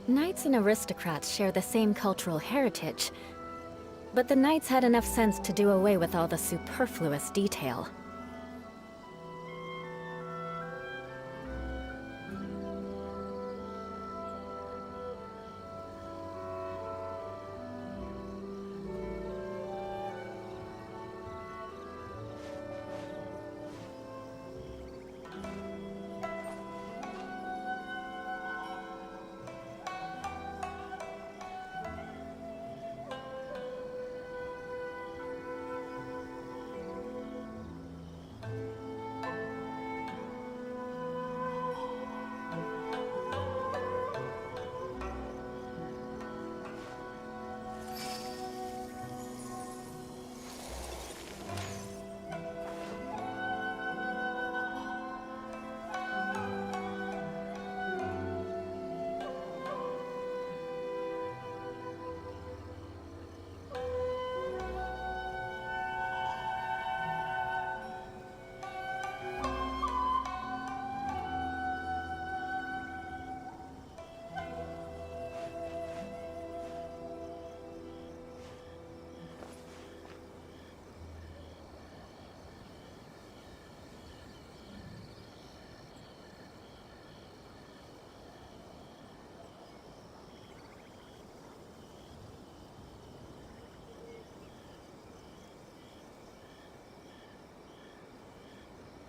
Knights and aristocrats share the same cultural heritage, but the knights had enough sense to do away with all the superfluous detail.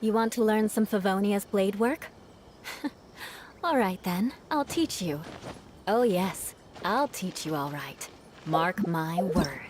You want to learn some Favonia's blade work? Alright then, I'll teach you. Oh yes, I'll teach you all right. Mark my words.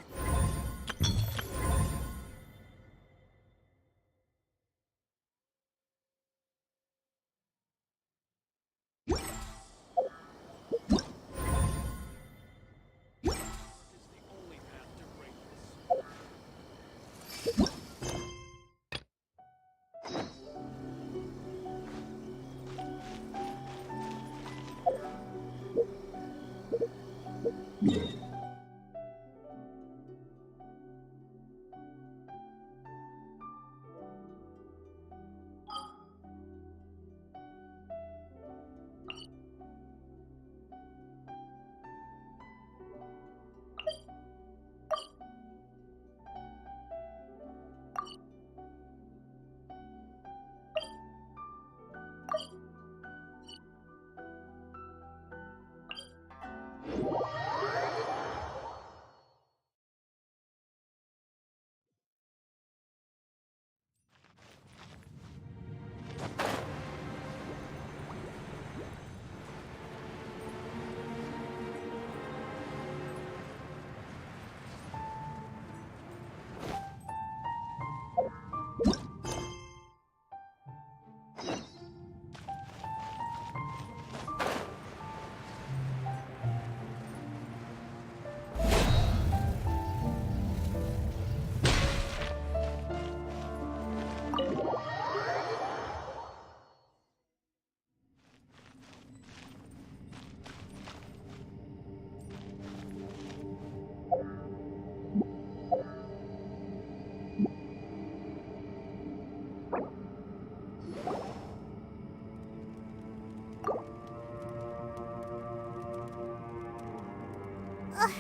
Ugh,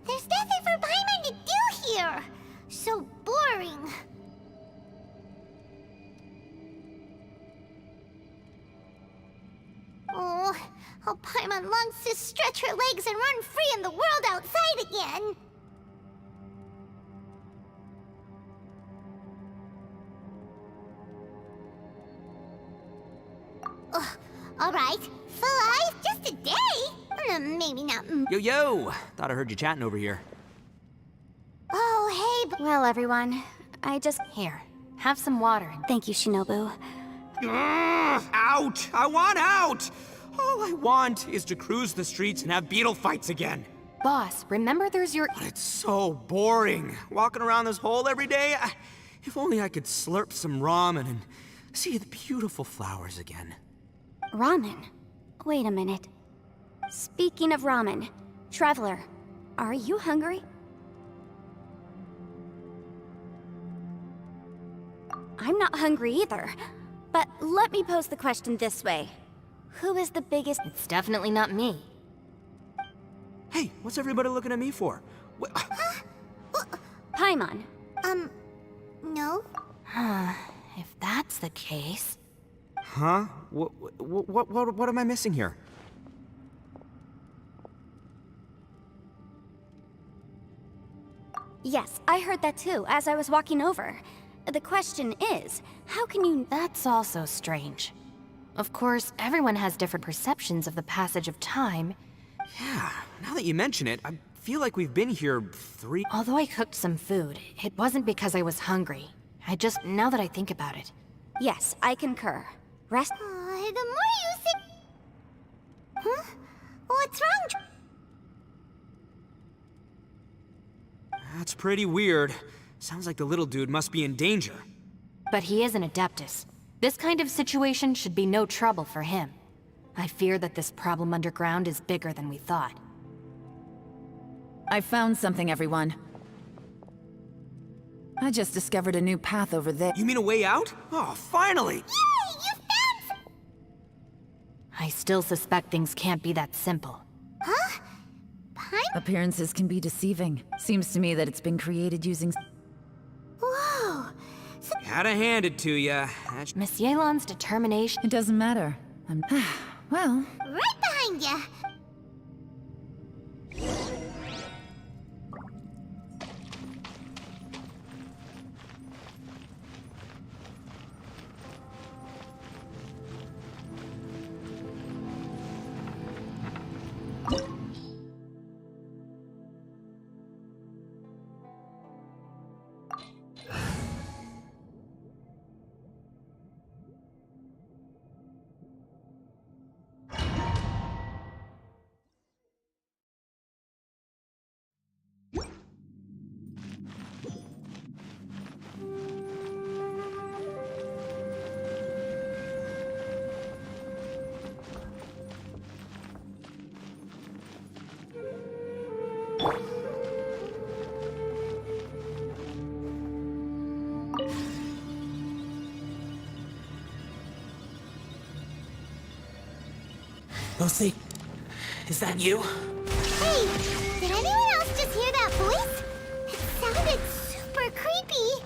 there's nothing for Paimon to do here! So boring. Oh, how Paimon longs to stretch her legs and run free in the world outside again! Ugh, alright, full life, just a day? Maybe not. Yo! Thought I heard you chatting over here. Oh, hey, Well, everyone, I just... Here, have some water. Thank you, Shinobu. Ugh, out! I want out! All I want is to cruise the streets and have beetle fights again. Boss, remember there's your... But it's so boring. Walking around this hole every day. If only I could slurp some ramen and see the beautiful flowers again. Ramen? Wait a minute. Speaking of ramen, Traveler, are you hungry? I'm not hungry either. But let me pose the question this way. Who is the biggest... It's definitely not me. Hey, what's everybody looking at me for? Paimon, No? If that's the case... Huh? What am I missing here? yes, I heard that too as I was walking over. The question is, how can you... That's also strange. Of course, everyone has different perceptions of the passage of time. Yeah, now that you mention it, I feel like we've been here 3... Although I cooked some food, it wasn't because I was hungry. Now that I think about it... Yes, I concur. Rest... The more you sit... Huh? What's wrong? That's pretty weird. Sounds like the little dude must be in danger. But he is an Adeptus. This kind of situation should be no trouble for him. I fear that this problem underground is bigger than we thought. I found something, everyone. I just discovered a new path over there. You mean a way out? Oh, finally! Yay! You found... I still suspect things can't be that simple. Huh? Appearances can be deceiving. Seems to me that it's been created using... Whoa! Gotta hand it to ya. Miss Yelan's determination... It doesn't matter. I'm... well... Right behind ya! Lucy, is that you? Hey, did anyone else just hear that voice? It sounded super creepy.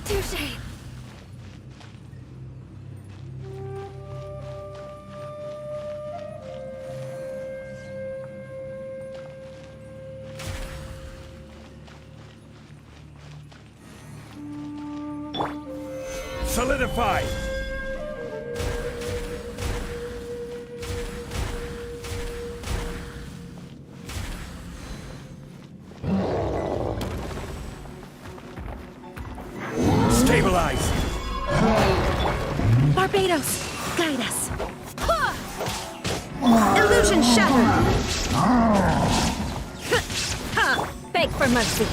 Touché! Solidify! Stabilize! Barbados! Guide us! Illusion shattered! Beg for mercy!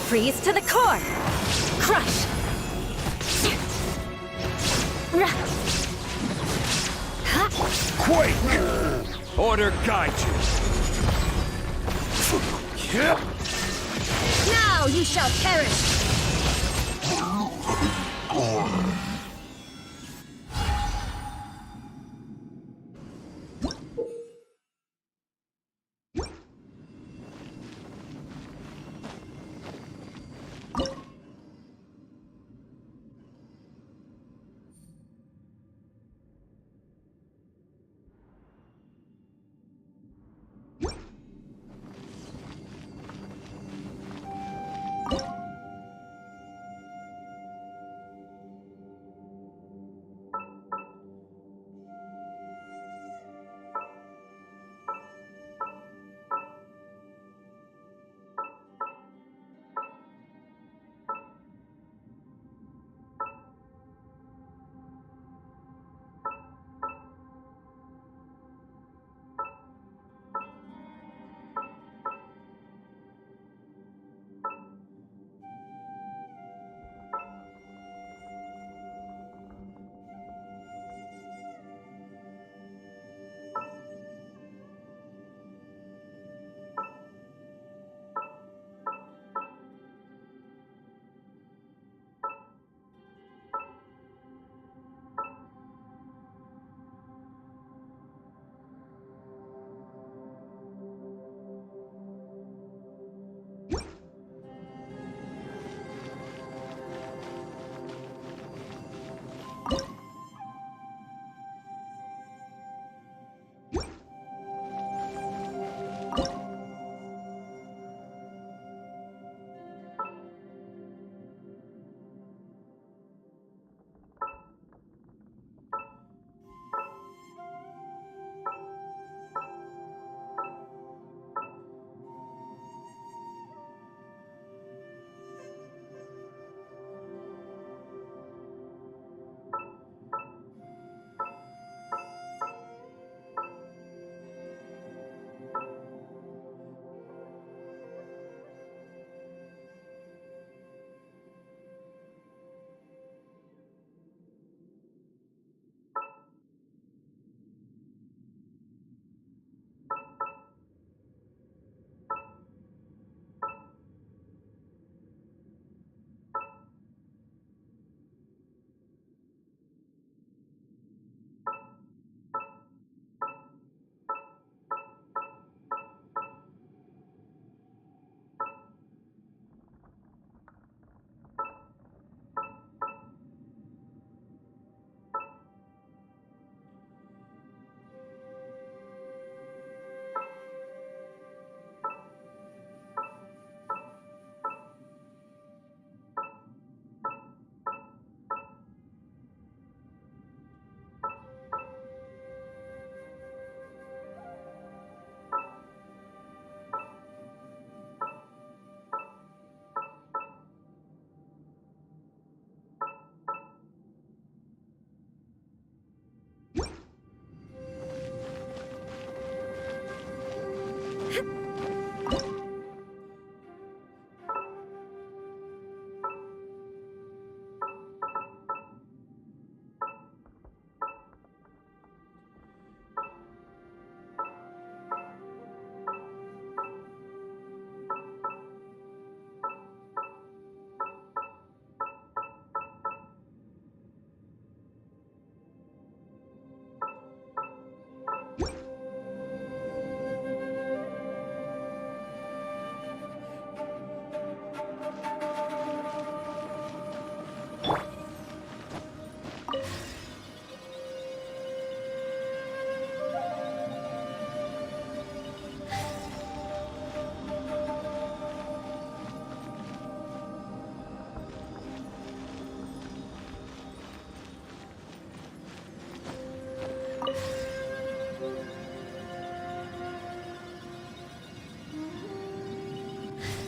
Freeze to the core! Crush! Quake! Order guide you! Now you shall perish!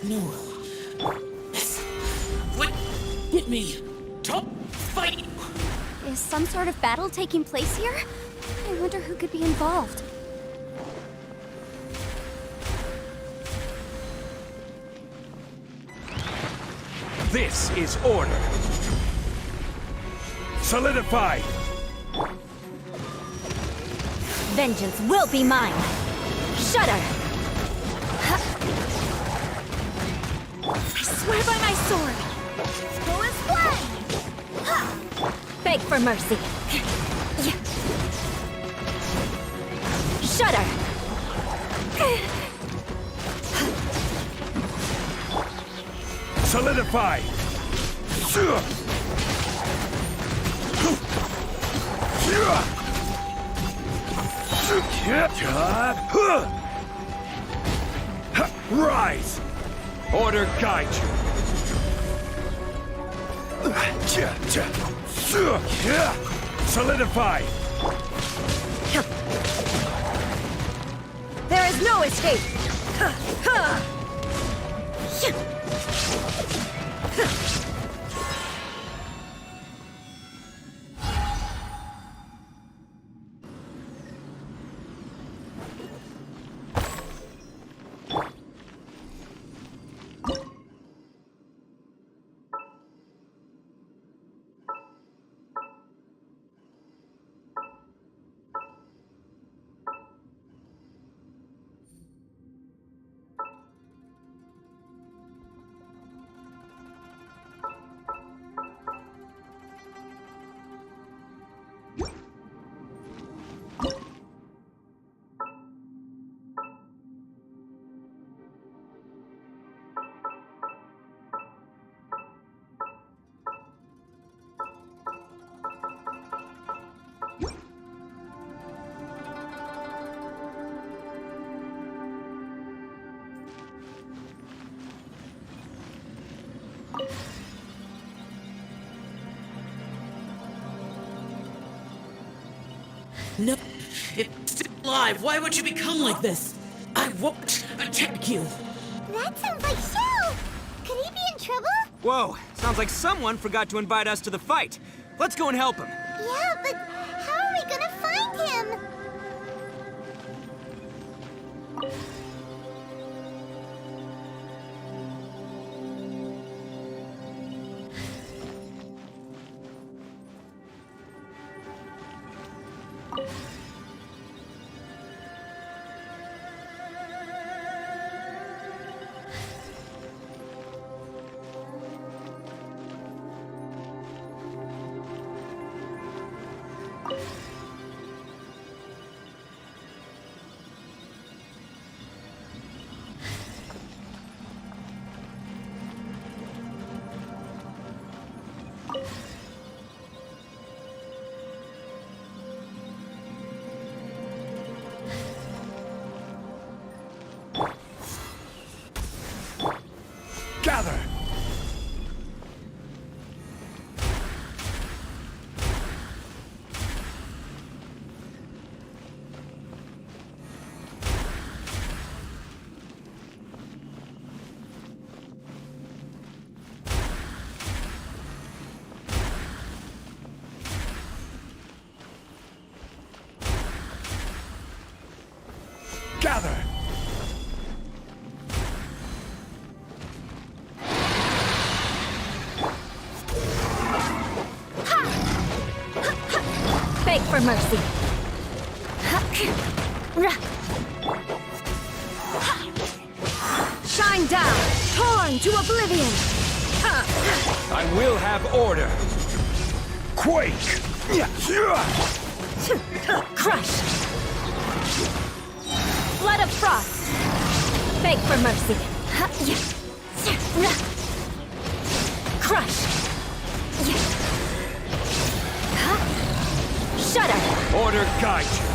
No. What? Hit me. Don't fight. Is some sort of battle taking place here? I wonder who could be involved. This is order. Solidify. Vengeance will be mine. Shudder. I swear by my sword! Go is flying! Beg for mercy. Shudder. Solidify. Rise. Order guide you. Solidify. There is no escape. No. It's still alive. Why would you become like this? I won't attack you. That sounds like Shell! Could he be in trouble? Whoa, sounds like someone forgot to invite us to the fight. Let's go and help him. Yeah, but how are we gonna find him? Gather. Gather. Beg for mercy. Shine down, torn to oblivion. I will have order. Quake. Crush. Blood of frost. Beg for mercy. Crush. Shudder. Order guide you.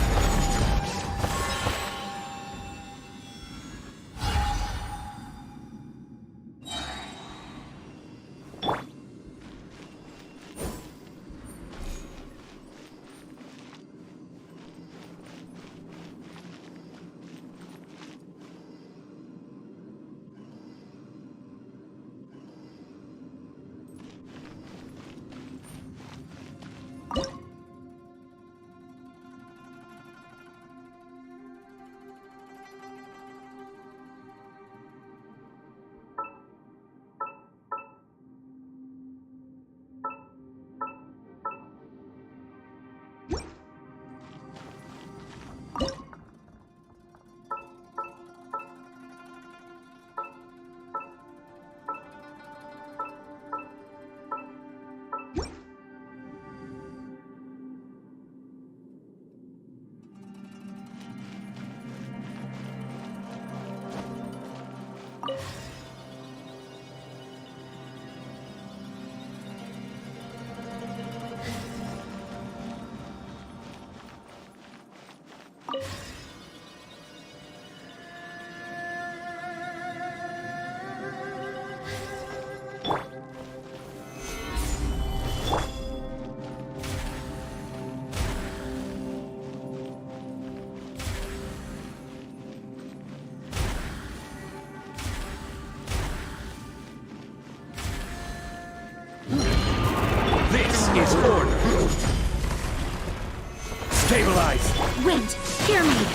Wind, hear me!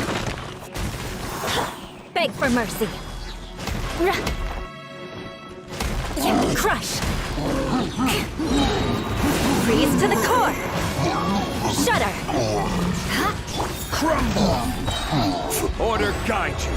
Beg for mercy. Crush. Freeze to the core. Shudder. Order guide you.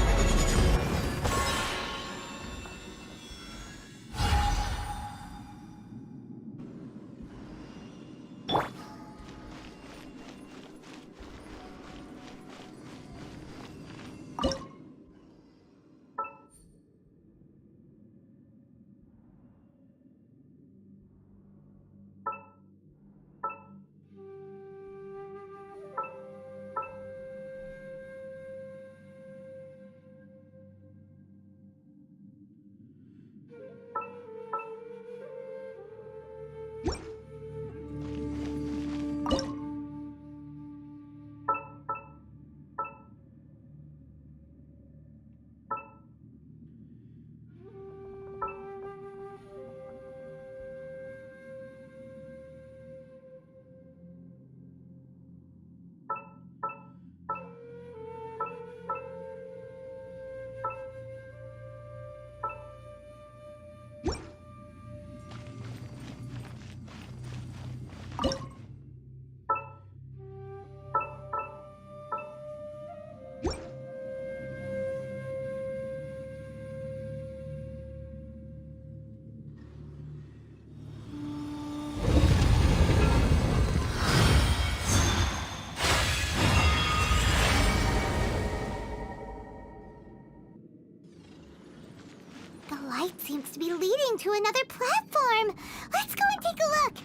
The light seems to be leading to another platform. Let's go and take a look.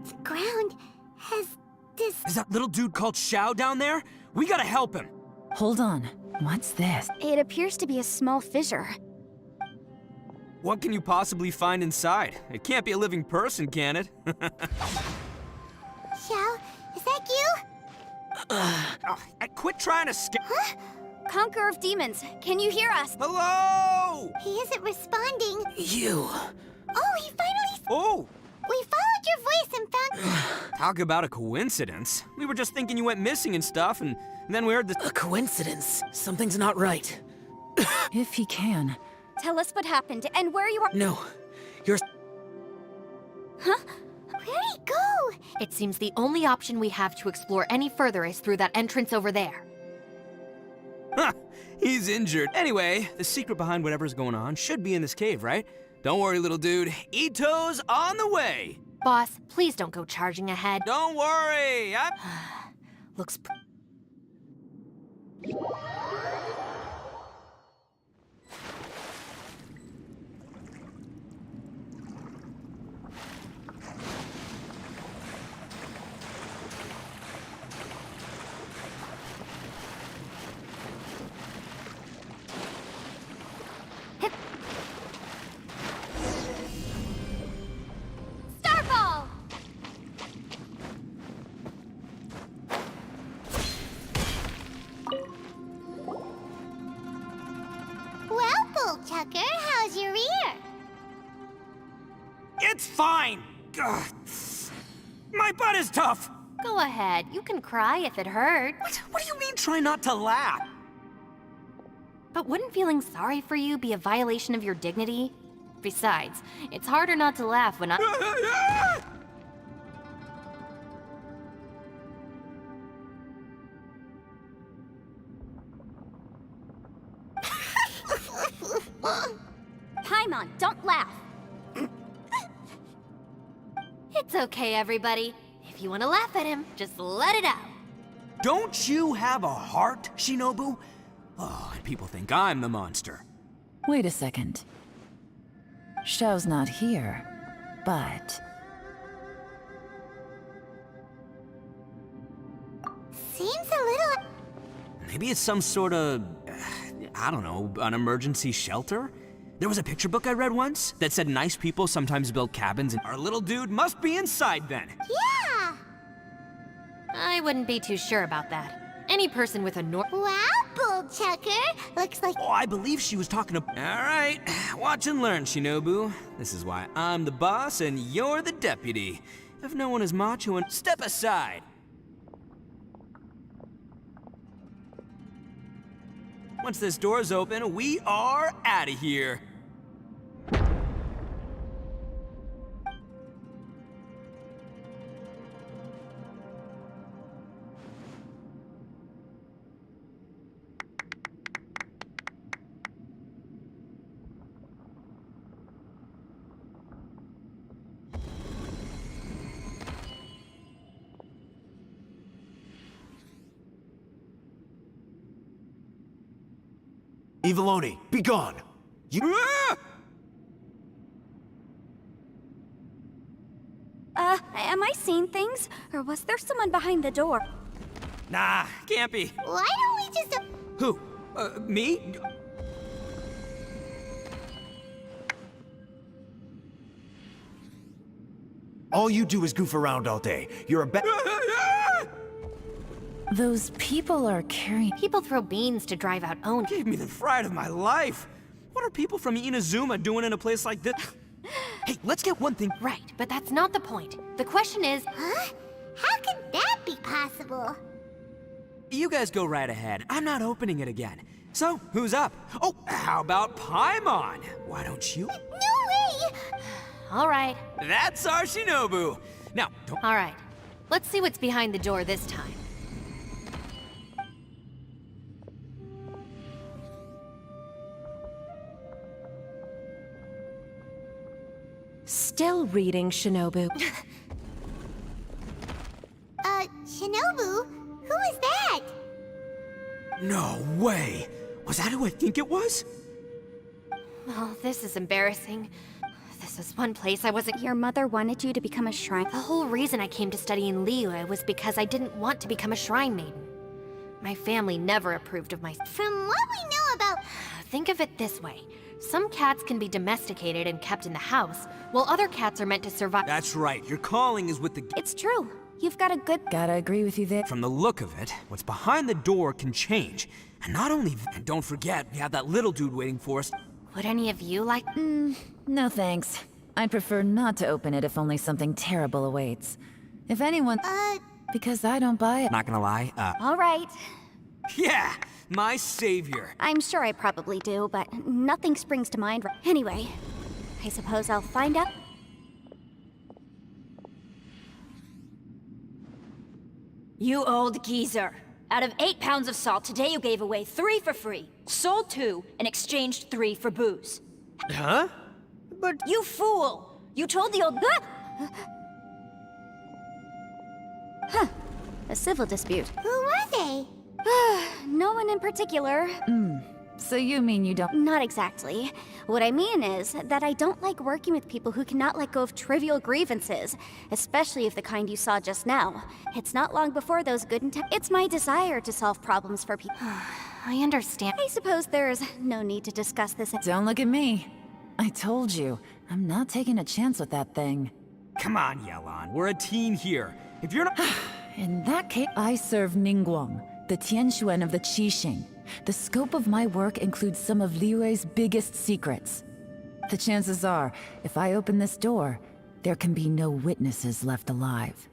The ground has this. Is that little dude called Xiao down there? We gotta help him. Hold on. What's this? It appears to be a small fissure. What can you possibly find inside? It can't be a living person, can it? Xiao, is that you? Quit trying to scare. Huh? Conqueror of demons, can you hear us? Hello! He isn't responding. You. Oh, he finally. Oh! We followed your voice and found. Talk about a coincidence. We were just thinking you went missing and stuff, and then we heard this. A coincidence. Something's not right. If he can. Tell us what happened and where you are. No. You're. Huh? Where'd he go? It seems the only option we have to explore any further is through that entrance over there. Huh, he's injured. Anyway, the secret behind whatever's going on should be in this cave, right? Don't worry, little dude. Ito's on the way. Boss, please don't go charging ahead. Don't worry. Looks Starball! Well, Bullchucker, how's your ear? It's fine. Ugh. My butt is tough. Go ahead. You can cry if it hurts. What do you mean try not to laugh? But wouldn't feeling sorry for you be a violation of your dignity? Besides, it's harder not to laugh when I... Paimon, don't laugh. It's okay, everybody. If you want to laugh at him, just let it out. Don't you have a heart, Shinobu? Oh, and people think I'm the monster. Wait a second. Xiao's not here, but... Seems a little... Maybe it's some sort of, I don't know, an emergency shelter? There was a picture book I read once that said nice people sometimes build cabins, and our little dude must be inside then. Yeah! I wouldn't be too sure about that. Any person with a Wow, Bull Chucker! Looks like... Oh, I believe she was talking to... All right, watch and learn, Shinobu. This is why I'm the boss and you're the deputy. If no one is macho and step aside. Once this door's open, we are out of here. Eviloni, be gone! You— Am I seeing things? Or was there someone behind the door? Nah, can't be. Why don't we just... Who? Me? All you do is goof around all day. You're a bad— Those people are carrying... people throw beans to drive out Oni. Gave me the fright of my life. What are people from Inazuma doing in a place like this? Hey, let's get one thing. Right, but that's not the point. The question is, Huh? How could that be possible? You guys go right ahead. I'm not opening it again. So, who's up? Oh, how about Paimon? Why don't you? No way! all right, That's our Shinobu. Now, don't... all right. Let's see what's behind the door this time. Still reading, Shinobu. Shinobu? Who is that? No way. Was that who I think it was? Oh, this is embarrassing. This is one place I wasn't. Your mother wanted you to become a shrine. The whole reason I came to study in Liyue was because I didn't want to become a shrine maiden. My family never approved of my... From what we know about... Think of it this way. Some cats can be domesticated and kept in the house, while other cats are meant to survive. That's right. Your calling is with the... It's true. You've got a good... Gotta agree with you there. From the look of it, what's behind the door can change. And not only... And don't forget, we have that little dude waiting for us. Would any of you like... No thanks. I'd prefer not to open it if only something terrible awaits. If anyone... Because I don't buy it. Not gonna lie, All right. yeah! My savior. I'm sure I probably do, but nothing springs to mind. Anyway, I suppose I'll find out. You old geezer. Out of 8 pounds of salt, today you gave away 3 for free, sold 2, and exchanged 3 for booze. Huh? But you fool! You told the old... A civil dispute. Who were they? No one in particular. So you mean you don't... Not exactly. What I mean is that I don't like working with people who cannot let go of trivial grievances, especially of the kind you saw just now. It's not long before those good It's my desire to solve problems for people. I understand. I suppose there's no need to discuss this. Don't look at me. I told you, I'm not taking a chance with that thing. Come on, Yelan. We're a team here. If you're not... In that case, I serve Ningguang, the Tianxuan of the Qixing. The scope of my work includes some of Liyue's biggest secrets. The chances are, if I open this door, there can be no witnesses left alive.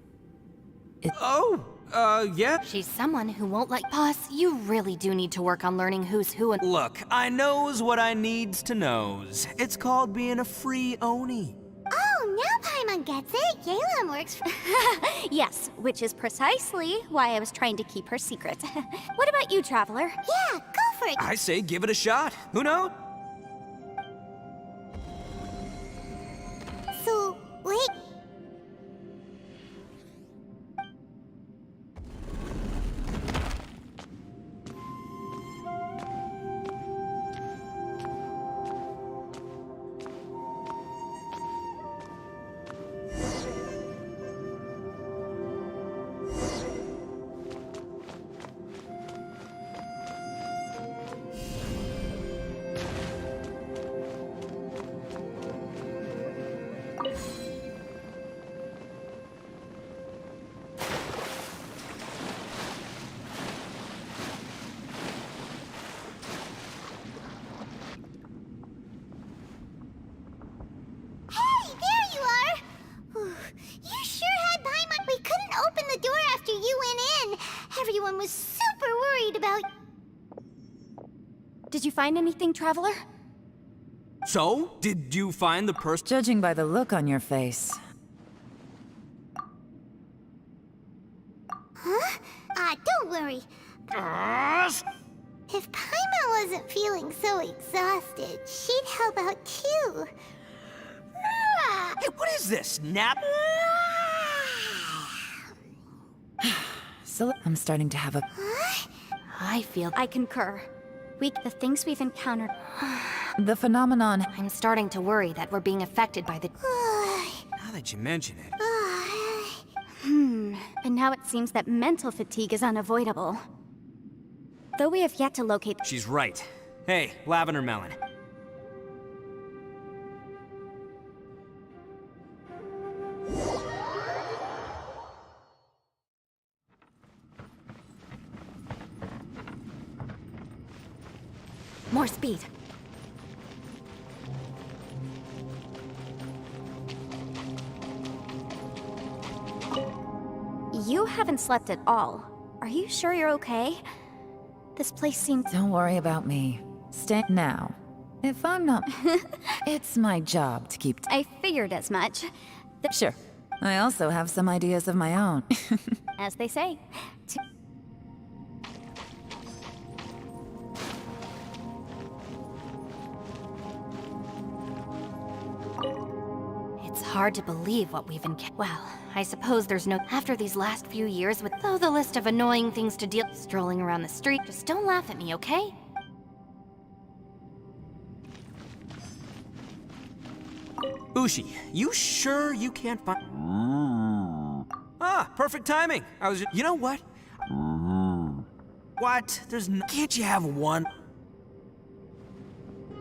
Yeah? She's someone who won't like... Boss, you really do need to work on learning who's who and... Look, I knows what I needs to knows. It's called being a free Oni. Oh, now Paimon gets it. Yelan works for... Yes, which is precisely why I was trying to keep her secret. What about you, Traveler? Yeah, go for it. I say give it a shot. Who knows? So, wait. Did you find anything, Traveler? So, did you find the person? Judging by the look on your face. Huh? Don't worry. If Paimon wasn't feeling so exhausted, she'd help out too. Hey, what is this? Nap? So I'm starting to have a... I feel I concur. The things we've encountered. The phenomenon... I'm starting to worry that we're being affected by the... Now that you mention it. And now it seems that mental fatigue is unavoidable. Though we have yet to locate... She's right. Hey, Lavender Melon. More speed. You haven't slept at all. Are you sure you're okay? This place seems... Don't worry about me. Stay now. If I'm not... It's my job to keep... I figured as much. Sure. I also have some ideas of my own. As they say. It's hard to believe what we've encountered. Well, I suppose there's no... After these last few years, with though the list of annoying things to deal... Strolling around the street, just don't laugh at me, okay? Ushi, you sure you can't find... Ah, perfect timing. I was just... You know what? What? There's no... Can't you have one?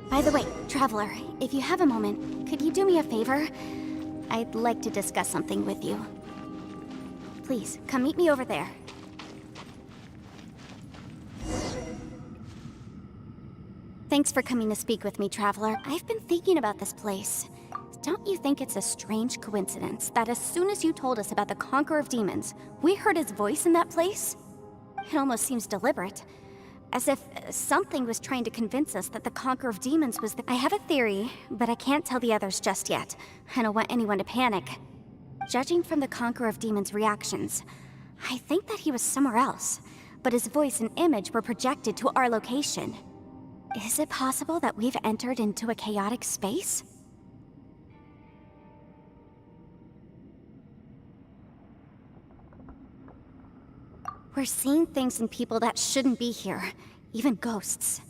By the way, Traveler, if you have a moment, could you do me a favor? I'd like to discuss something with you. Please, come meet me over there. Thanks for coming to speak with me, Traveler. I've been thinking about this place. Don't you think it's a strange coincidence that as soon as you told us about the Conqueror of Demons, we heard his voice in that place? It almost seems deliberate. As if something was trying to convince us that the Conqueror of Demons was the... I have a theory, but I can't tell the others just yet. I don't want anyone to panic. Judging from the Conqueror of Demons' reactions, I think that he was somewhere else, but his voice and image were projected to our location. Is it possible that we've entered into a chaotic space? We're seeing things in people that shouldn't be here, even ghosts.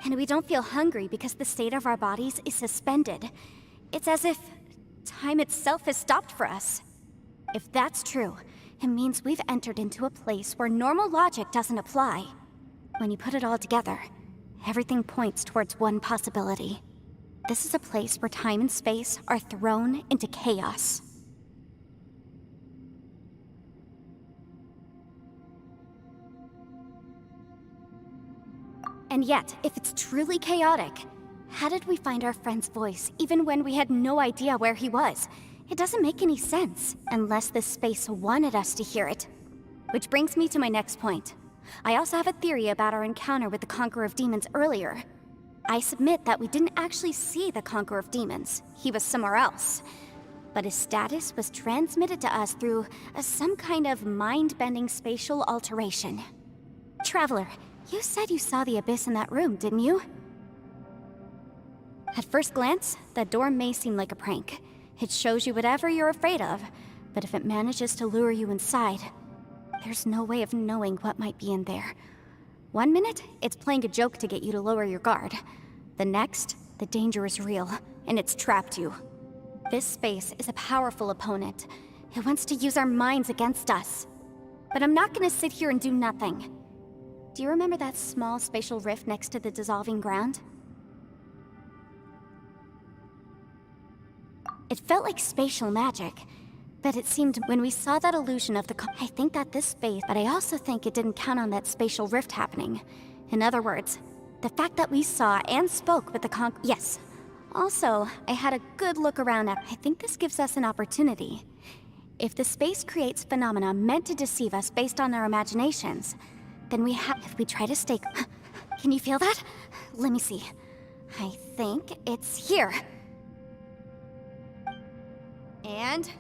And we don't feel hungry because the state of our bodies is suspended. It's as if time itself has stopped for us. If that's true, it means we've entered into a place where normal logic doesn't apply. When you put it all together, everything points towards one possibility. This is a place where time and space are thrown into chaos. And yet, if it's truly chaotic, how did we find our friend's voice even when we had no idea where he was? It doesn't make any sense, unless this space wanted us to hear it. Which brings me to my next point. I also have a theory about our encounter with the Conqueror of Demons earlier. I submit that we didn't actually see the Conqueror of Demons. He was somewhere else. But his status was transmitted to us through some kind of mind-bending spatial alteration. Traveler, you said you saw the abyss in that room, didn't you? At first glance, that door may seem like a prank. It shows you whatever you're afraid of, but if it manages to lure you inside, there's no way of knowing what might be in there. One minute, it's playing a joke to get you to lower your guard. The next, the danger is real, and it's trapped you. This space is a powerful opponent. It wants to use our minds against us. But I'm not gonna sit here and do nothing. Do you remember that small spatial rift next to the dissolving ground? It felt like spatial magic, but it seemed when we saw that illusion of the I think that this space, but I also think it didn't count on that spatial rift happening. In other words, the fact that we saw and spoke with the Yes. Also, I had a good look around at... I think this gives us an opportunity. If the space creates phenomena meant to deceive us based on our imaginations, then if we try to stay... Can you feel that? Let me see. I think it's here. And...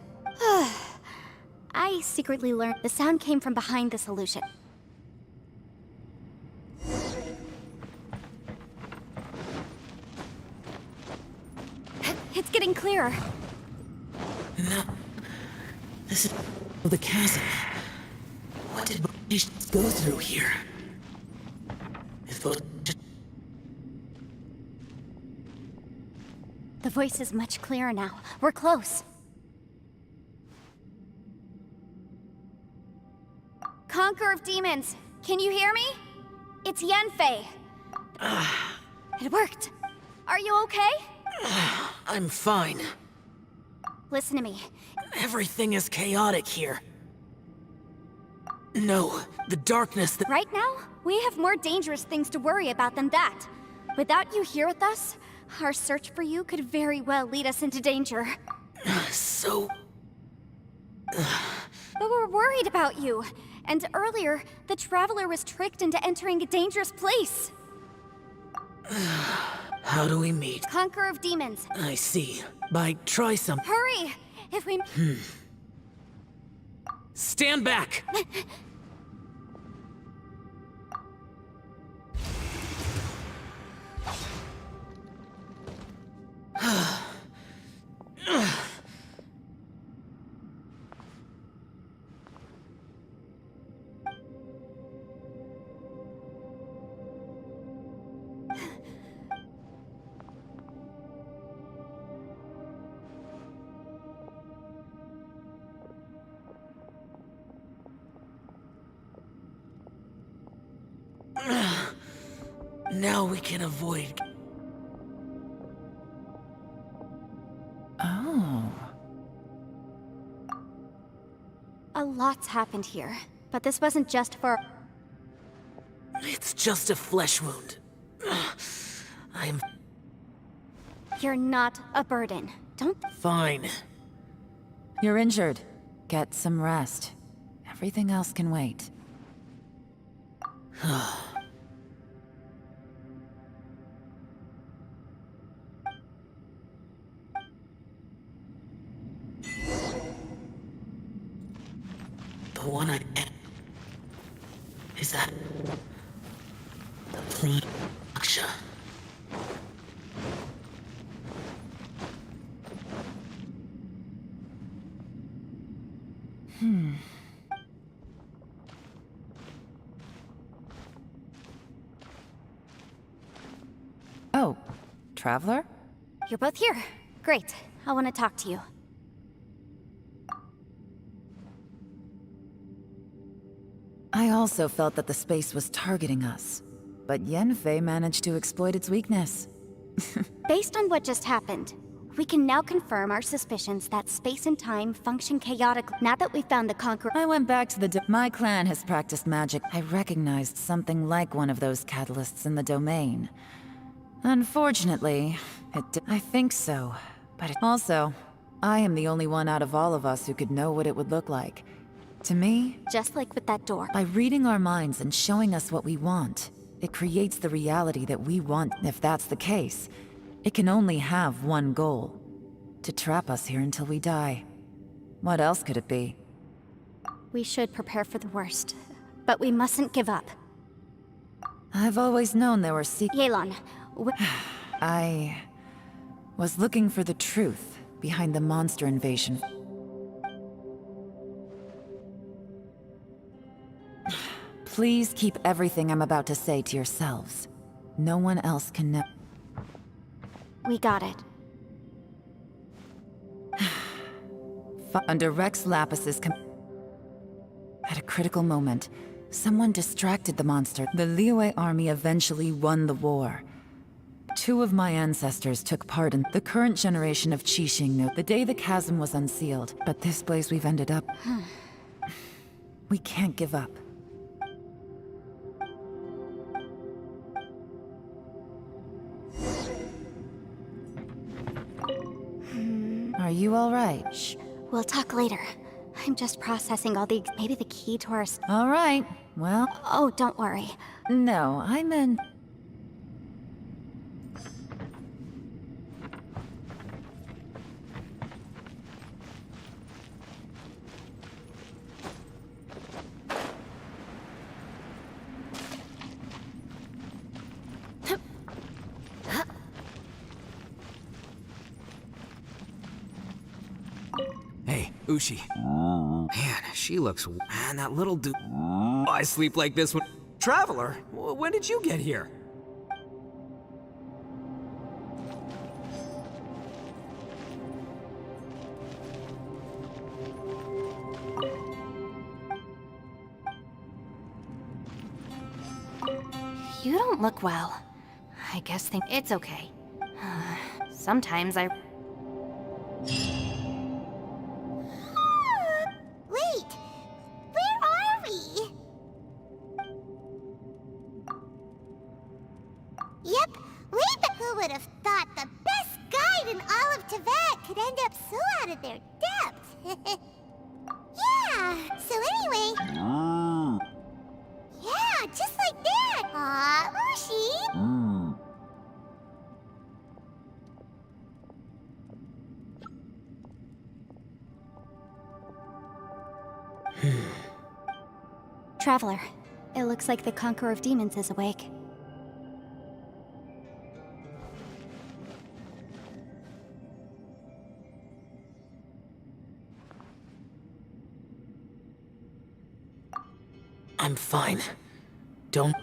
I secretly learned the sound came from behind this illusion. It's getting clearer. No. This is the chasm. What did Magicians go through here? If those... The voice is much clearer now. We're close. Conqueror of Demons, can you hear me? It's Yenfei. It worked. Are you okay? I'm fine. Listen to me. Everything is chaotic here. No, the darkness that... Right now, we have more dangerous things to worry about than that. Without you here with us, our search for you could very well lead us into danger. So... But we're worried about you. And earlier, the Traveler was tricked into entering a dangerous place. How do we meet? Conqueror of Demons. I see. Try some... Hurry! If we... Stand back! Now we can avoid... Oh. A lot's happened here, but this wasn't just for... It's just a flesh wound. I'm You're not a burden. Don't... fine. You're injured. Get some rest. Everything else can wait. The one I... Is that... the Prime Aksha? Oh, Traveler? You're both here. Great. I want to talk to you. I also felt that the space was targeting us. But Yenfei managed to exploit its weakness. Based on what just happened, we can now confirm our suspicions that space and time function chaotically. Now that we found the Conqueror... I went back to my clan has practiced magic. I recognized something like one of those catalysts in the domain. Unfortunately, I think so. But also, I am the only one out of all of us who could know what it would look like. To me, Just like with that door. by reading our minds and showing us what we want, it creates the reality that we want. If that's the case, it can only have one goal: to trap us here until we die. What else could it be? We should prepare for the worst. But we mustn't give up. I've always known there were Yelan, I was looking for the truth behind the monster invasion. Please keep everything I'm about to say to yourselves. No one else can know. we got it. Under Rex Lapis's at a critical moment, someone distracted the monster. The Liyue army eventually won the war. 2 of my ancestors took part in the current generation of Qixing the day the chasm was unsealed. But this place we've ended up... we can't give up. Are you all right? Shh, we'll talk later. I'm just processing all the... maybe the key to our... All right. Well, Oh, don't worry. no, I meant... Ushi. Man, she looks... Man, that little dude... I sleep like this when... Traveler, when did you get here? You don't look well. I guess it's okay. Sometimes I... Wait! Where are we? Yep, who would have thought the best guide in all of Tibet could end up so out of their depth? Yeah, so anyway... Yeah, just like that! Aw, Ushi! Traveler, it looks like the Conqueror of Demons is awake. I'm fine. Don't...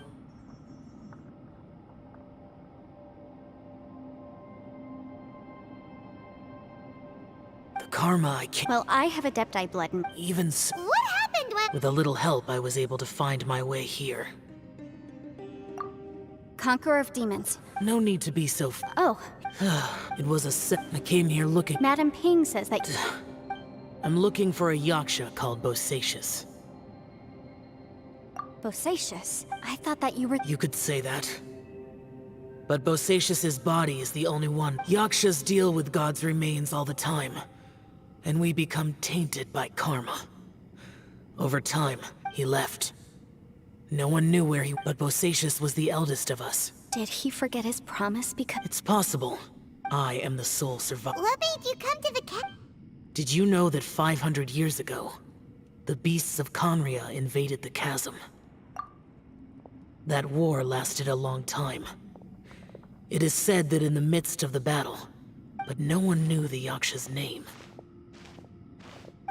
The karma I can't... Well, I have Adepti blood and... Even so, What happened when... with a little help, I was able to find my way here. Conqueror of Demons. No need to be so... Oh, It was a set. I came here looking... Madam Ping says that... I'm looking for a yaksha called Bosacius. Bosacius? I thought that you were... You could say that. But Bosacius's body is the only one. Yakshas deal with God's remains all the time. And we become tainted by karma. Over time, he left. No one knew where he... But Bosacius was the eldest of us. Did he forget his promise because... It's possible. I am the sole survivor. What made you come to the Did you know that 500 years ago, the beasts of Conria invaded the chasm? That war lasted a long time. It is said that in the midst of the battle, but no one knew the Yaksha's name.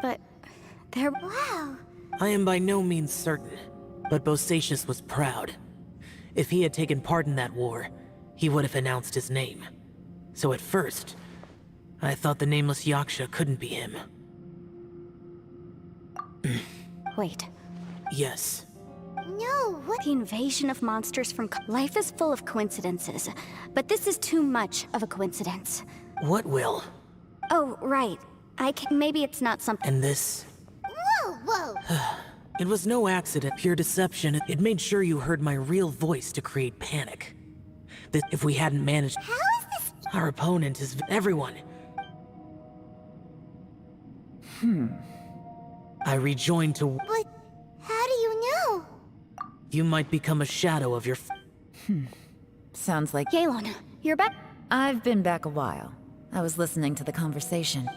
But... there... Wow. I am by no means certain, but Bosacius was proud. If he had taken part in that war, he would have announced his name. So at first, I thought the nameless Yaksha couldn't be him. Wait. Yes. No, what? The invasion of monsters from... Life is full of coincidences, but this is too much of a coincidence. What will? Oh, right. Maybe it's not something... And this? Whoa. It was no accident, pure deception. It made sure you heard my real voice to create panic. That if we hadn't managed... How is this? Our opponent is... everyone. I rejoined to... But how do you know? You might become a shadow of your... Sounds like... Yelan, you're back. I've been back a while. I was listening to the conversation.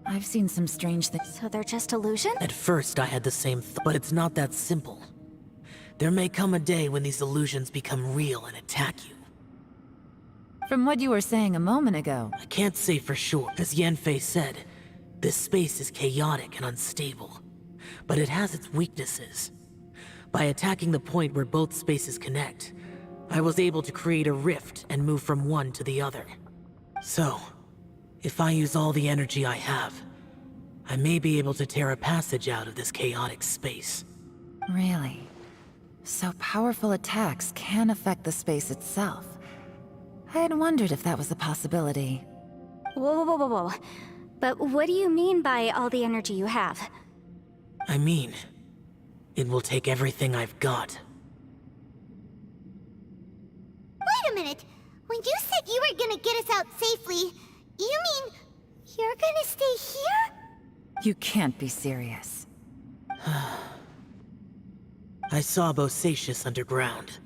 I've seen some strange things. So they're just illusions? At first, I had the same but it's not that simple. There may come a day when these illusions become real and attack you. From what you were saying a moment ago, I can't say for sure. As Yanfei said, this space is chaotic and unstable. But it has its weaknesses. By attacking the point where both spaces connect, I was able to create a rift and move from one to the other. So, if I use all the energy I have, I may be able to tear a passage out of this chaotic space. really. So powerful attacks can affect the space itself. I had wondered if that was a possibility. Whoa. But what do you mean by all the energy you have? I mean, it will take everything I've got. Wait a minute. When you said you were gonna get us out safely, you mean you're gonna stay here? You can't be serious. I saw Bosacius underground.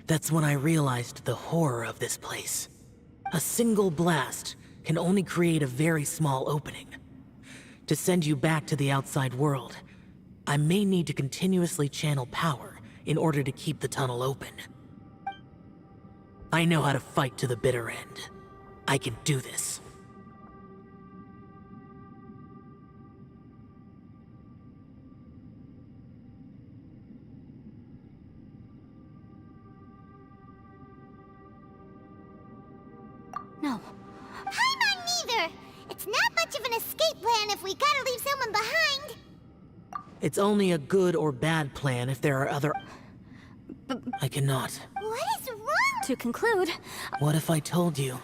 That's when I realized the horror of this place. A single blast can only create a very small opening. To send you back to the outside world, I may need to continuously channel power in order to keep the tunnel open. I know how to fight to the bitter end. I can do this. No. I'm on neither. It's not much of an escape plan if we gotta leave someone behind. It's only a good or bad plan if there are other... I cannot. What is wrong? To conclude, What if I told you?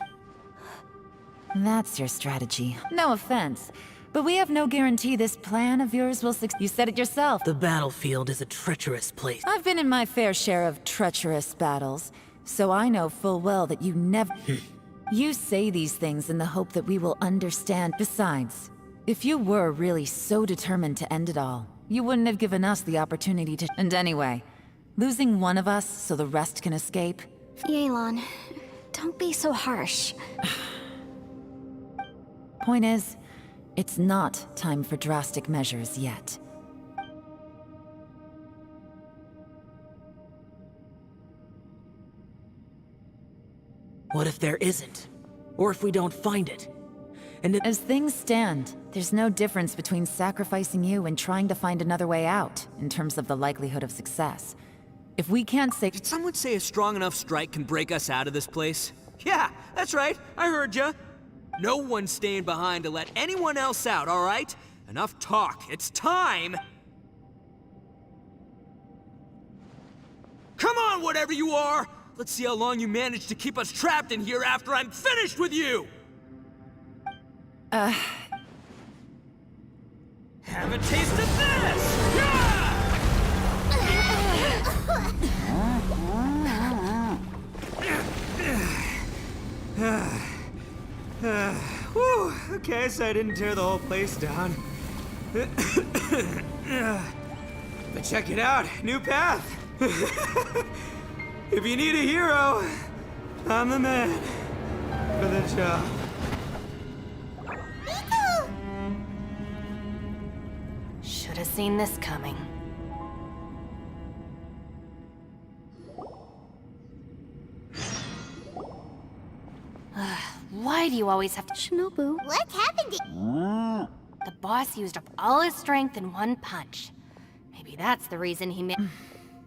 That's your strategy. No offense, but we have no guarantee this plan of yours will succeed. You said it yourself. The battlefield is a treacherous place. I've been in my fair share of treacherous battles, so I know full well that you never... You say these things in the hope that we will understand. Besides, if you were really so determined to end it all, you wouldn't have given us the opportunity to... And anyway, losing one of us so the rest can escape... Yelan, don't be so harsh. Point is, it's not time for drastic measures yet. What if there isn't? Or if we don't find it? And As things stand, there's no difference between sacrificing you and trying to find another way out, in terms of the likelihood of success. If we can't save... Did someone say a strong enough strike can break us out of this place? Yeah, that's right. I heard ya. No one's staying behind to let anyone else out, all right? Enough talk. It's time! Come on, whatever you are! Let's see how long you manage to keep us trapped in here after I'm finished with you! Have a taste of this! Whew, okay, so I didn't tear the whole place down. But check it out, new path. If you need a hero, I'm the man for the job. Should have seen this coming. Why do you always have to... Shinobu. What happened to... The boss used up all his strength in one punch. Maybe that's the reason he made...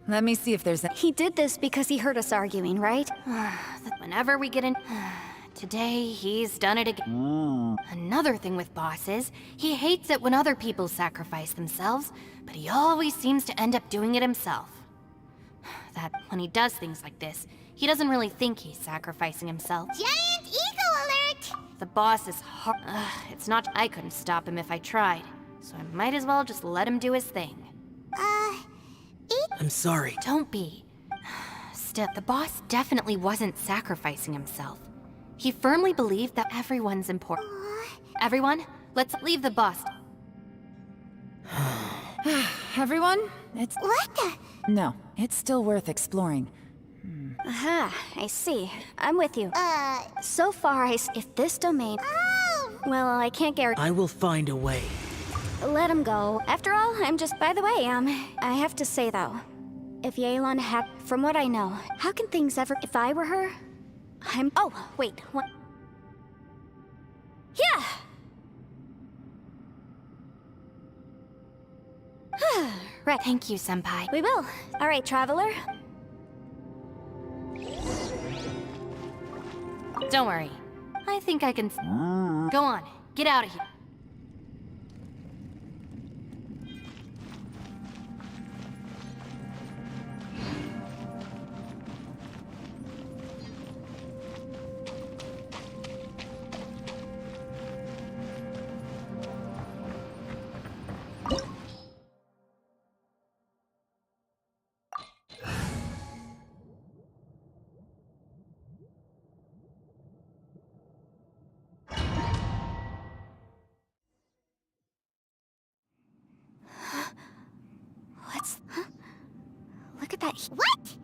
Let me see if there's a... He did this because he heard us arguing, right? Whenever we get in... Today, he's done it again. Another thing with bosses, he hates it when other people sacrifice themselves, but he always seems to end up doing it himself. That when he does things like this, he doesn't really think he's sacrificing himself. Giant ego alert! The boss is hard. It's not... I couldn't stop him if I tried, so I might as well just let him do his thing. I'm sorry. Don't be. Still, the boss definitely wasn't sacrificing himself. He firmly believed that everyone's important. Everyone, let's leave the boss. Everyone? It's... What the... No, it's still worth exploring. Aha, I see. I'm with you. So far, if this domain... Oh! Well, I can't guarantee... I will find a way. Let him go. After all, I'm just... By the way, I have to say, though, if Yelan had... From what I know, how can things ever... If I were her... Oh, wait, what? Yeah! Right. Thank you, Senpai. We will. All right, traveler. Don't worry. I think I can... Go on, get out of here. Look at that. What?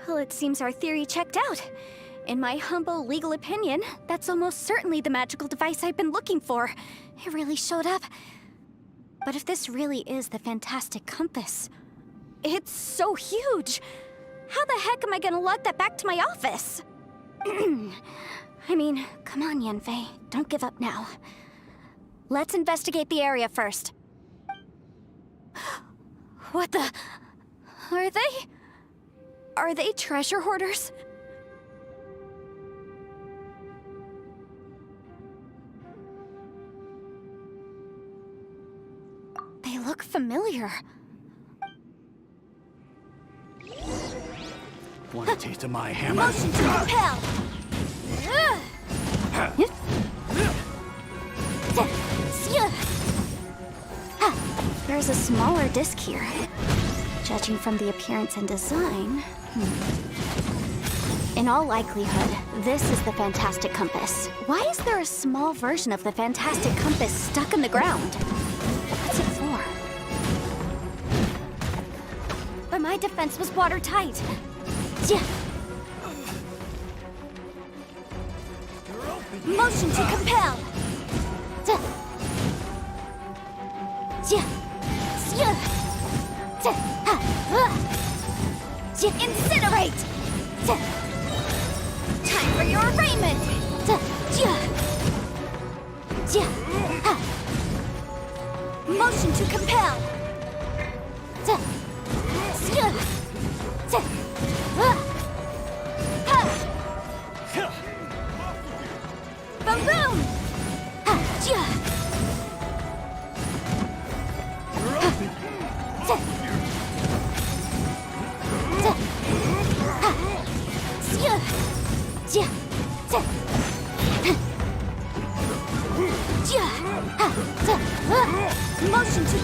Well, it seems our theory checked out. In my humble legal opinion, that's almost certainly the magical device I've been looking for. It really showed up. But if this really is the fantastic compass, it's so huge. How the heck am I gonna lug that back to my office? I mean, come on, Yanfei. Don't give up now. Let's investigate the area first. What the... Are they treasure hoarders? familiar. Want a taste of my hammer? Motion to repel! There's a smaller disc here. Judging from the appearance and design... In all likelihood, this is the Fantastic Compass. Why is there a small version of the Fantastic Compass stuck in the ground? What's it for? But my defense was watertight. Motion to compel! Incinerate! Time for your arraignment! Motion to compel! Boom boom! Motion to...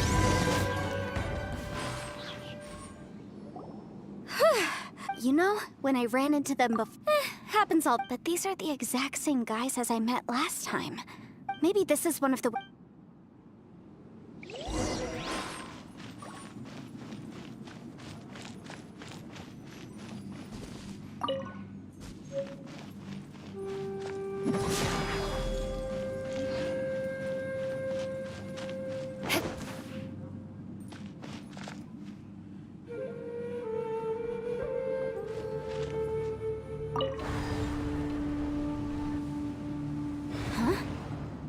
You know, when I ran into them before... happens all... But these are the exact same guys as I met last time. Maybe this is one of the...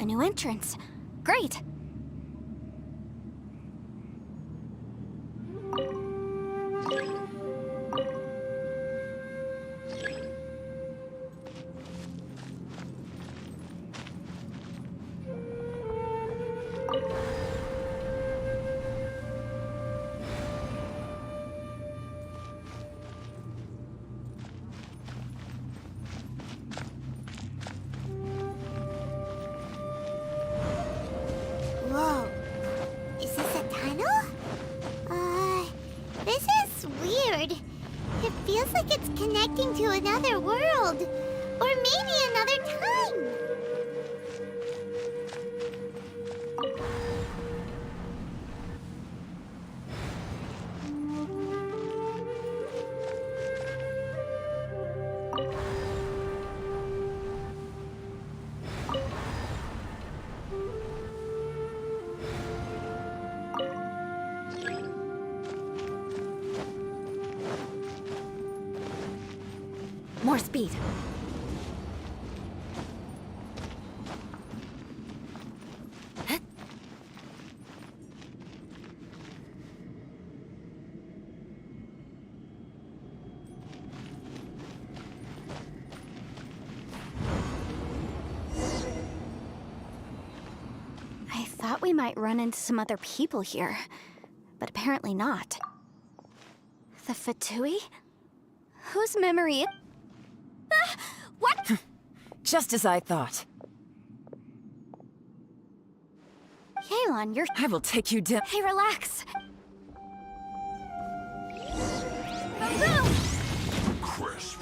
A new entrance. Great! Whoa. Is this a tunnel? This is weird. It feels like it's connecting to another world. Or maybe another time. More speed. I thought we might run into some other people here, but apparently not. The Fatui? Whose memory... What? Just as I thought. Yelan, you're... I will take you down. Hey, relax! Boom! Crisp.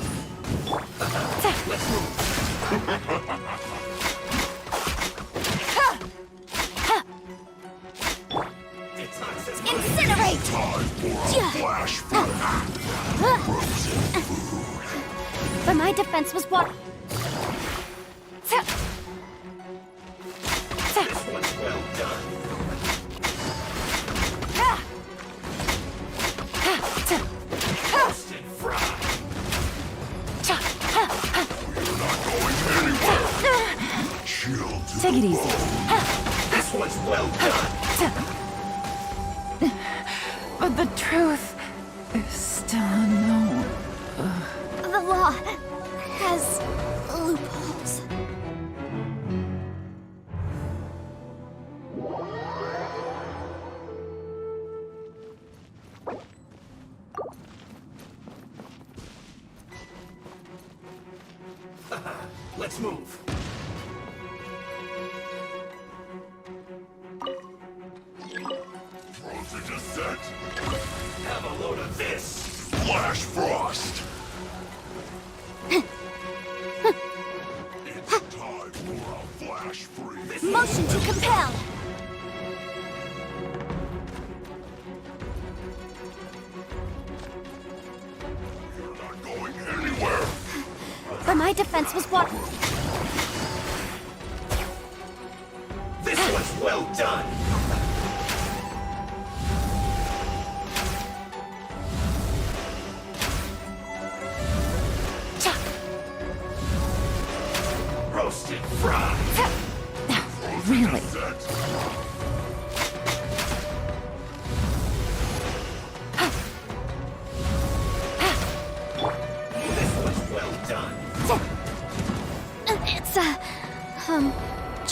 Incinerate! But my defense was water. Take it easy. This one's well done. But the truth is still unknown. The law has loopholes. Let's move. Frozen descent. Have a load of this. Flash frost. It's time for a flash freeze. Motion to compel! You're not going anywhere. But my defense was what? This was well done. Roasted fried. Really? This was well done. It's,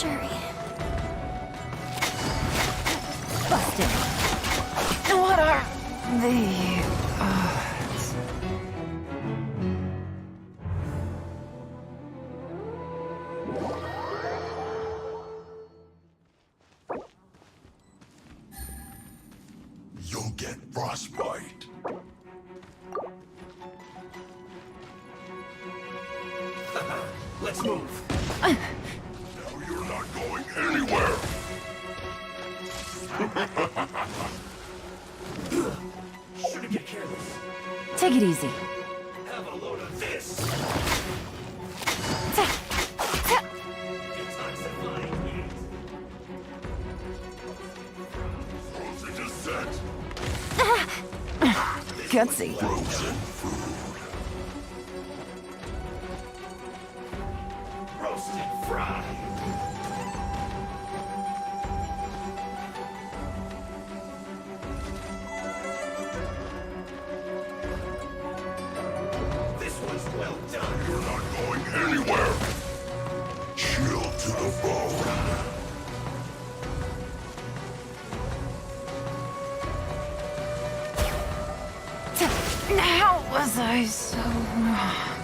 jury. Busted. What are the odds? You'll get frostbite. Let's move. Now you're not going anywhere. Shouldn't get careless. Take it easy. Have a load of this. It's oxifying heat. Frozen descent. Gutsy. Frozen food. Roasted fry. This one's well done. You're not going anywhere. Chill to the bone. How was I so wrong?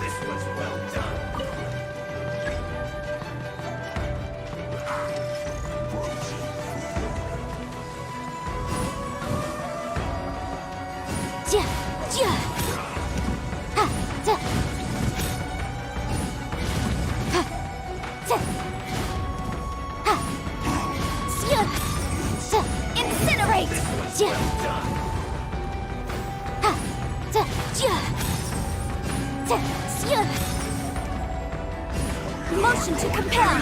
This was well done. Frozen Ja, ja. Ha, ja. Ha, ja. Ha. Sya. Ja. Incinerate. Ja. Ha, ja, ja. Ja, sya. Motion to compel.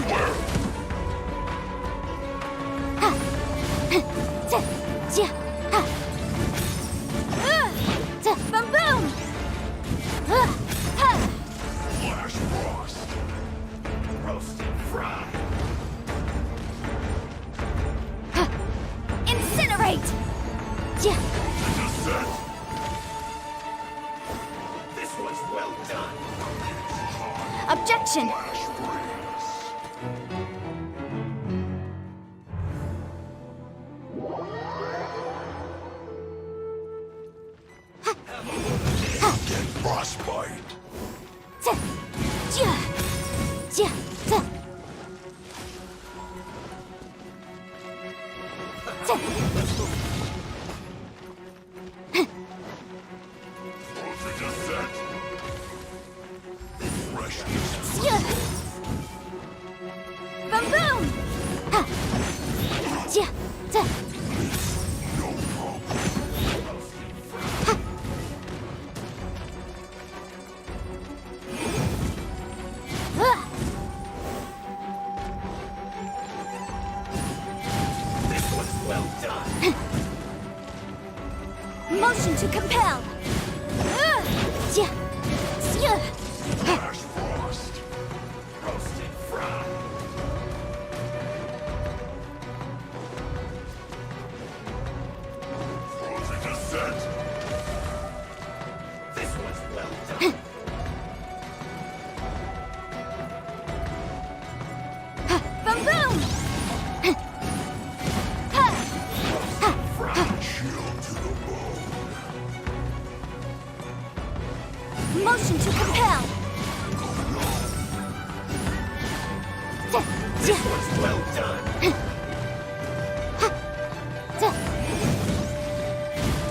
Ha. Ja, ja. Ha. Boom boom! flash frost. Roasted fry. Incinerate! Yeah. Descent. This was well done. Objection! Flash freeze. Get frostbite. Yeah. Yeah. Yeah. Frozen descent. Freshness. Yeah. Boom boom! Ha. Yeah. Yeah. No problem. This was well done. Motion to compel. Yeah. Yeah. Flash frost. Roasted fry. Frozen descent. Motion to compel. This one's well done.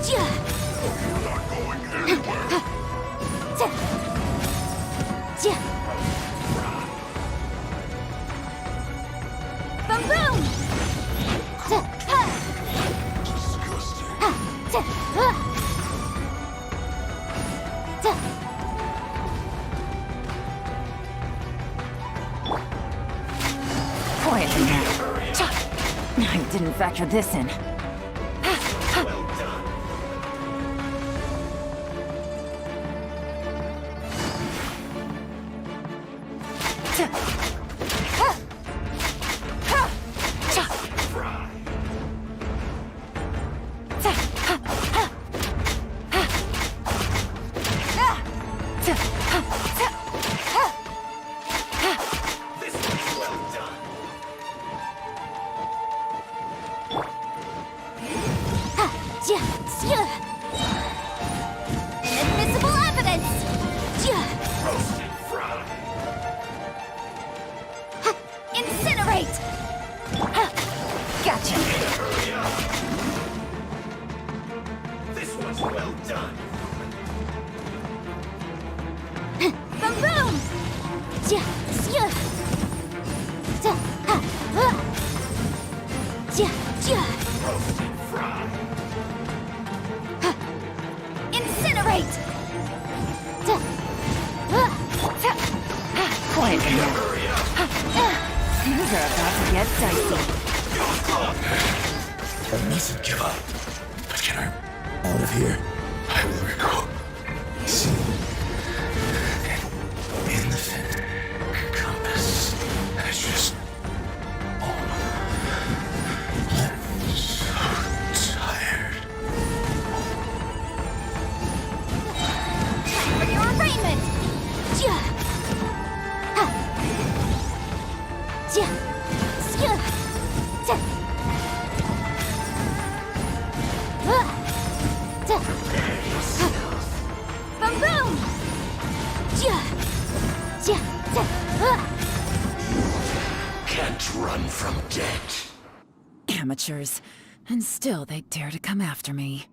You're not going anywhere. Boom boom! Quiet now. I didn't factor this in. Well done. Fry. This one's well done. Inadmissible evidence! Roasted fry. Incinerate! Gotcha. Hurry up. This one's well done. Boom boom! Roasted fry. Incinerate! Quiet now. Hurry up. Things are about to get dicey. I mustn't give up. But get her out of here. I will recall. Soon. In the compass. I just. Oh. I'm so tired. Time for your arraignment! Boom boom! Can't run from death. Amateurs. And still they dare to come after me.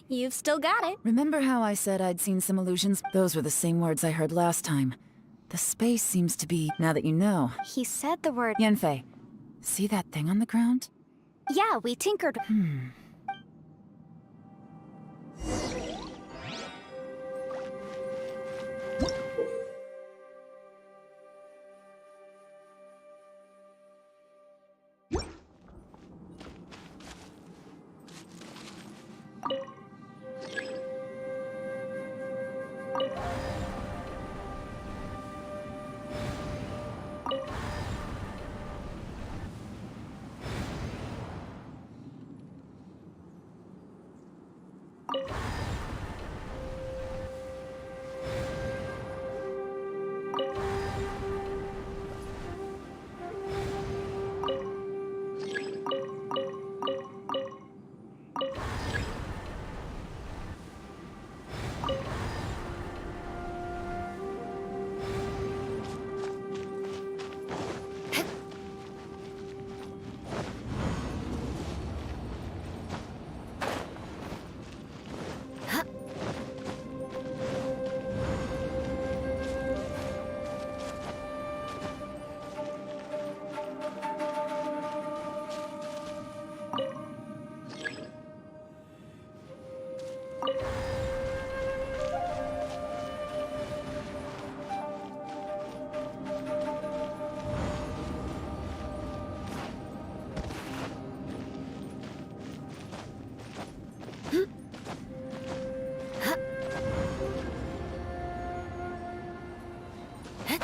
You've still got it. Remember how I said I'd seen some illusions? Those were the same words I heard last time. The space seems to be, now that you know. He said the word. Yanfei, see that thing on the ground? Yeah, we tinkered.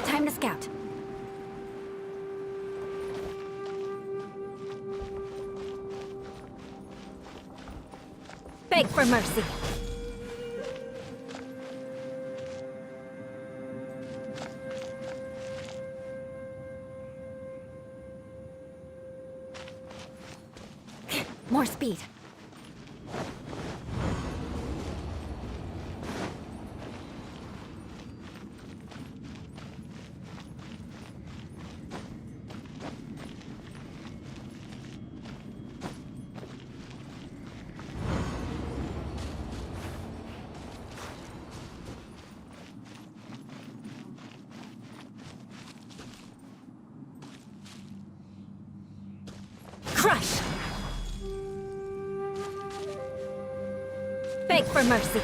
Time to scout. Beg for mercy. More speed. Crush! Beg for mercy.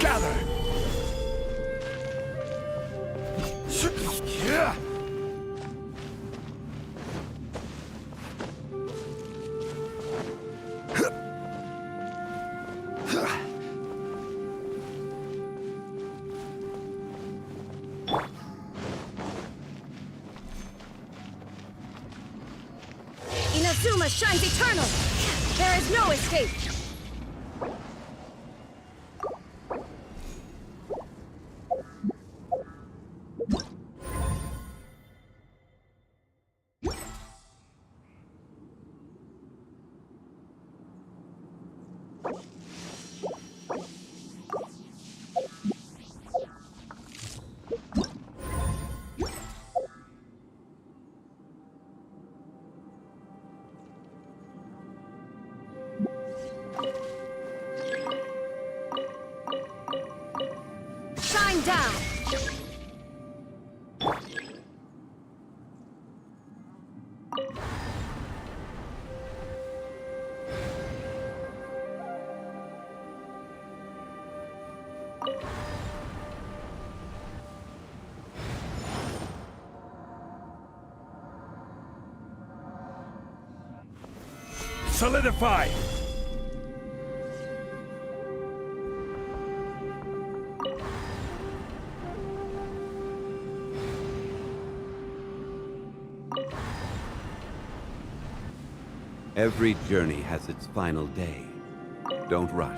Gather! Yeah! Inazuma shines eternal! There is no escape! Shine down! Solidify! Every journey has its final day. Don't rush.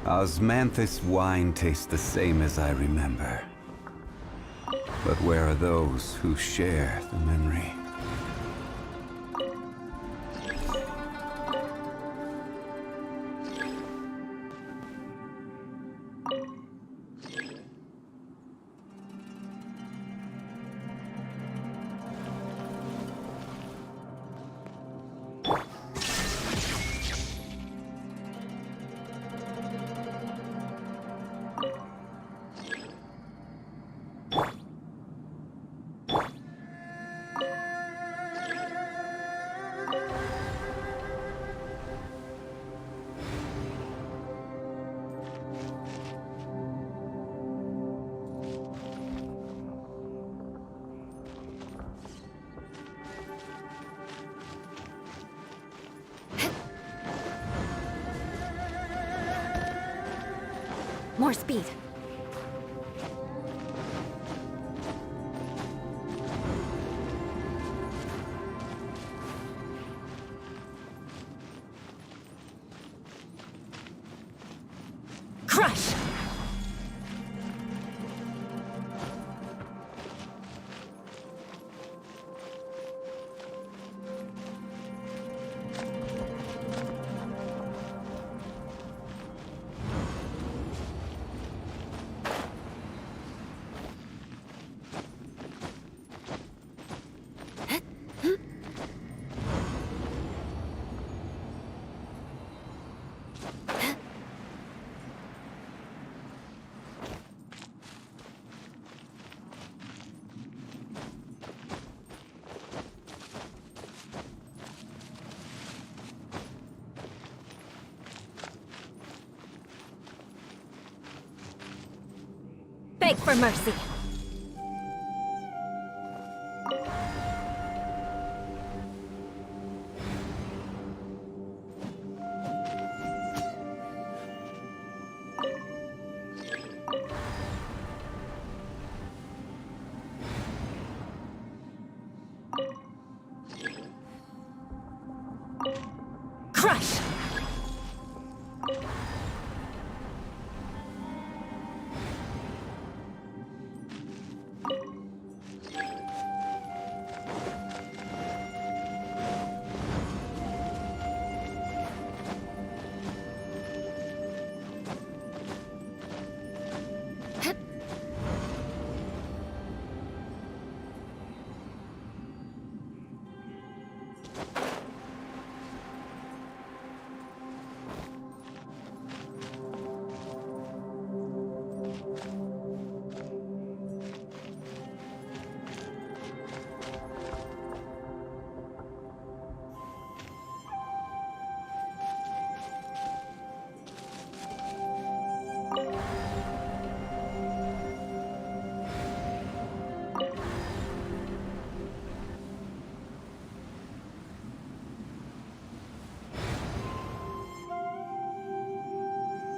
Osmanthus wine tastes the same as I remember. But where are those who share the memory? More speed. Crush! Beg for mercy. Crush!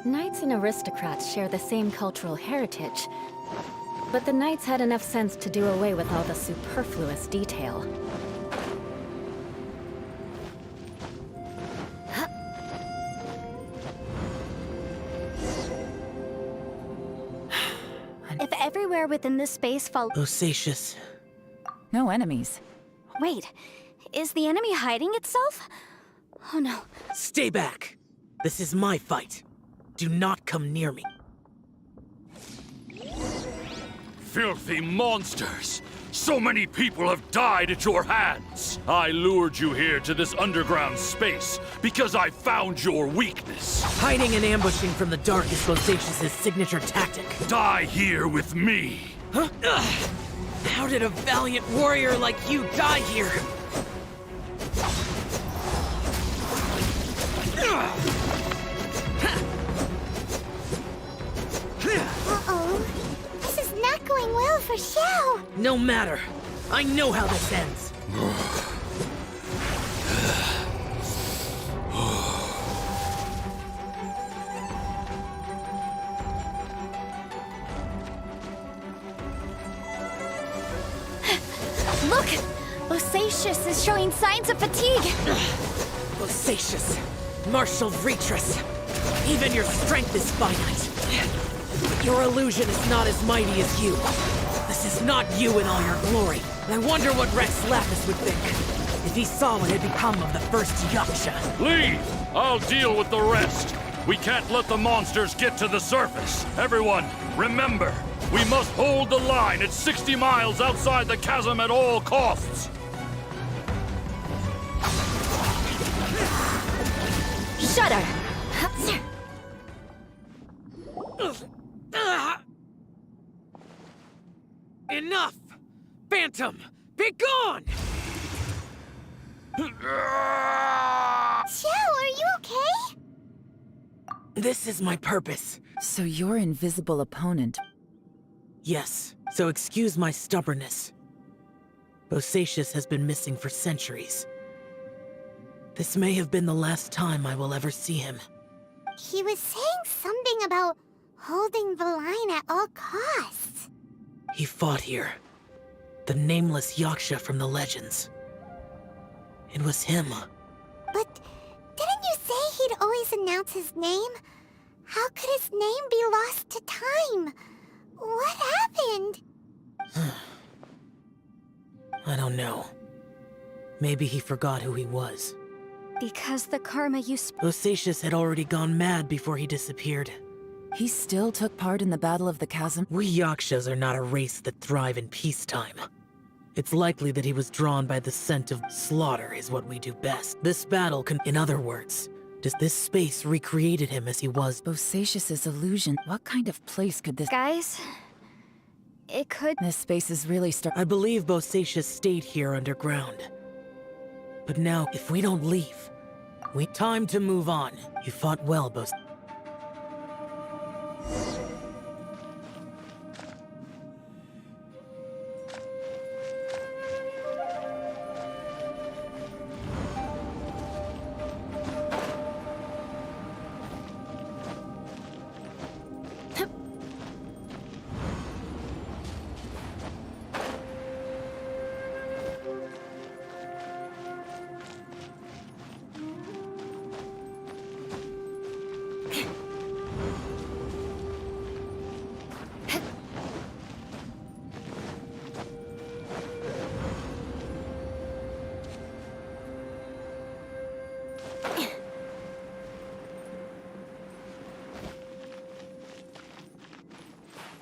Knights and aristocrats share the same cultural heritage, but the knights had enough sense to do away with all the superfluous detail. If everywhere within this space Osacious. No enemies. Wait, is the enemy hiding itself? Oh no. Stay back! This is my fight. Do not come near me. Filthy monsters! So many people have died at your hands! I lured you here to this underground space because I found your weakness. Hiding and ambushing from the dark is Osacious' signature tactic. Die here with me! Huh? Ugh. How did a valiant warrior like you die here? Uh-oh. This is not going well for Xiao. No matter. I know how this ends. Look! Osacious is showing signs of fatigue! Osacious, martial retreat. Even your strength is finite. But your illusion is not as mighty as you. This is not you in all your glory. And I wonder what Rex Lapis would think if he saw what had become of the first Yaksha. Leave! I'll deal with the rest. We can't let the monsters get to the surface. Everyone, remember, we must hold the line at 60 miles outside the chasm at all costs. Shudder! Enough! Phantom, be gone! Xiao, are you okay? This is my purpose. So your invisible opponent. Yes, so excuse my stubbornness. Osacious has been missing for centuries. This may have been the last time I will ever see him. He was saying something about holding the line at all costs. He fought here. The nameless Yaksha from the legends. It was him. But didn't you say he'd always announce his name? How could his name be lost to time? What happened? I don't know. Maybe he forgot who he was. Because the karma you Osatius had already gone mad before he disappeared. He still took part in the Battle of the Chasm? We Yakshas are not a race that thrive in peacetime. It's likely that he was drawn by the scent of slaughter is what we do best. This battle in other words, this space recreated him as he was. Osatius's illusion. What kind of place could this... Guys, it could... This space is really I believe Osatius stayed here underground. But now, if we don't leave, time to move on. You fought well, Osatius.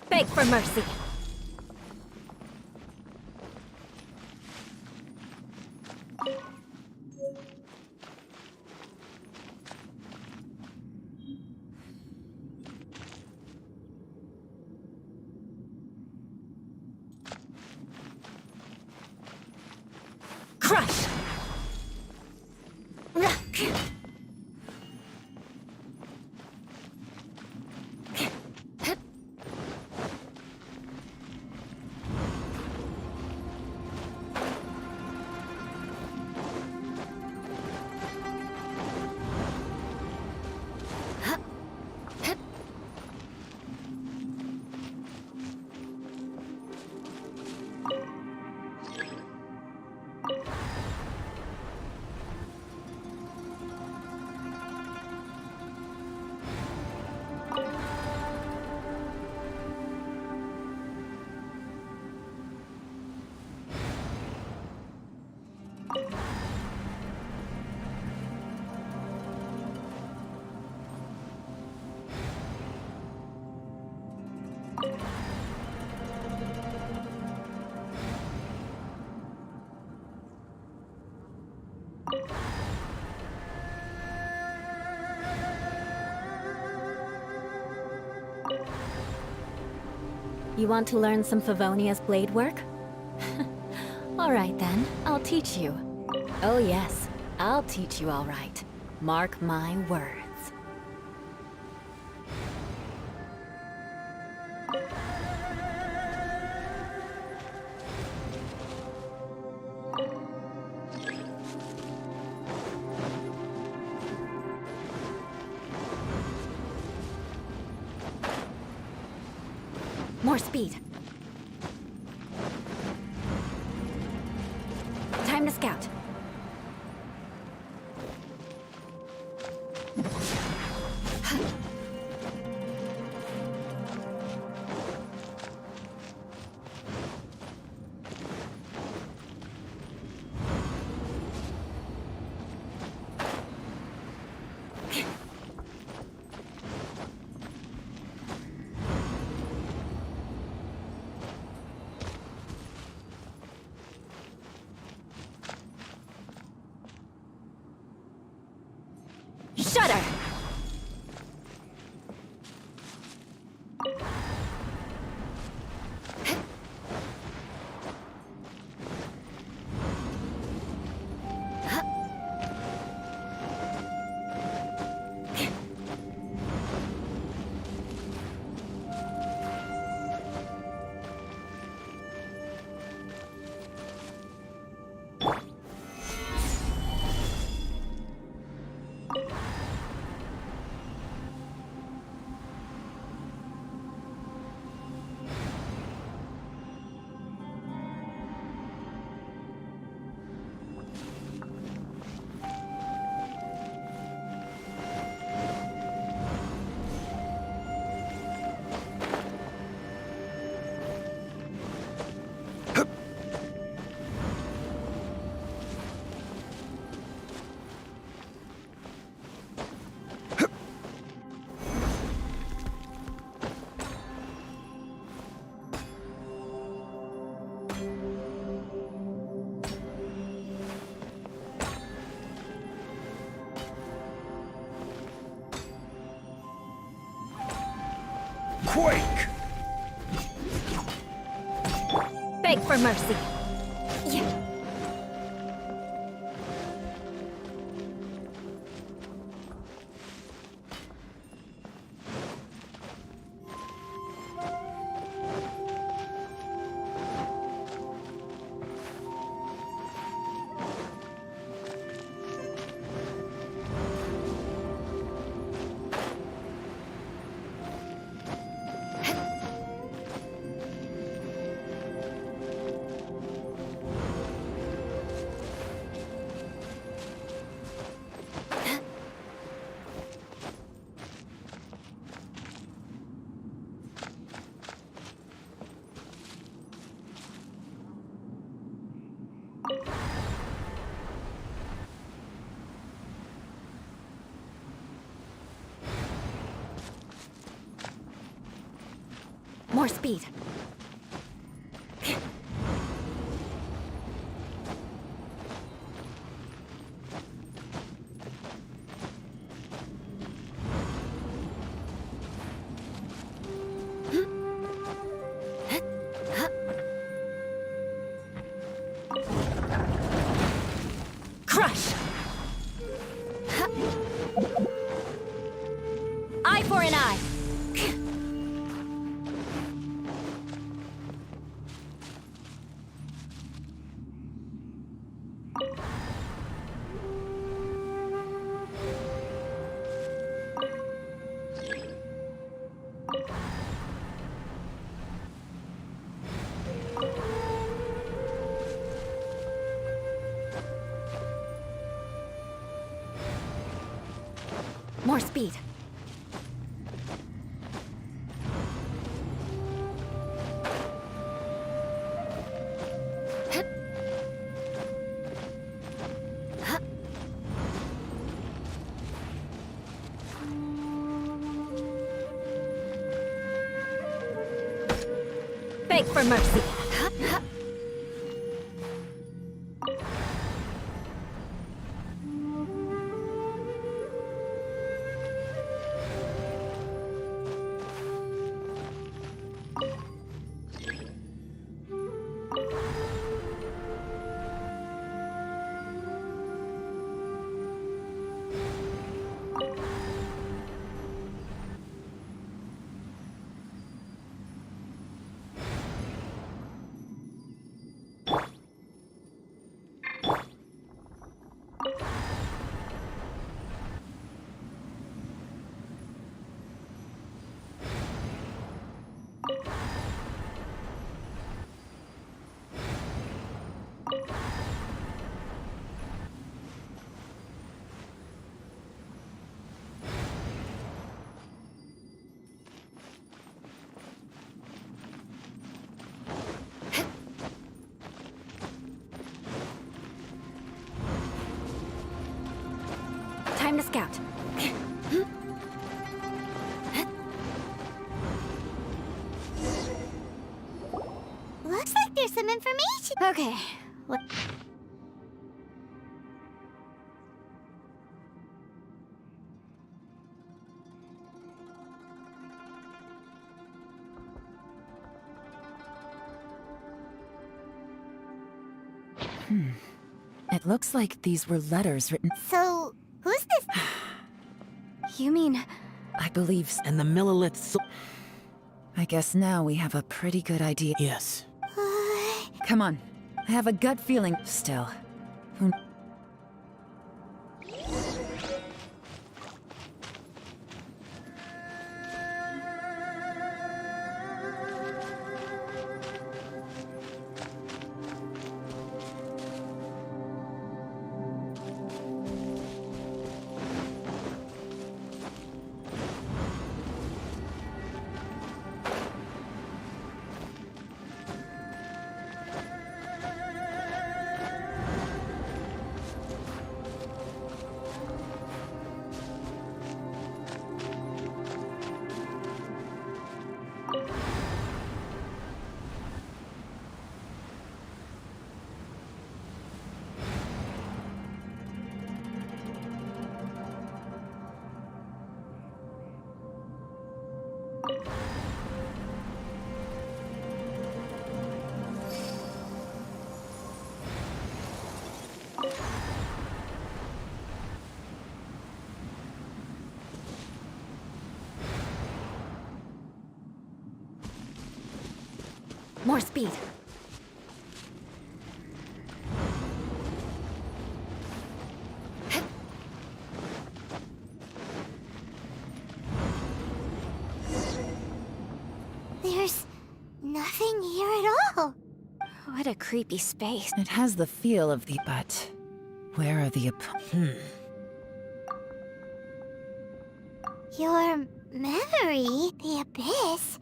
Beg for mercy. Crush! You want to learn some Favonia's blade work? Alright then, I'll teach you. Oh yes, I'll teach you all right. Mark my words. More speed. Time to scout. Quake! Beg for mercy. Yeah. More speed. Crush! Eye for an eye. More speed. Beg for mercy. Time to scout. Looks like there's some information. Okay. It looks like these were letters written. So, who's this? You mean... I believe. And the millilith I guess now we have a pretty good idea. Yes. Come on. I have a gut feeling. Still. Who... More speed. There's nothing here at all. What a creepy space. It has the feel of the... But where are the... Your memory, the abyss.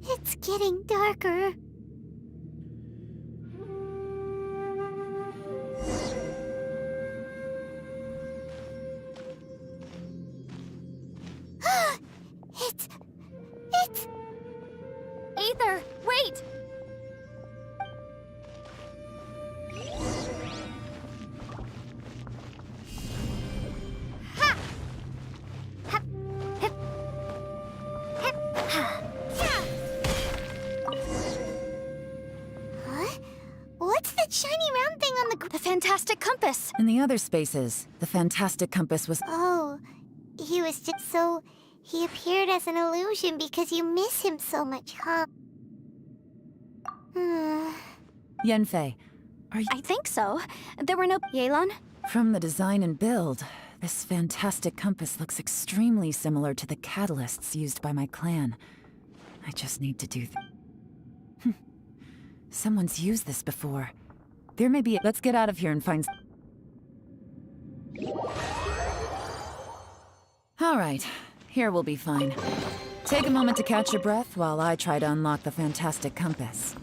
It's getting darker. It's... Aether, wait! Ha! Hup, hip, hip, ha, yeah. Huh? What's that shiny round thing on the The fantastic compass! In the other spaces, the fantastic compass was... Oh, he was just so... He appeared as an illusion because you miss him so much, huh? Yenfei, are you... I think so. There were no... Yelan? From the design and build, this fantastic compass looks extremely similar to the catalysts used by my clan. I just need to do Someone's used this before. There may be... Let's get out of here and find... All right. Here we'll be fine. Take a moment to catch your breath while I try to unlock the fantastic compass.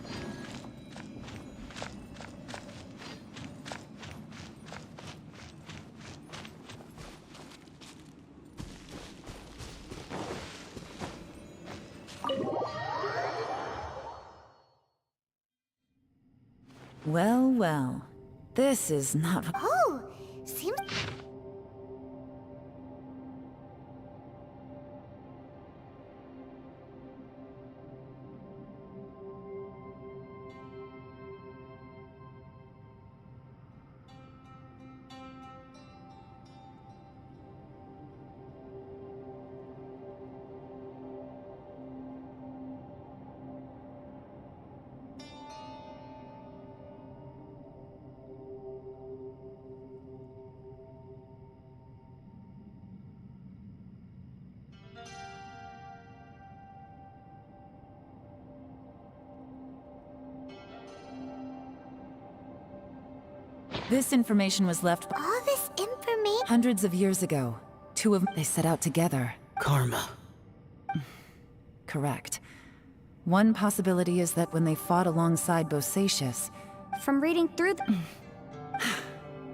Well, well. This is not... Oh, seems... This information was left all this information... hundreds of years ago. Two of them, they set out together. Karma. Correct. One possibility is that when they fought alongside Bosacius... From reading through the...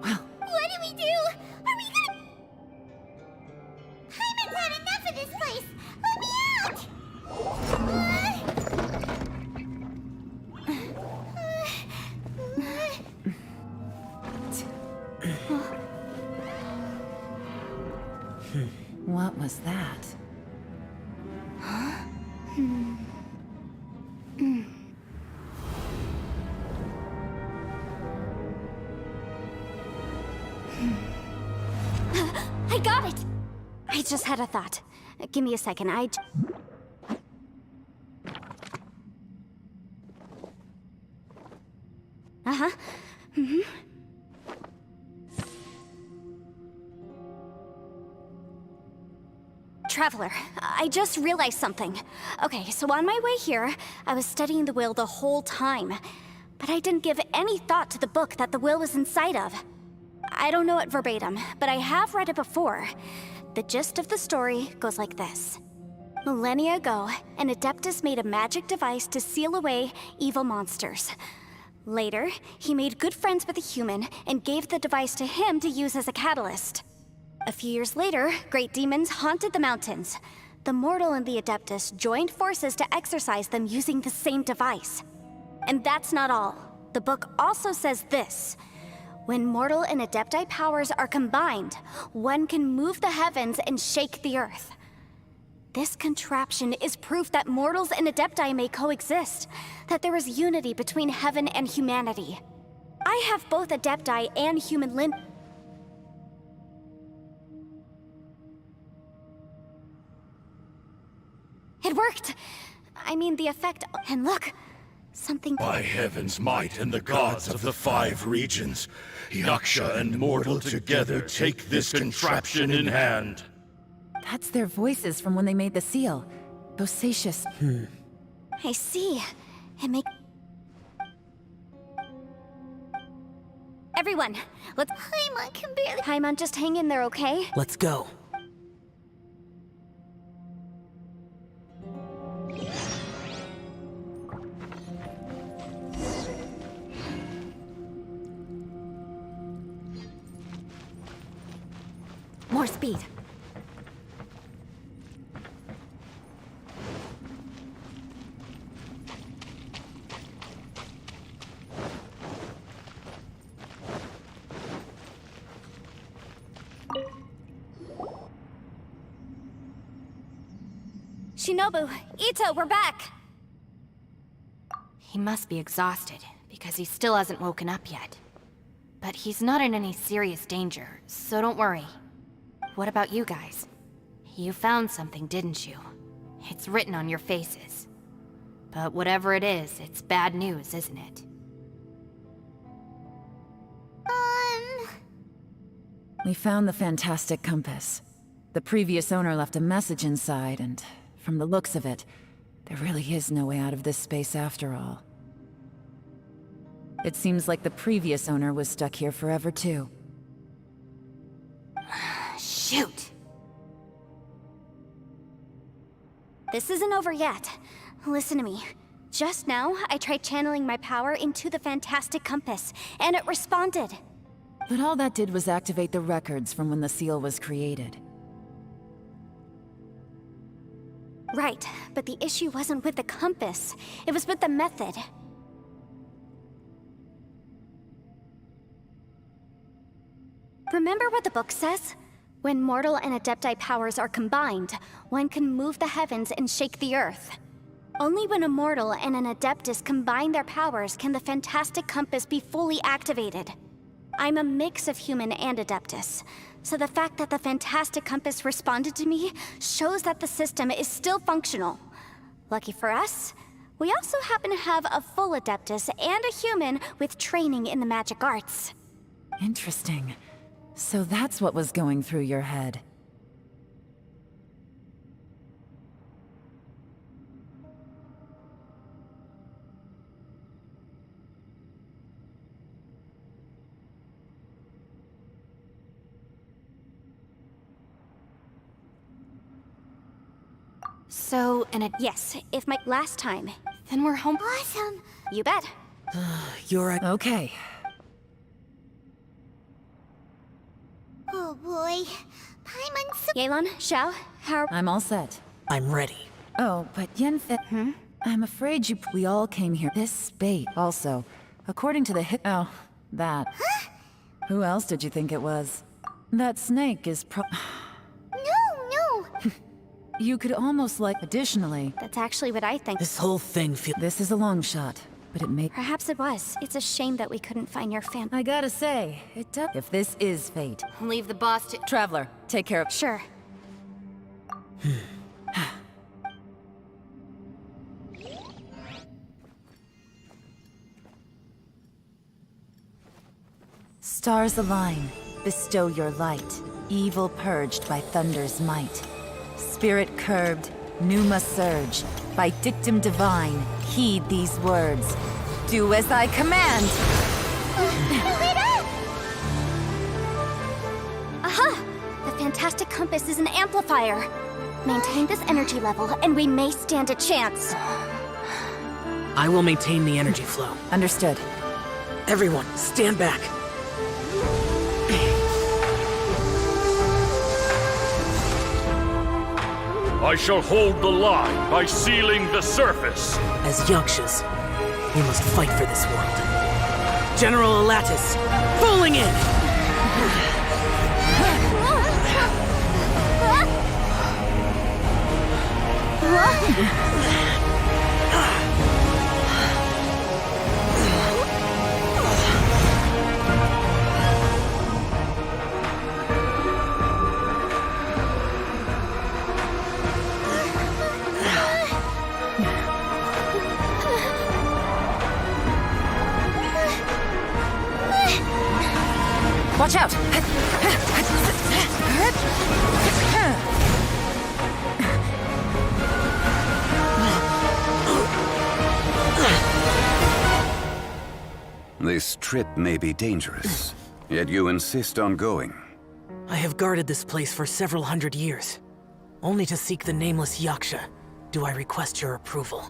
Well... What do we do? Are we gonna... Hyman's had enough of this place! Let me out! What was that? I got it! I just had a thought. Give me a second, Uh-huh. Traveler, I just realized something. Okay, so on my way here, I was studying the will the whole time. But I didn't give any thought to the book that the will was inside of. I don't know it verbatim, but I have read it before. The gist of the story goes like this. Millennia ago, an Adeptus made a magic device to seal away evil monsters. Later, he made good friends with a human and gave the device to him to use as a catalyst. A few years later, great demons haunted the mountains. The mortal and the Adeptus joined forces to exorcise them using the same device. And that's not all. The book also says this. When mortal and Adepti powers are combined, one can move the heavens and shake the earth. This contraption is proof that mortals and Adepti may coexist, that there is unity between heaven and humanity. I have both Adepti and human limb. It worked! I mean, the effect. And look! Something. By heaven's might and the gods of the 5 regions, Yaksha and mortal together take this contraption in hand. That's their voices from when they made the seal. Bosacious. I see. It makes. Everyone, let's. Paimon can barely. Paimon, just hang in there, okay? Let's go. More speed. Shinobu, Ito, we're back! He must be exhausted, because he still hasn't woken up yet. But he's not in any serious danger, so don't worry. What about you guys? You found something, didn't you? It's written on your faces. But whatever it is, it's bad news, isn't it? We found the fantastic compass. The previous owner left a message inside, and from the looks of it, there really is no way out of this space after all. It seems like the previous owner was stuck here forever too. Shoot! This isn't over yet. Listen to me. Just now, I tried channeling my power into the fantastic compass, and it responded. But all that did was activate the records from when the seal was created. Right, but the issue wasn't with the compass. It was with the method. Remember what the book says? When mortal and Adepti powers are combined, one can move the heavens and shake the earth. Only when a mortal and an Adeptus combine their powers can the fantastic compass be fully activated. I'm a mix of human and Adeptus, so the fact that the fantastic compass responded to me shows that the system is still functional. Lucky for us, we also happen to have a full Adeptus and a human with training in the magic arts. Interesting. So that's what was going through your head. So, Yes, if my last time. then we're home. Awesome. You bet. You're right. Okay. Oh boy. Paimon's so. Yelan, Xiao, how? I'm all set. I'm ready. Oh, but Yenfei... I'm afraid we all came here. This space, also. According to the Oh, that. Who else did you think it was? That snake is No. You could almost Additionally, That's actually what I think. This whole thing feels... this is a long shot, but it may... Perhaps it was. It's a shame that we couldn't find your family. I gotta say, it does... If this is fate... Leave the boss to- Traveler, take care of... Sure. Stars align, bestow your light. Evil purged by thunder's might. Spirit curbed, pneuma surge. By dictum divine, heed these words. Do as I command! Aha! The fantastic compass is an amplifier. Maintain this energy level, and we may stand a chance. I will maintain the energy flow. Understood. Everyone, stand back. I shall hold the line by sealing the surface. As Yakshas, we must fight for this world. General Alatus, falling in! Watch out! This trip may be dangerous, yet you insist on going. I have guarded this place for several hundred years. Only to seek the nameless Yaksha, do I request your approval.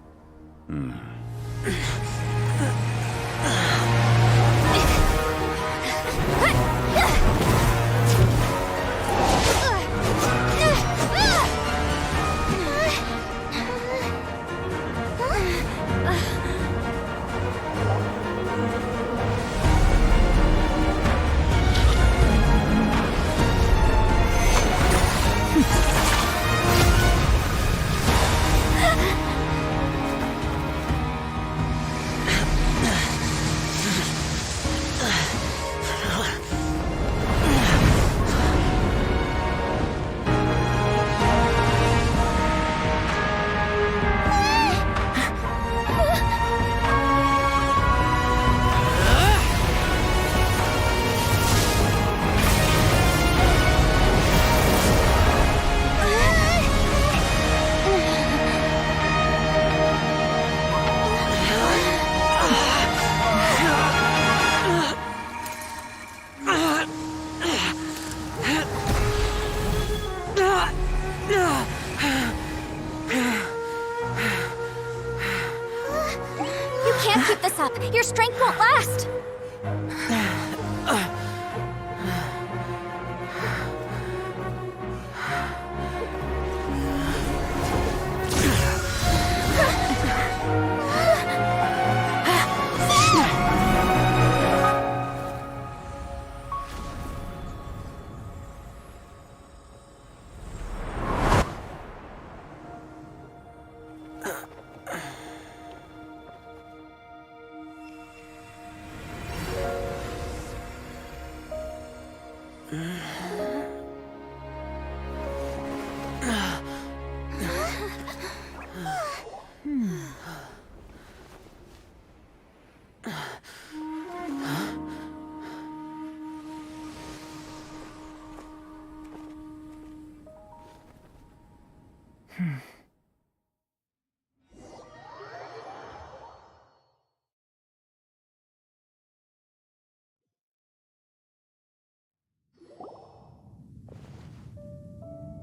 You can't keep this up. Your strength won't last.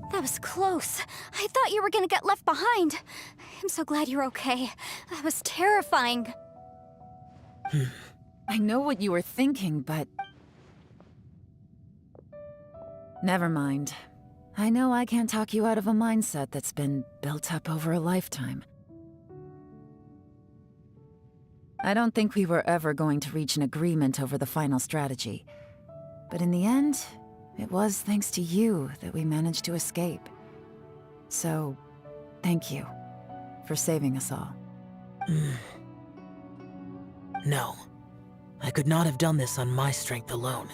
That was close. I thought you were gonna get left behind. I'm so glad you're okay. That was terrifying. I know what you were thinking, but... Never mind. I know I can't talk you out of a mindset that's been built up over a lifetime. I don't think we were ever going to reach an agreement over the final strategy. But in the end, it was thanks to you that we managed to escape. So, thank you for saving us all. No. I could not have done this on my strength alone.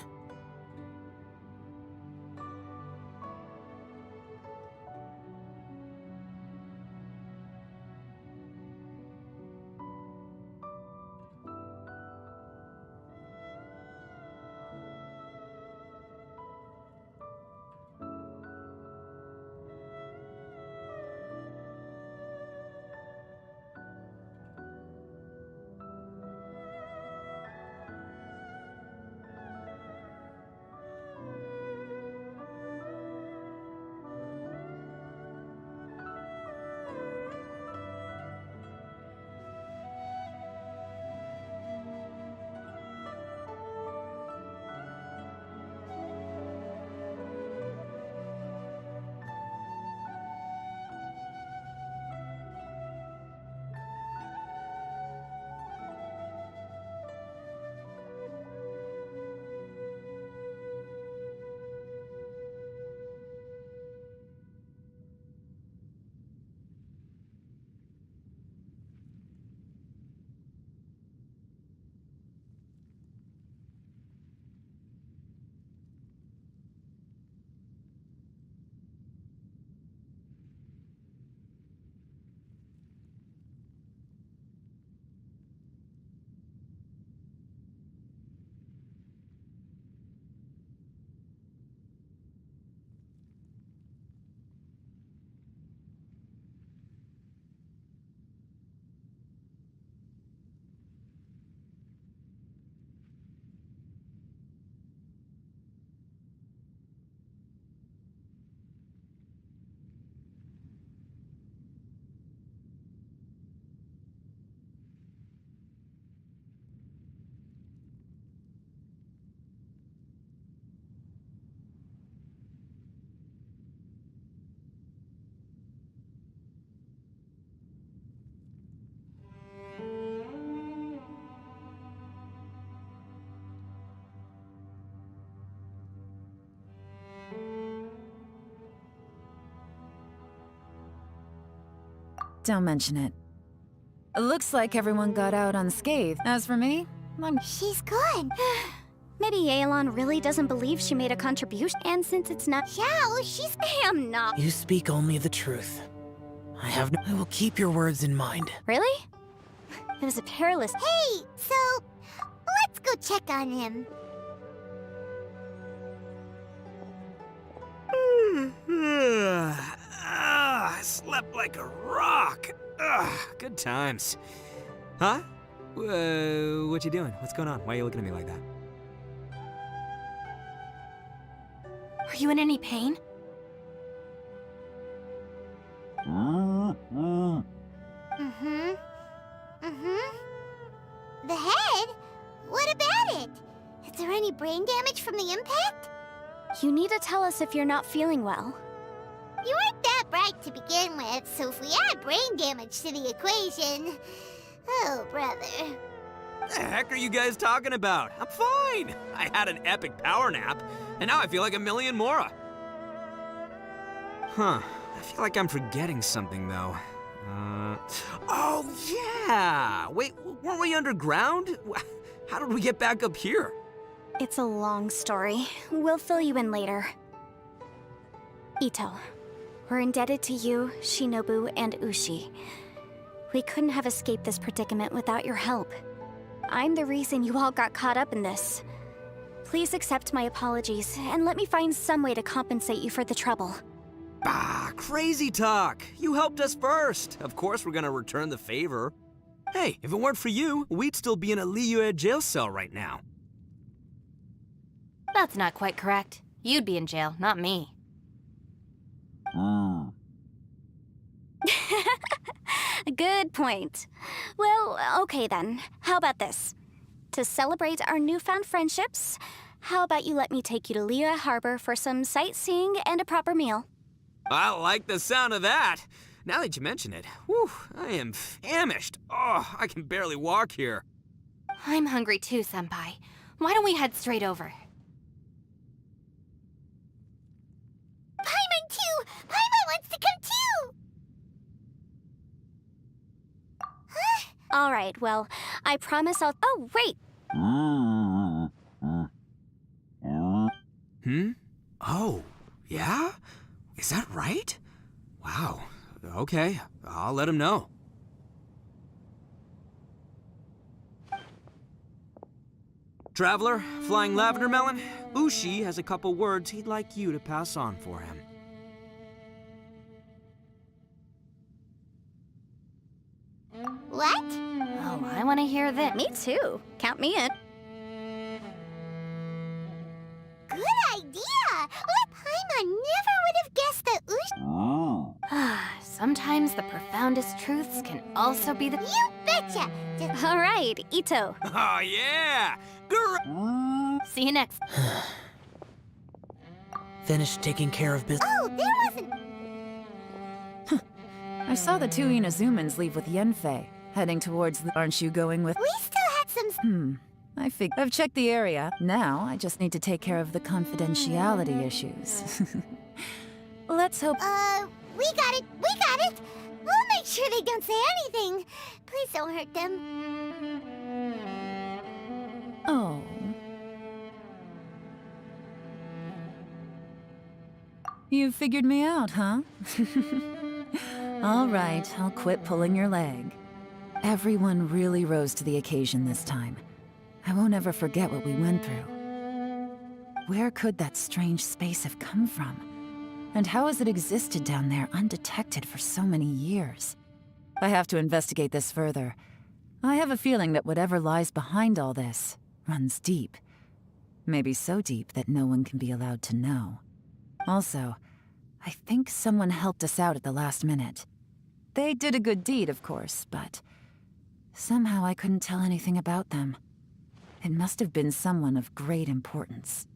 Don't mention it. Looks like everyone got out unscathed. As for me, She's gone. Maybe Yelan really doesn't believe she made a contribution, and since it's not— Xiao, she's— I am not. You speak only the truth. I will keep your words in mind. Really? It was a perilous— Hey, so let's go check on him. I slept like a rock. Good times. Huh? What you doing? What's going on? Why are you looking at me like that? Are you in any pain? The head? What about it? Is there any brain damage from the impact? You need to tell us if you're not feeling well. You weren't that bright to begin with, so if we add brain damage to the equation... Oh, brother. The heck are you guys talking about? I'm fine. I had an epic power nap, and now I feel like a million more. Huh. I feel like I'm forgetting something, though. Oh, yeah! Wait, weren't we underground? How did we get back up here? It's a long story. We'll fill you in later. Ito, we're indebted to you, Shinobu, and Ushi. We couldn't have escaped this predicament without your help. I'm the reason you all got caught up in this. Please accept my apologies, and let me find some way to compensate you for the trouble. Bah, crazy talk. You helped us first. Of course we're gonna return the favor. Hey, if it weren't for you, we'd still be in a Liyue jail cell right now. That's not quite correct. You'd be in jail, not me. Good point. Well, okay then. How about this? To celebrate our newfound friendships, how about you let me take you to Liyue Harbor for some sightseeing and a proper meal? I like the sound of that. Now that you mention it, whew, I am famished. Oh, I can barely walk here. I'm hungry too, Senpai. Why don't we head straight over? Paimon too! Paimon wants to come too! All right, well, I promise I'll— Oh, wait! Oh, yeah? Is that right? Wow. Okay, I'll let him know. Traveler, Flying Lavender Melon, Ushi has a couple words he'd like you to pass on for him. What? Oh, I want to hear this. Me too. Count me in. Good idea! What Paimon never would have guessed that Ushi— Sometimes the profoundest truths can also be the— You betcha! Just— All right, Ito. Oh, yeah! See you next. Finished taking care of business. Oh, there wasn't— I saw the two Inazumans leave with Yenfei, heading towards the— Aren't you going with— We still had some— I've checked the area. Now, I just need to take care of the confidentiality issues. Let's hope— we got it! We got it! We'll make sure they don't say anything. Please don't hurt them. Oh. You figured me out, huh? All right, I'll quit pulling your leg. Everyone really rose to the occasion this time. I won't ever forget what we went through. Where could that strange space have come from? And how has it existed down there undetected for so many years? I have to investigate this further. I have a feeling that whatever lies behind all this runs deep. Maybe so deep that no one can be allowed to know. Also, I think someone helped us out at the last minute. They did a good deed, of course, but somehow I couldn't tell anything about them. It must have been someone of great importance.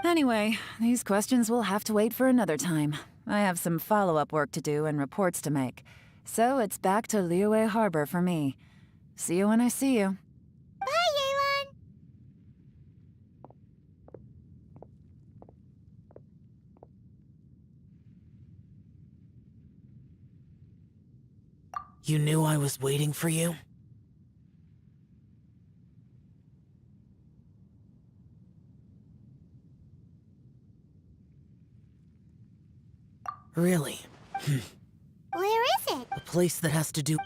Anyway, these questions will have to wait for another time. I have some follow-up work to do and reports to make. So it's back to Liyue Harbor for me. See you when I see you. Bye, Yelan! You knew I was waiting for you? Really? Where is it? A place that has to do...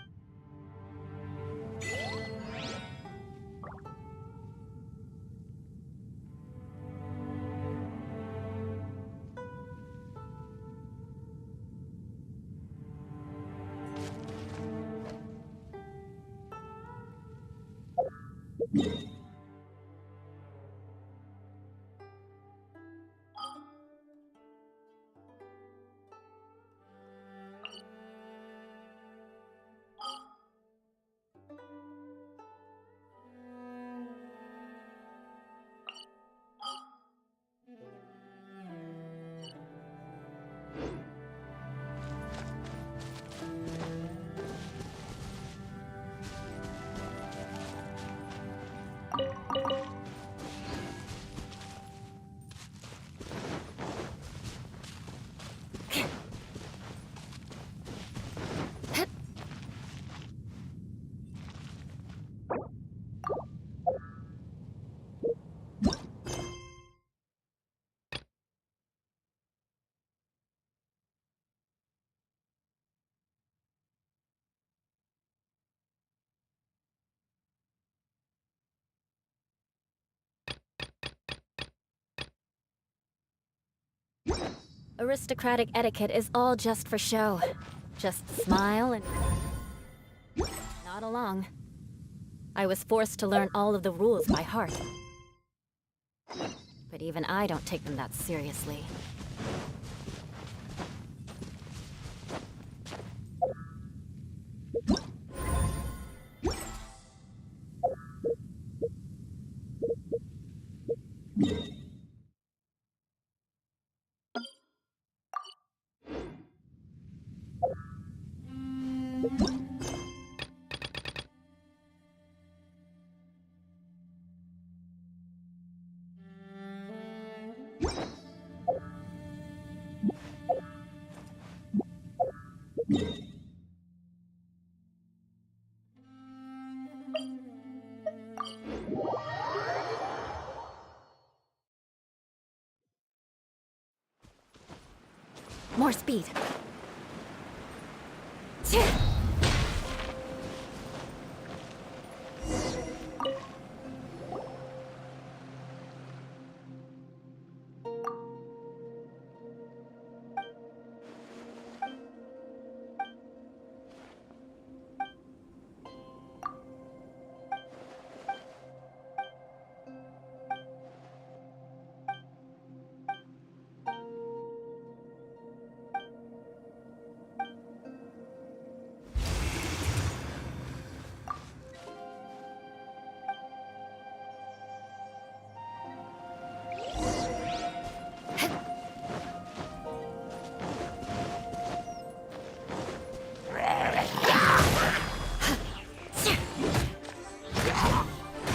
Aristocratic etiquette is all just for show. Just smile and... Not along. I was forced to learn all of the rules by heart. But even I don't take them that seriously. More speed.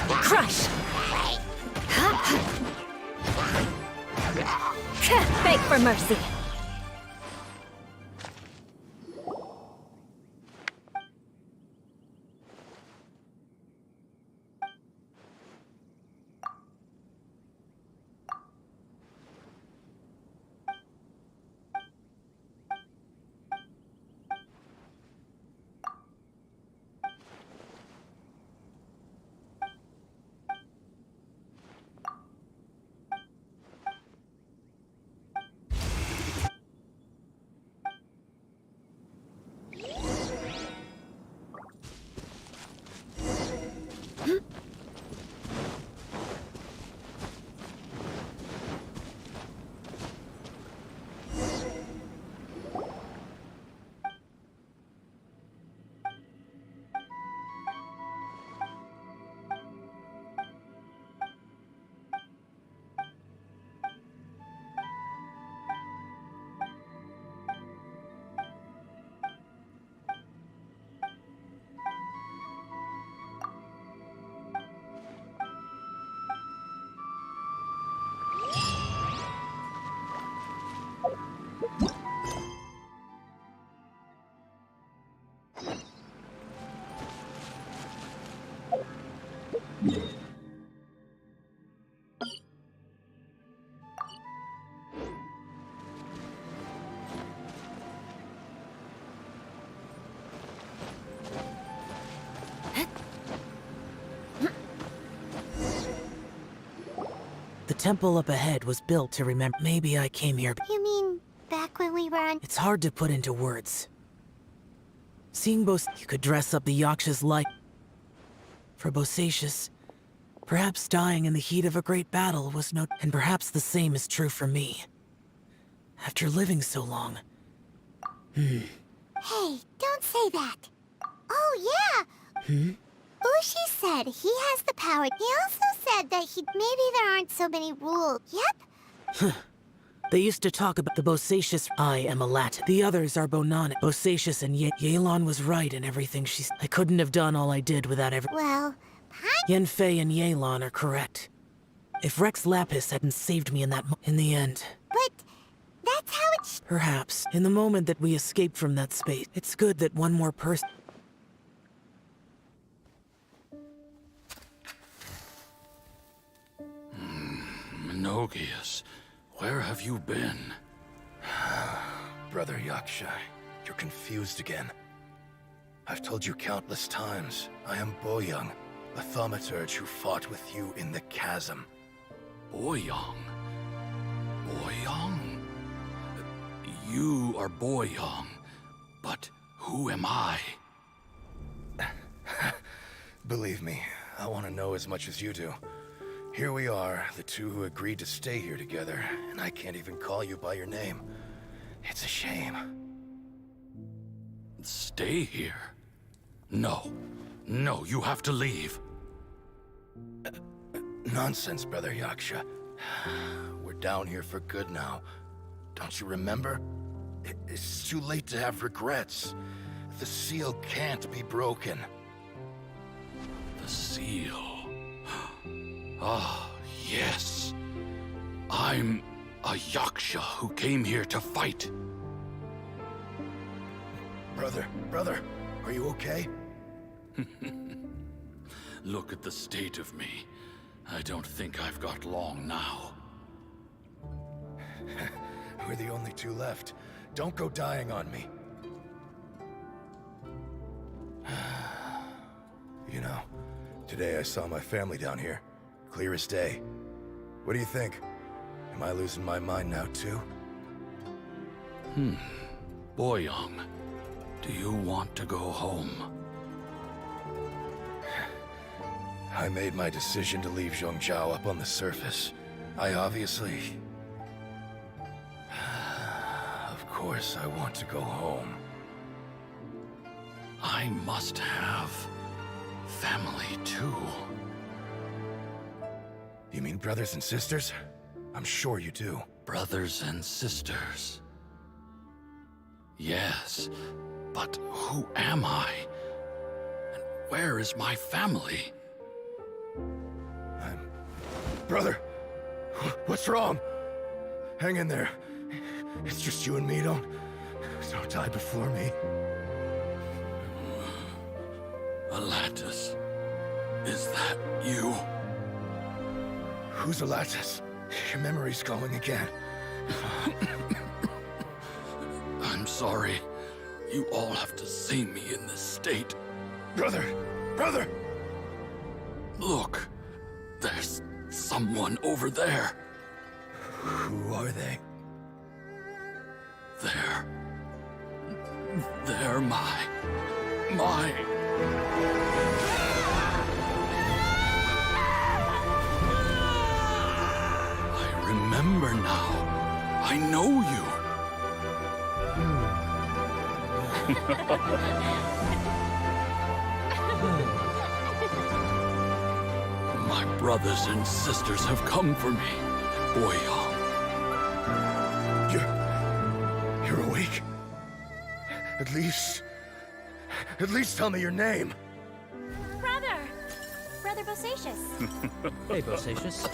Crush! Beg for mercy. temple up ahead was built to remember. Maybe I came here. You mean back when we were on... It's hard to put into words. Seeing you could dress up the Yaksha's like. For Bosacius, perhaps dying in the heat of a great battle was no... And perhaps the same is true for me. After living so long. Hey, don't say that. Oh, yeah! Ushi said he has the power. He also said that maybe there aren't so many rules. Yep. They used to talk about the Bosacius. I am a Latin. The others are Bonan. Bosacius and Yelan was right in everything she said. I couldn't have done all I did without Well, Yanfei and Yelan are correct. If Rex Lapis hadn't saved me in the end. But that's how it's... Perhaps, in the moment that we escaped from that space, it's good that one more person... Menogias, where have you been? Brother Yaksha, you're confused again. I've told you countless times, I am Boyoung, a thaumaturge who fought with you in the chasm. Boyoung? Boyoung? You are Boyoung, but who am I? Believe me, I want to know as much as you do. Here we are, the two who agreed to stay here together, and I can't even call you by your name. It's a shame. Stay here? No. No, you have to leave. Nonsense, Brother Yaksha. We're down here for good now. Don't you remember? It's too late to have regrets. The seal can't be broken. The seal. Ah, yes. I'm a Yaksha who came here to fight. Brother, are you okay? Look at the state of me. I don't think I've got long now. We're the only two left. Don't go dying on me. You know, today I saw my family down here. Clear as day. What do you think? Am I losing my mind now, too? Boyoung, do you want to go home? I made my decision to leave Zhongzhou up on the surface. I obviously... Of course I want to go home. I must have family, too. You mean brothers and sisters? I'm sure you do. Brothers and sisters. Yes, but who am I? And where is my family? Brother! What's wrong? Hang in there. It's just you and me, don't die before me. Alatus, is that you? Who's Alatus? Your memory's going again. I'm sorry. You all have to see me in this state. Brother! Look, there's someone over there. Who are they? They're my... I remember now. I know you. My brothers and sisters have come for me, Boyoung. You're awake? At least tell me your name. Brother Bosacius. Hey, Bosacius.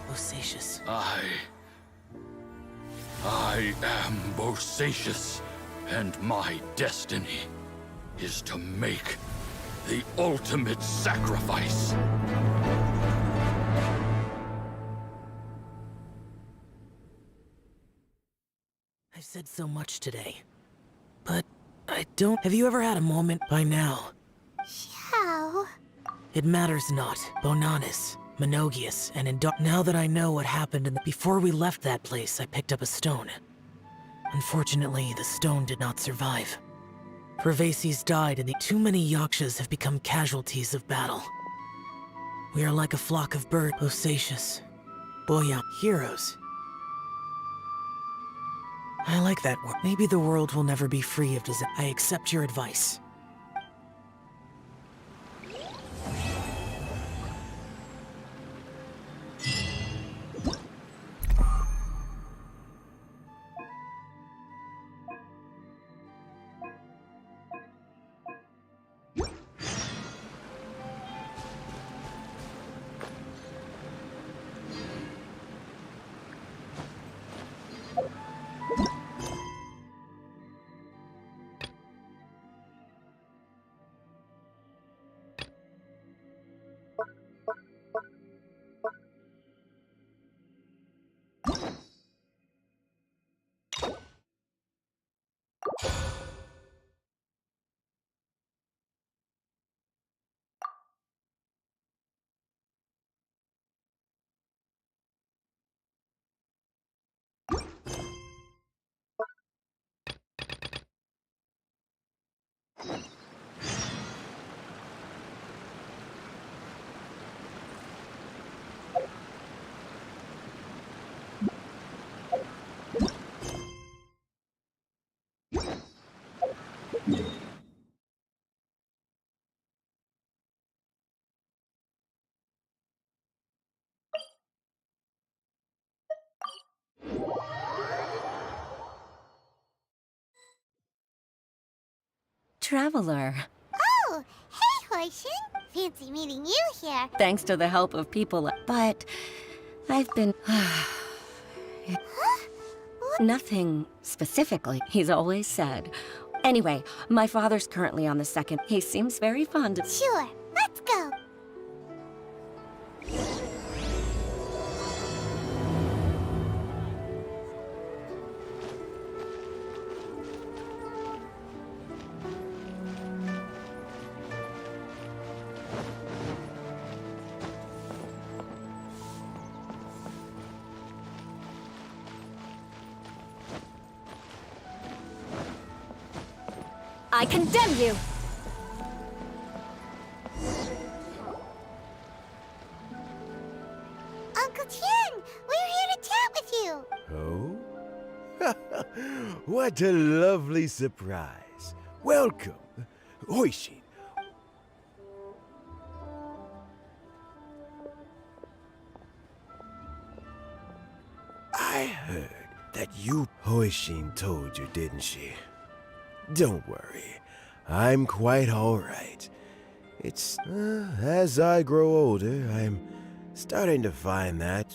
Bosacius. I am Bosacius, and my destiny is to make the ultimate sacrifice. I've said so much today, but I don't... Have you ever had a moment by now? Xiao. It matters not, Bonanis. Monogius, and now that I know what happened before we left that place, I picked up a stone. Unfortunately, the stone did not survive. Pervases died, and too many Yakshas have become casualties of battle. We are like a flock of birds, Bosacious. Boya, heroes. I like that word. Maybe the world will never be free of disaster. I accept your advice. Traveler. Oh, hey, Hoishin. Fancy meeting you here. Thanks to the help of people, but I've been... Nothing specifically, he's always said. Anyway, my father's currently on the second. He seems very fond of... Sure, let's go. I condemn you! Uncle Tien, we're here to chat with you. Oh? What a lovely surprise. Welcome, Hoishin. I heard that you... Hoishin told you, didn't she? Don't worry, I'm quite all right. It's, as I grow older, I'm starting to find that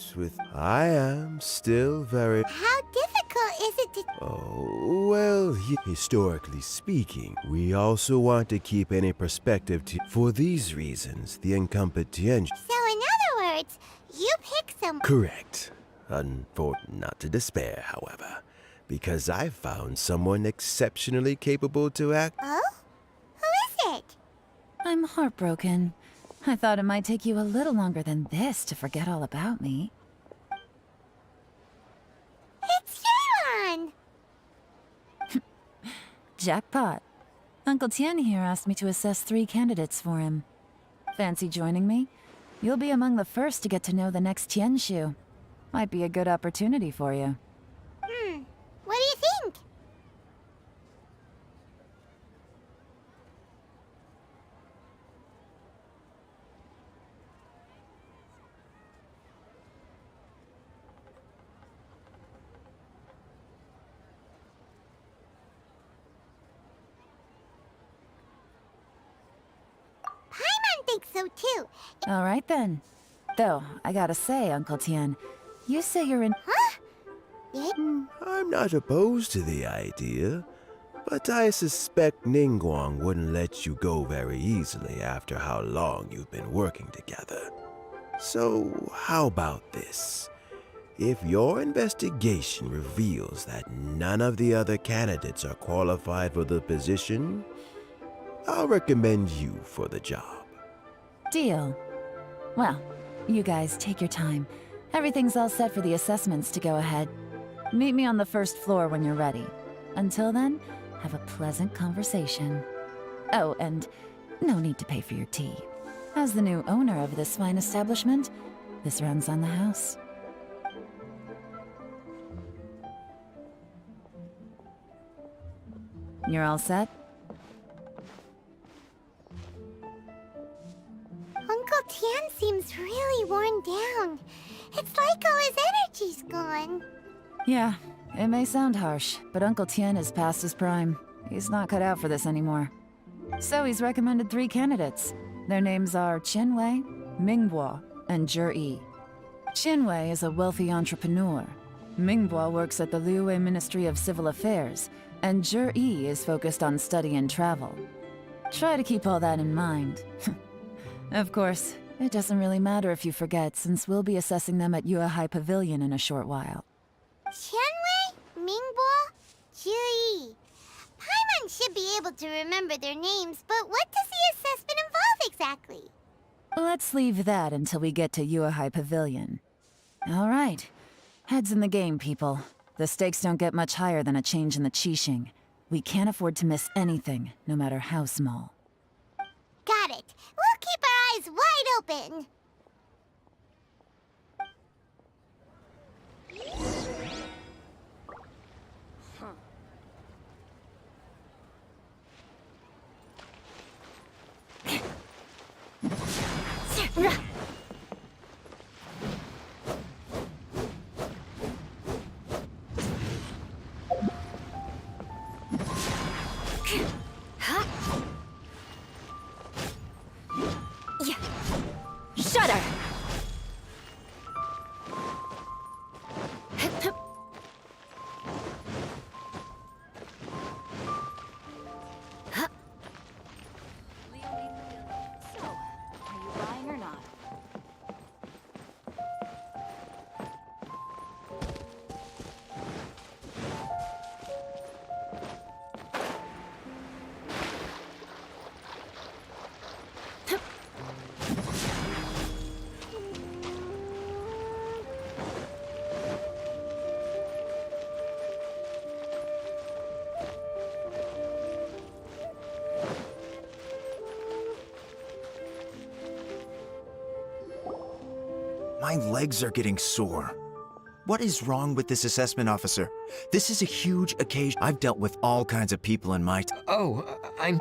I am still very... How difficult is it to... Oh, well, historically speaking, we also want to keep any perspective to... For these reasons, the incumbent Tien... So in other words, you pick some... Correct. Not to despair, however. Because I found someone exceptionally capable to act... Oh? Who is it? I'm heartbroken. I thought it might take you a little longer than this to forget all about me. It's Yelan! Jackpot. Uncle Tien here asked me to assess 3 candidates for him. Fancy joining me? You'll be among the first to get to know the next Tianshu. Might be a good opportunity for you. What do you think? Paimon thinks so too. All right then. Though, I gotta say, Uncle Tien, you say you're in... Huh? I'm not opposed to the idea, but I suspect Ningguang wouldn't let you go very easily after how long you've been working together. So, how about this? If your investigation reveals that none of the other candidates are qualified for the position, I'll recommend you for the job. Deal. Well, You guys, take your time. Everything's all set for the assessments to go ahead. Meet me on the first floor when you're ready. Until then, have a pleasant conversation. Oh, and no need to pay for your tea. As the new owner of this fine establishment, this runs on the house. You're all set? Uncle Tian seems really worn down. It's like all his energy's gone. Yeah, it may sound harsh, but Uncle Tian is past his prime. He's not cut out for this anymore. So he's recommended 3 candidates. Their names are Qianwei, Mingbo, and Zhi. Qianwei is a wealthy entrepreneur. Mingbo works at the Liyue Ministry of Civil Affairs, and Zhi is focused on study and travel. Try to keep all that in mind. Of course, it doesn't really matter if you forget, since we'll be assessing them at Yuehai Pavilion in a short while. Qianwei, Mingbo, Zhi. Paimon should be able to remember their names, but what does the assessment involve exactly? Let's leave that until we get to Yuehai Pavilion. All right. Heads in the game, people. The stakes don't get much higher than a change in the Qixing. We can't afford to miss anything, no matter how small. Got it. We'll keep our eyes wide open. Shudder! So, are you buying or not? My legs are getting sore. What is wrong with this assessment officer? This is a huge occasion. I've dealt with all kinds of people in my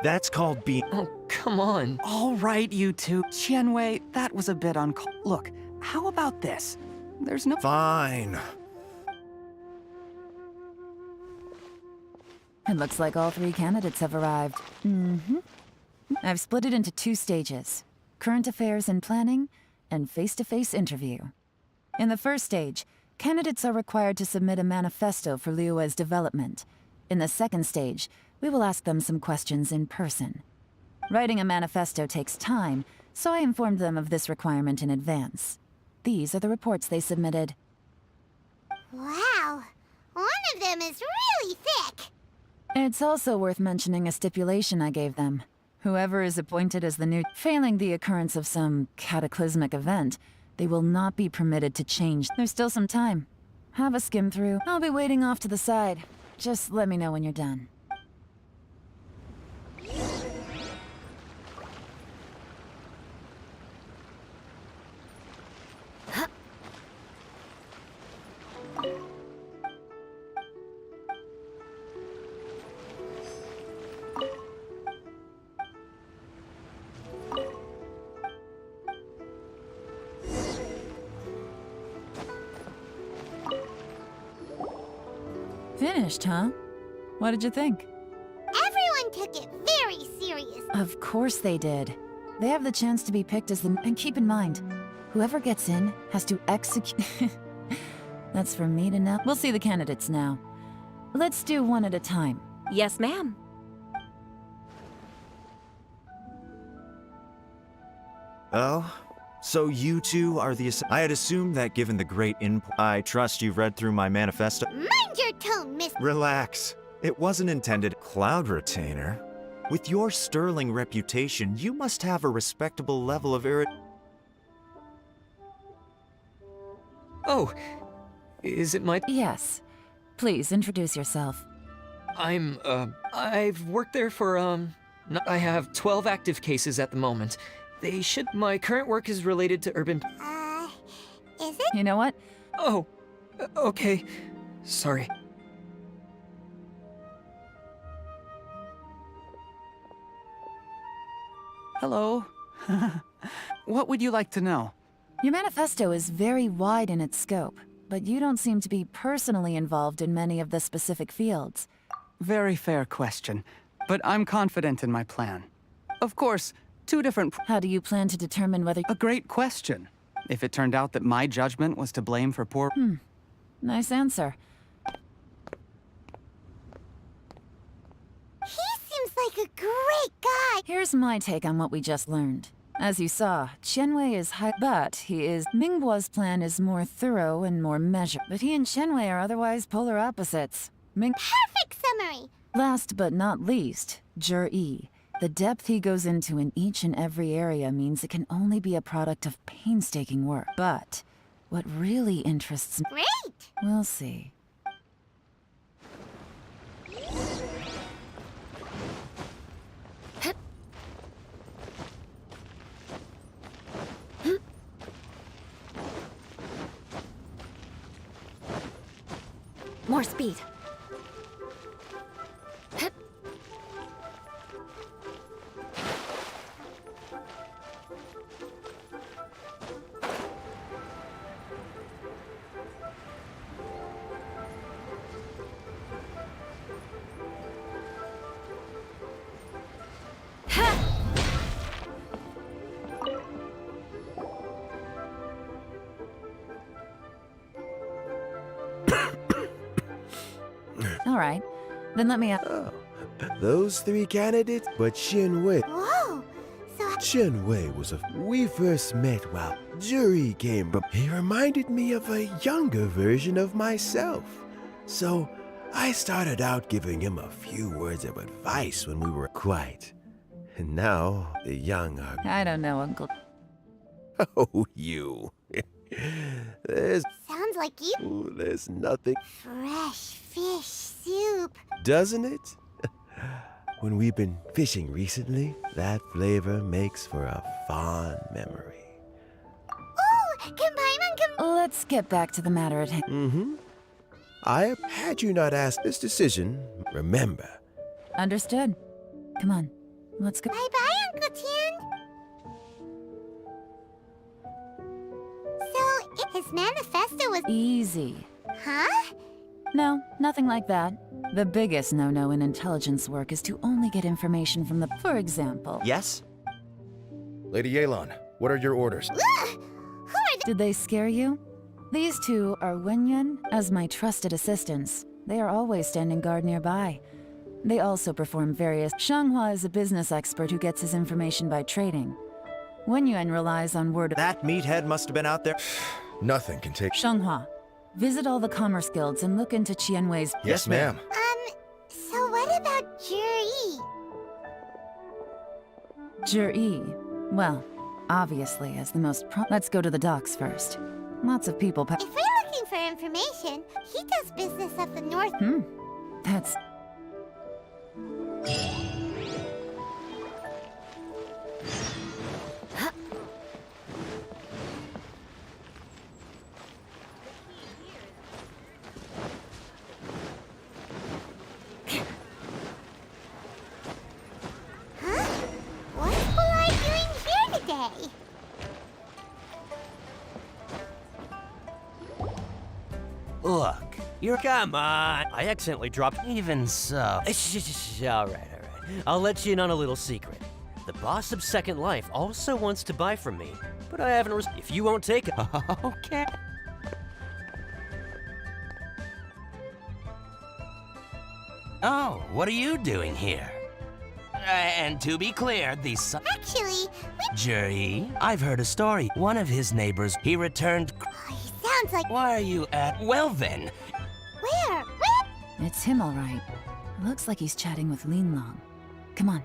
That's called being— Oh, come on. All right, you two. Qianwei, that was a bit Look, how about this? There's no— Fine. It looks like all 3 candidates have arrived. I've split it into 2 stages. Current affairs and planning, and face-to-face interview. In the first stage, candidates are required to submit a manifesto for Liyue's development. In the second stage, we will ask them some questions in person. Writing a manifesto takes time, so I informed them of this requirement in advance. These are the reports they submitted. Wow, one of them is really thick. It's also worth mentioning a stipulation I gave them. Whoever is appointed as the new— Failing the occurrence of some cataclysmic event, they will not be permitted to change. There's still some time. Have a skim through. I'll be waiting off to the side. Just let me know when you're done. Finished, huh? What did you think? Everyone took it very serious. Of course they did. They have the chance to be picked as the— And keep in mind, whoever gets in has to execute— That's for me to know. We'll see the candidates now. Let's do one at a time. Yes, ma'am. Oh? So you two are the— I had assumed that given the great input— I trust you've read through my manifesto. Mind your tone, miss— Relax. It wasn't intended— Cloud Retainer? With your sterling reputation, you must have a respectable level of Oh, is it my... Yes. Please, introduce yourself. I've worked there for, I have 12 active cases at the moment. They should... My current work is related to urban... Is it? You know what? Oh, okay. Sorry. Hello. What would you like to know? Your manifesto is very wide in its scope, but you don't seem to be personally involved in many of the specific fields. Very fair question, but I'm confident in my plan. Of course, two different... How do you plan to determine whether... A great question. If it turned out that my judgment was to blame for poor... Nice answer. He seems like a great guy. Here's my take on what we just learned. As you saw, Qianwei is high, but he is... Mingguo's plan is more thorough and more measured, but he and Qianwei are otherwise polar opposites. Perfect summary. Last but not least, Zhi. The depth he goes into in each and every area means it can only be a product of painstaking work. But what really interests me... Great! We'll see. More speed. All right, then let me... Oh, those three candidates, but Qianwei. Whoa! So... Qianwei was a... We first met while Zhi came, but he reminded me of a younger version of myself. So I started out giving him a few words of advice when we were quite. And now the young are... I don't know, Uncle. Oh, you. There's... Sounds like you... Ooh, there's nothing... Fresh fish soup. Doesn't it? When we've been fishing recently, that flavor makes for a fond memory. Ooh! Let's get back to the matter at hand. Had you not asked this decision, remember. Understood. Come on, let's go. Bye-bye, Uncle Tian. So, his manifesto was... Easy. Huh? No, nothing like that. The biggest no-no in intelligence work is to only get information from the... For example... Yes? Lady Yelan, what are your orders? Did they scare you? These two are Wenyuan as my trusted assistants. They are always standing guard nearby. They also perform various... Shanghua is a business expert who gets his information by trading. Wenyuan relies on word of... That meathead must have been out there. Nothing can take... Shanghua, visit all the commerce guilds and look into Qianwei's... Yes, ma'am. So what about Zhi? Zhi. Well, obviously, as the most Let's go to the docks first. Lots of people If we're looking for information, he does business up the north. That's... What's Polite doing here today? Look, you're... Come on. I accidentally dropped... Even so... All right. I'll let you in on a little secret. The boss of Second Life also wants to buy from me, but I haven't... If you won't take it... Okay. Oh, what are you doing here? And to be clear, these... Actually, Zhi, I've heard a story. One of his neighbors, he returned... he sounds like... Why are you at... Well then... Where? It's him, all right. Looks like he's chatting with Linlong. Come on,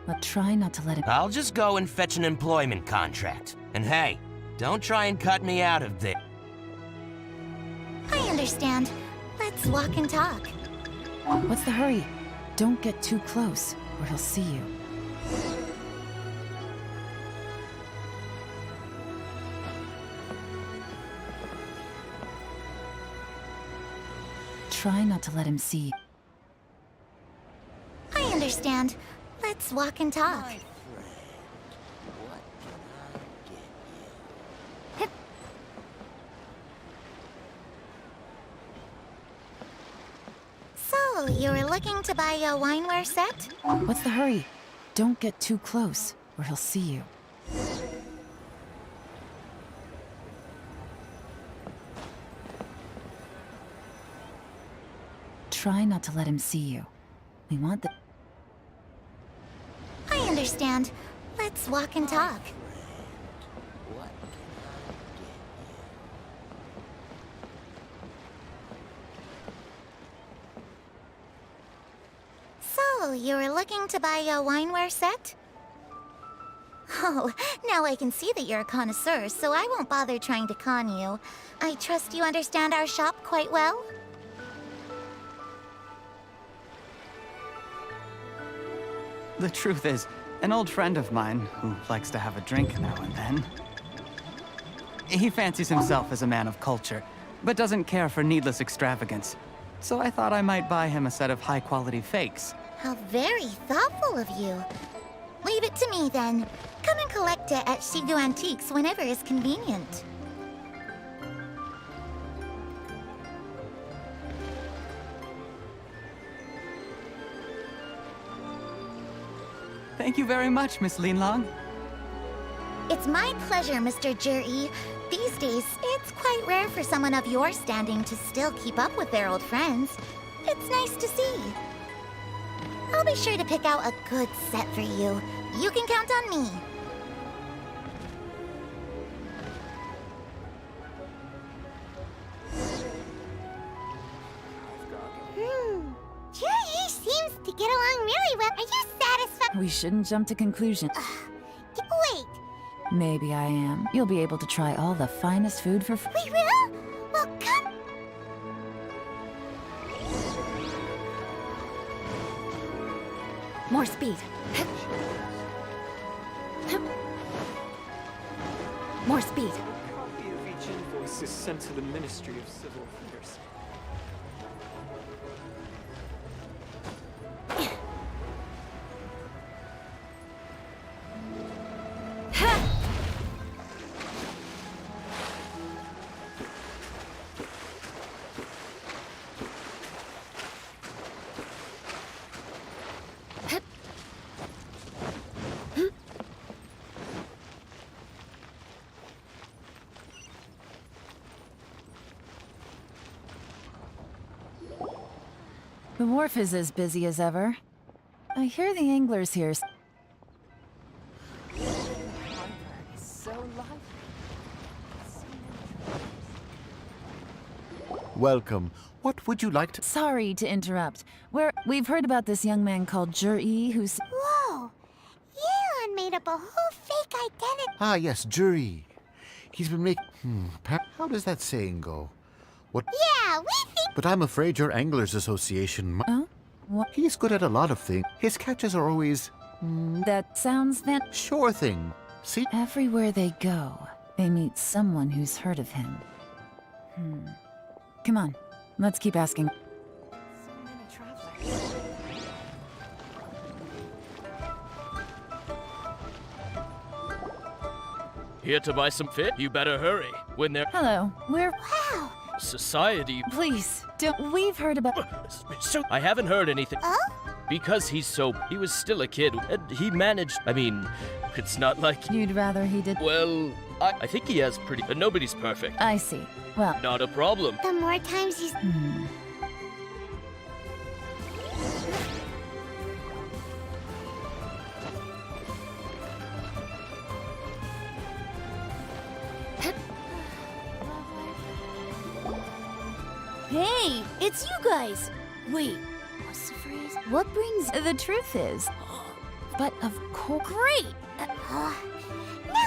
but try not to let him... I'll just go and fetch an employment contract. And hey, don't try and cut me out of this. understand. Let's walk and talk. What's the hurry? Don't get too close, or he'll see you. Try not to let him see you. I understand. Let's walk and talk. So, you were looking to buy a wineware set? What's the hurry? Don't get too close, or he'll see you. Try not to let him see you. We want the... I understand. Let's walk and talk. So, you were looking to buy a wineware set? Oh, now I can see that you're a connoisseur, so I won't bother trying to con you. I trust you understand our shop quite well? The truth is, an old friend of mine, who likes to have a drink now and then, he fancies himself as a man of culture, but doesn't care for needless extravagance. So I thought I might buy him a set of high-quality fakes. How very thoughtful of you. Leave it to me, then. Come and collect it at Shigu Antiques whenever is convenient. Thank you very much, Miss Linlang. It's my pleasure, Mr. Juri. These days, it's quite rare for someone of your standing to still keep up with their old friends. It's nice to see. I'll be sure to pick out a good set for you. You can count on me. Juri seems to get along really well. Are you satisfied? We shouldn't jump to conclusions. Wait, Maybe I am. You'll be able to try all the finest food for free. we will? Well, come. More speed. More speed. A copy of each invoice is sent to the Ministry of Civil Affairs. The wharf is as busy as ever. I hear the anglers here. Welcome. What would you like to... Sorry to interrupt. We've heard about this young man called Juri who's... Whoa! Yelan made up a whole fake identity. Ah, yes, Juri. He's been making... How does that saying go? What... Yeah, we think... But I'm afraid your Anglers Association... Oh? What? He's good at a lot of things. His catches are always... That sounds Sure thing. See? Everywhere they go, they meet someone who's heard of him. Come on, let's keep asking. Here to buy some fit? You better hurry. When they're... Hello, Wow! Society... Please, we've heard about... So... I haven't heard anything. Oh? Because he was still a kid, and he managed... I mean, it's not like... You'd rather he did... Well, I think he has pretty... nobody's perfect. I see. Well... Not a problem. The more times he's... Hey, it's you guys! Wait, what's the phrase? What brings... The truth is, But of course. Great! Now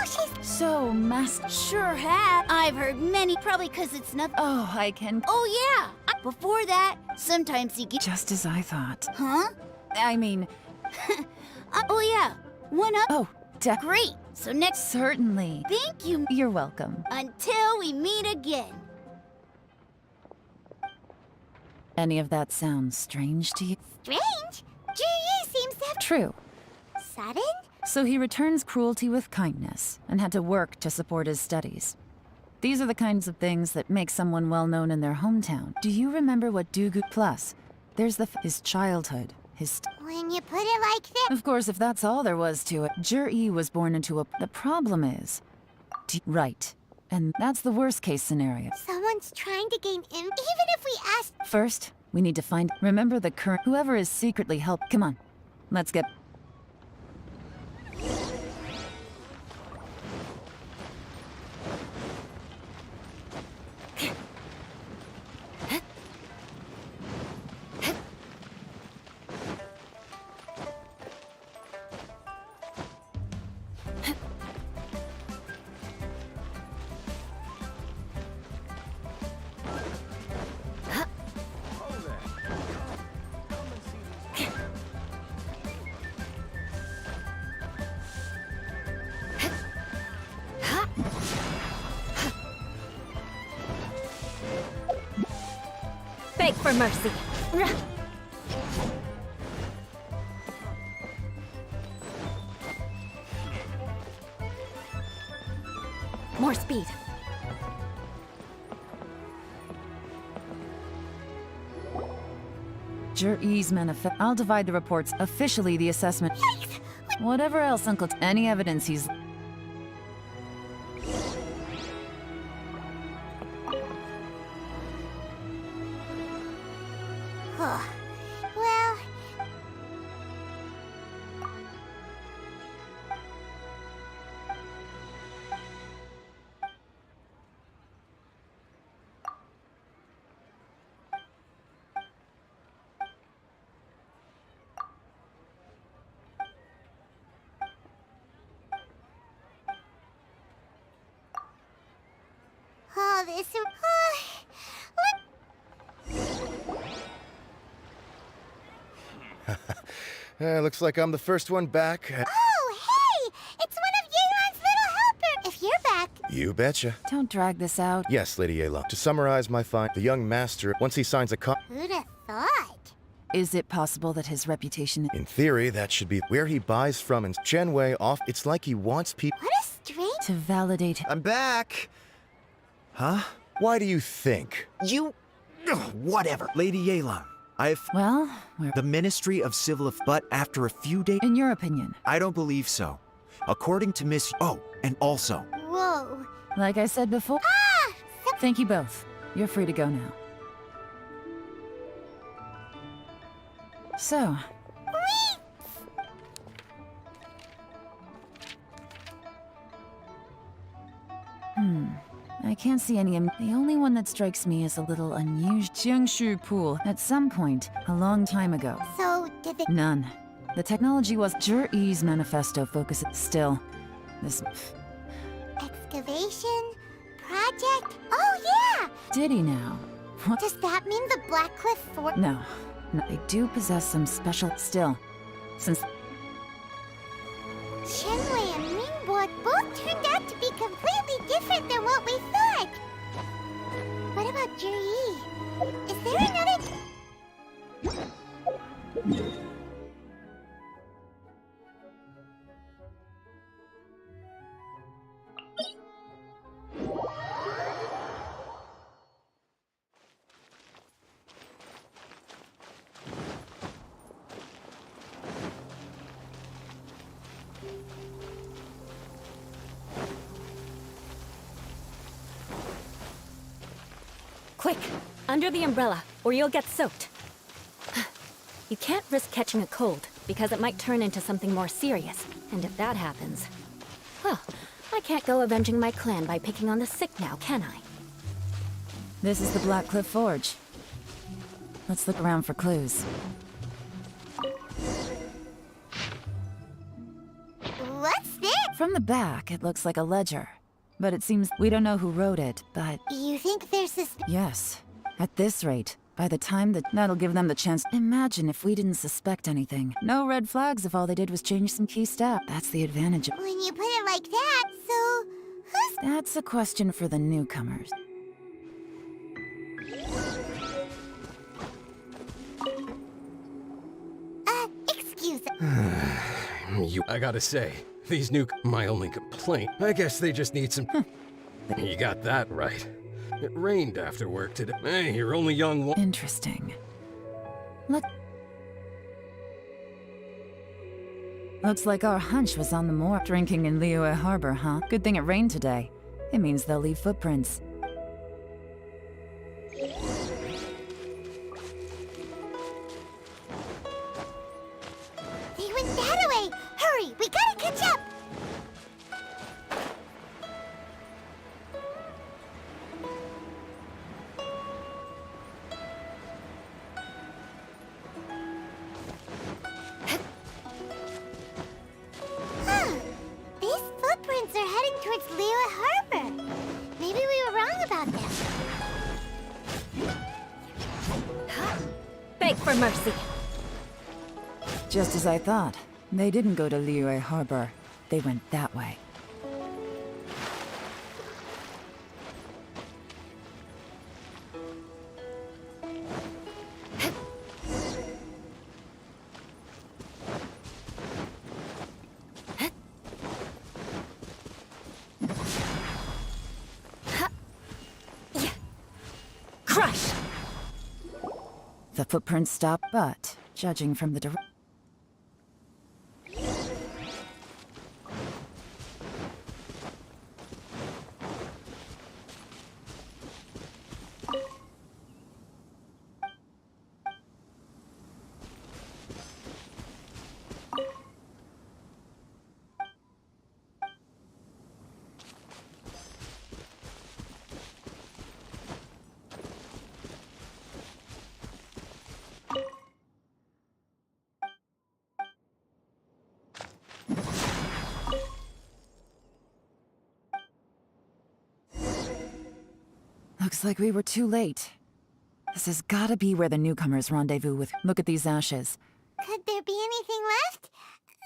she's... So, Master. Sure have. I've heard many, probably because it's nothing. Oh, I can. Oh, yeah. Before that, sometimes he gets. Just as I thought. Huh? I mean. Oh, yeah. One up. Oh, Great. So next. Certainly. Thank you. You're welcome. Until we meet again. Any of that sounds strange to you? Strange? Ji seems to have... True. Sudden? So he returns cruelty with kindness, and had to work to support his studies. These are the kinds of things that make someone well known in their hometown. Do you remember what Dugu plus? There's his childhood, his... When you put it like this... Of course, if that's all there was to it, Jur-E was born into a... The problem is... Right. And that's the worst case scenario. Someone's trying to gain even if we ask... First, we need to find... Remember the current... Whoever is secretly help... Come on. Let's get... Beg for mercy. More speed. Jur-E's manifest. I'll divide the reports. Officially, the assessment. Whatever else, Uncle. Any evidence he's. Well... Oh, this... Looks like I'm the first one back. Oh, hey! It's one of Yelan's little helpers! If you're back... You betcha. Don't drag this out. Yes, Lady Yelan. To summarize my find, the young master, once he signs a Who'd have thought? Is it possible that his reputation... In theory, that should be where he buys from in Chenwei off. It's like he wants people... What a strange... To validate... I'm back! Huh? Why do you think? You... Whatever. Lady Yelan, Well, The Ministry of Civil but after a few days... In your opinion? I don't believe so. According to Miss... Oh, and also... Whoa. Like I said before... Thank you both. You're free to go now. So... I can't see any... The only one that strikes me as a little unusual... Jiangshu Pool. At some point, a long time ago. So, did they... None. The technology was... Jur-E's manifesto focuses... Still. This... Excavation? Project? Oh, yeah! Did he now? What? Does that mean the Black Cliff Fort... No. They do possess some special... Still. Since... Chenwei and Ningbo both turned out to be completely different than what we thought. What about Jur-E? Is there another... Quick, under the umbrella, or you'll get soaked. You can't risk catching a cold, because it might turn into something more serious. And if that happens, well, I can't go avenging my clan by picking on the sick now, can I? This is the Black Cliff Forge. Let's look around for clues. From the back, it looks like a ledger. But it seems we don't know who wrote it, but... You think there's this... Yes. At this rate, by the time that'll give them the chance... Imagine if we didn't suspect anything. No red flags if all they did was change some key stat. That's the advantage of... When you put it like that, so... who's... That's a question for the newcomers. Excuse... I gotta say, these my only complaint. I guess they just need some... You got that right. It rained after work today. Hey, you're only young... Interesting. Looks like our hunch was on the moor. Drinking in Liyue Harbor, huh? Good thing it rained today. It means they'll leave footprints. They went that way! Hurry, we gotta catch up! Huh. These footprints are heading towards Liyue Harbor. Maybe we were wrong about them. Beg for mercy. Just as I thought. They didn't go to Liyue Harbor. They went that way. Crush! The footprints stopped, but judging from the direction... Looks like we were too late. This has gotta be where the newcomers rendezvous with... Look at these ashes. Could there be anything left?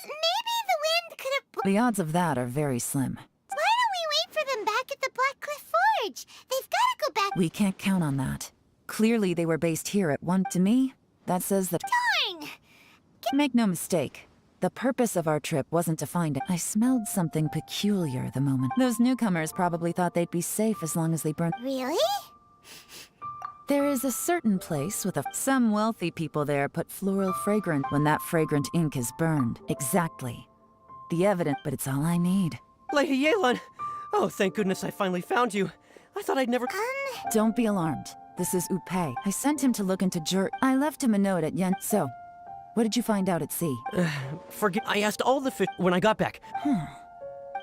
Maybe the wind could have... The odds of that are very slim. Why don't we wait for them back at the Black Cliff Forge? They've gotta go back... We can't count on that. Clearly they were based here at one... To me, that says that... Darn! Make no mistake. The purpose of our trip wasn't to find it. I smelled something peculiar the moment. Those newcomers probably thought they'd be safe as long as they burned... Really? There is a certain place with some wealthy people there put floral fragrant when that fragrant ink is burned. Exactly. The evidence, but it's all I need. Lady Yelan! Oh, thank goodness I finally found you. I thought I'd never... Don't be alarmed. This is Upei. I sent him to look into I left him a note at Yen... So, what did you find out at sea? Forget... I asked all the fish when I got back.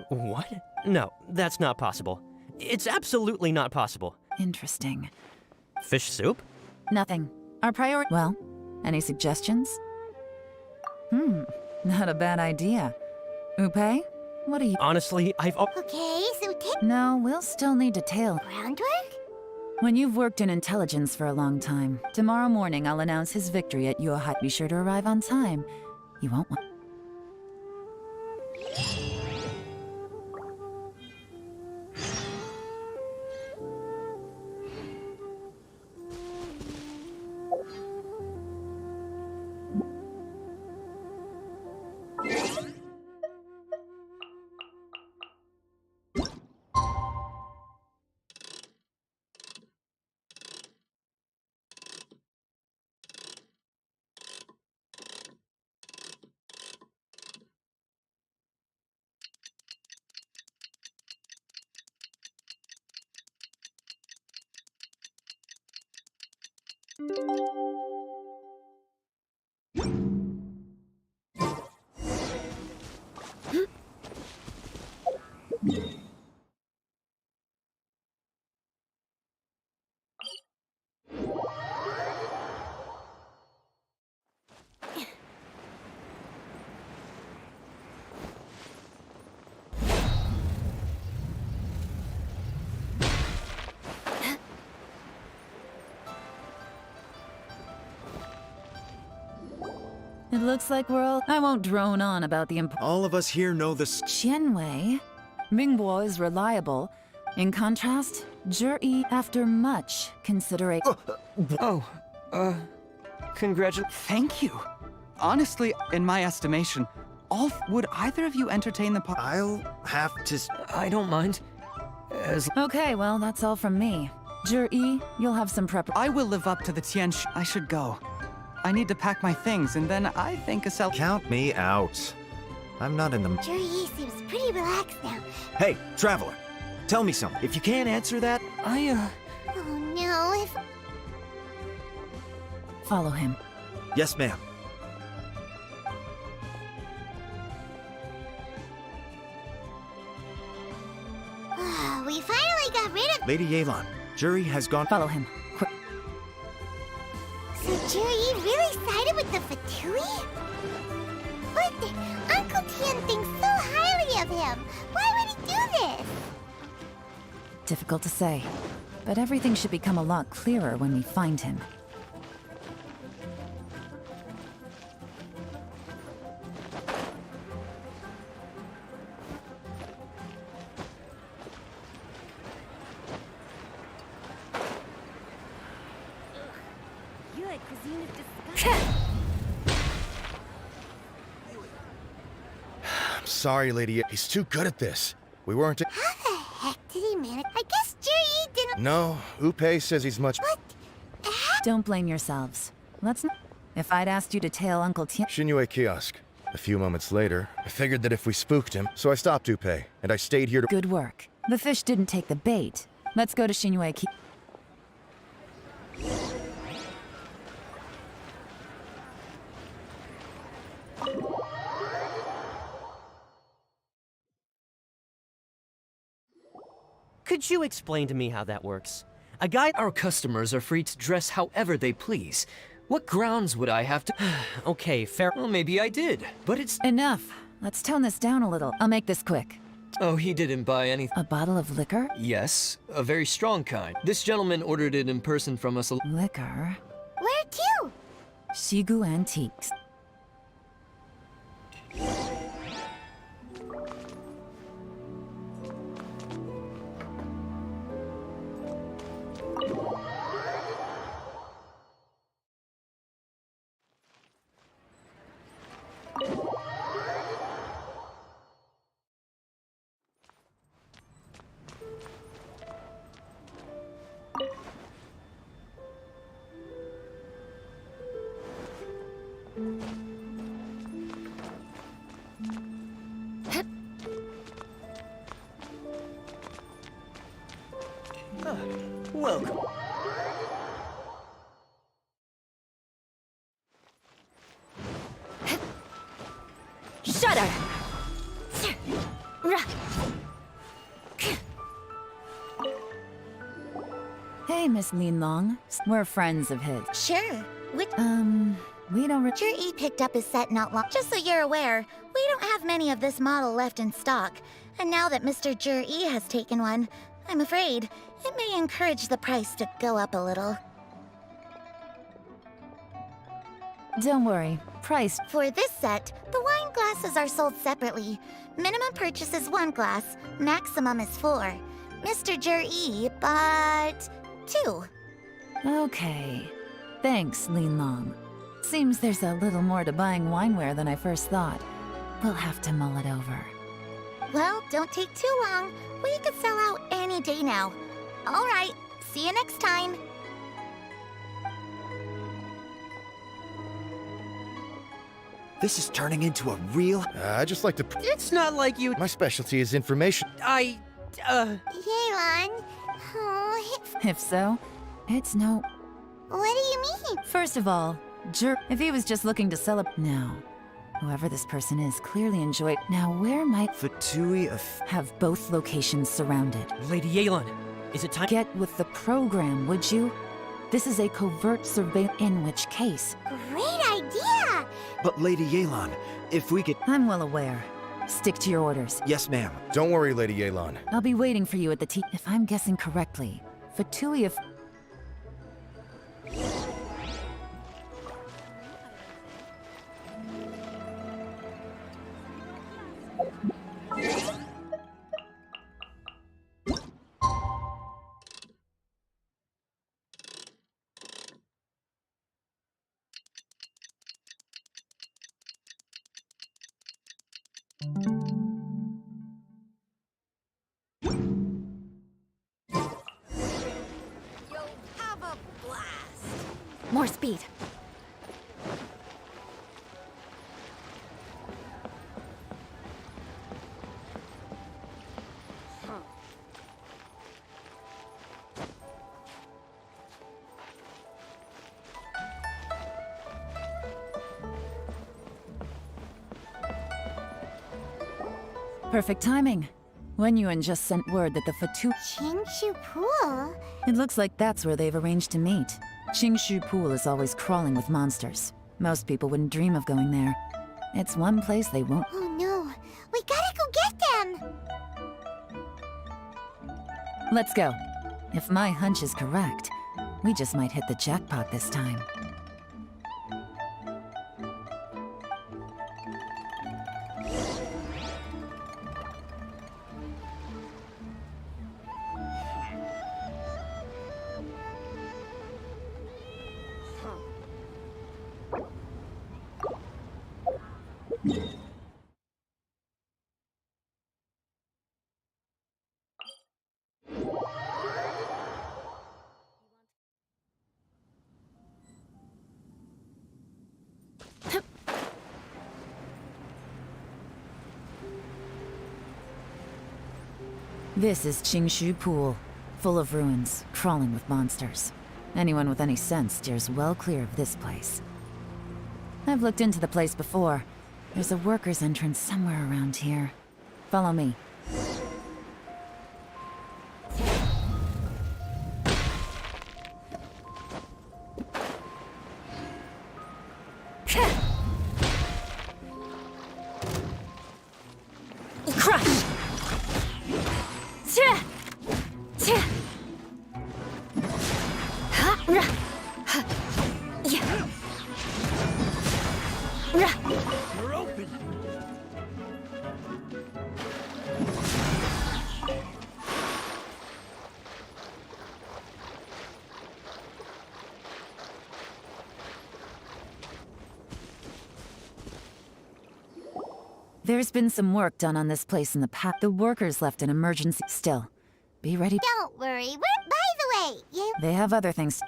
What? No, that's not possible. It's absolutely not possible. Interesting. Fish soup? Nothing. Our priority... Well, any suggestions? Not a bad idea. Upei, what are you... Honestly, I've... Okay, so take... No, we'll still need detail. Groundwork? When you've worked in intelligence for a long time, tomorrow morning I'll announce his victory at your hut. Be sure to arrive on time. You won't want... It looks like we're all... I won't drone on about the All of us here know this. Qianwei. Mingguo is reliable. In contrast, Zhi, after much consideration... Congratulations. Thank you. Honestly, in my estimation, would either of you entertain the I'll have to... I don't mind. Okay, well, that's all from me. Zhi, you'll have some prep... I will live up to the Tiansh. I should go. I need to pack my things, and then I think a Count me out. I'm not in the... Zhi seems pretty relaxed now. Hey, traveler. Tell me something. If you can't answer that... Oh no, if... Follow him. Yes, ma'am. We finally got rid of... Lady Yelan, Zhi has gone... Follow him. Quick. So Zhi really sided with the Fatui? But Uncle Tian thinks so highly of him. Why would he do this? Difficult to say. But everything should become a lot clearer when we find him. I'm sorry, lady. He's too good at this. We weren't... How the heck did he manage? I guess Zhi didn't... No, Upe says he's much... Don't blame yourselves. If I'd asked you to tail Uncle Tian... Xinyue kiosk. A few moments later, I figured that if we spooked him, so I stopped Upe, and I stayed here to... Good work. The fish didn't take the bait. Let's go to Xinyue kiosk. Could you explain to me how that works? Our customers are free to dress however they please. What grounds would I have to... Okay, fair. Well, maybe I did, but it's... Enough. Let's tone this down a little. I'll make this quick. Oh, he didn't buy anything. A bottle of liquor? Yes, a very strong kind. This gentleman ordered it in person from us. Liquor? Where to? Shigu Antiques. Welcome. Shudder! Hey, Miss Linlong. We're friends of his. Sure. we don't Zhi picked up his set not long. Just so you're aware, we don't have many of this model left in stock. And now that Mr. Zhi has taken one, I'm afraid it may encourage the price to go up a little. Don't worry. Price. For this set, the wine glasses are sold separately. Minimum purchase is 1 glass, maximum is 4. Mr. Zhi bought 2. Okay. Thanks, Linlong. Seems there's a little more to buying wineware than I first thought. We'll have to mull it over. Well, don't take too long. We could sell out any day now. All right, see you next time. This is turning into a real... I just like to... It's not like you... My specialty is information. Yelan. Oh, If so, it's no... what do you mean? First of all, if he was just looking to sell a... Now, whoever this person is clearly enjoyed... Now, where might... Fatui have both locations surrounded? Lady Yelan, is it time... Get with the program, would you? This is a covert surveillance, in which case... Great idea! But Lady Yelan, if we could... I'm well aware. Stick to your orders. Yes, ma'am. Don't worry, Lady Yelan. I'll be waiting for you at the tea... If I'm guessing correctly, Fatui of... More speed. Perfect timing. Wenyuan just sent word that the Fatu... Qingshu Pool? It looks like that's where they've arranged to meet. Qingshu Pool is always crawling with monsters. Most people wouldn't dream of going there. It's one place they won't... Oh no, we gotta go get them! Let's go. If my hunch is correct, we just might hit the jackpot this time. This is Qingshu Pool, full of ruins, crawling with monsters. Anyone with any sense steers well clear of this place. I've looked into the place before. There's a worker's entrance somewhere around here. Follow me. Crush! You're open. There's been some work done on this place in the past. The workers left an emergency. Still, be ready. Don't worry, by the way, you... They have other things.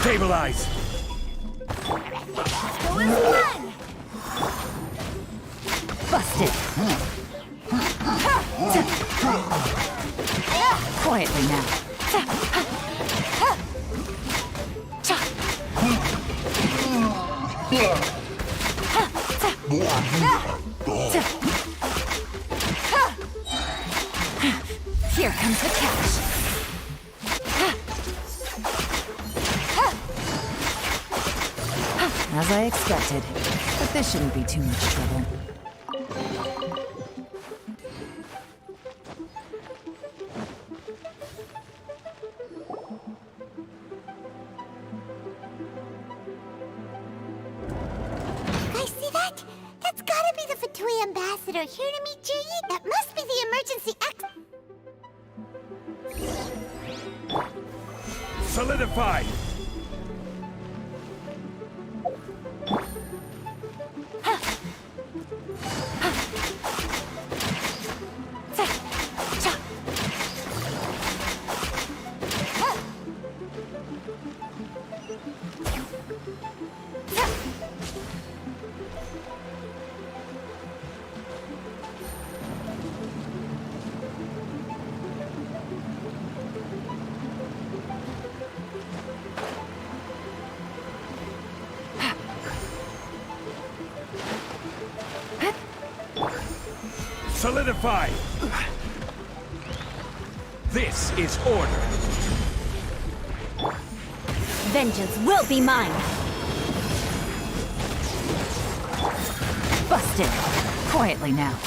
Stabilize! Busted! Quietly now. Here comes the cash. As I expected, but this shouldn't be too much trouble. You guys see that? That's gotta be the Fatui ambassador here to meet Ji. That must be the emergency Solidify! Solidify! This is order. Vengeance will be mine! Busted! Quietly now.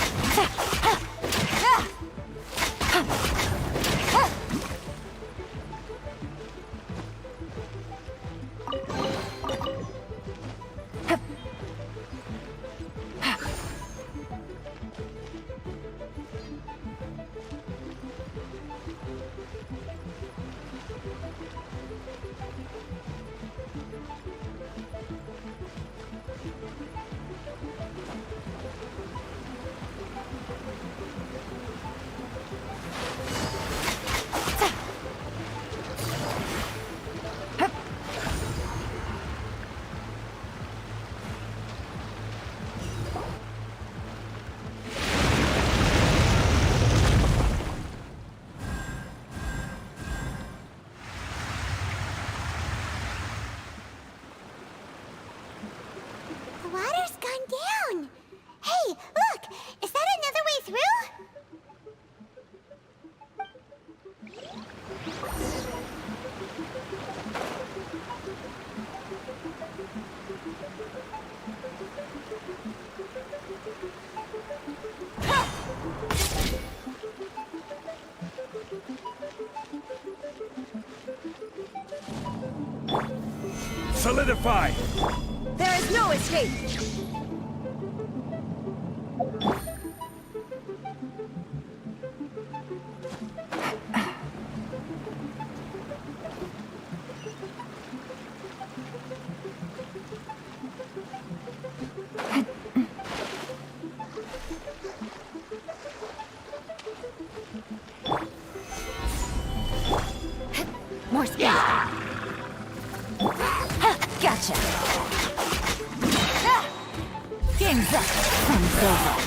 solidify! There is no escape! More speed. Gotcha. Game's up. Fun's over.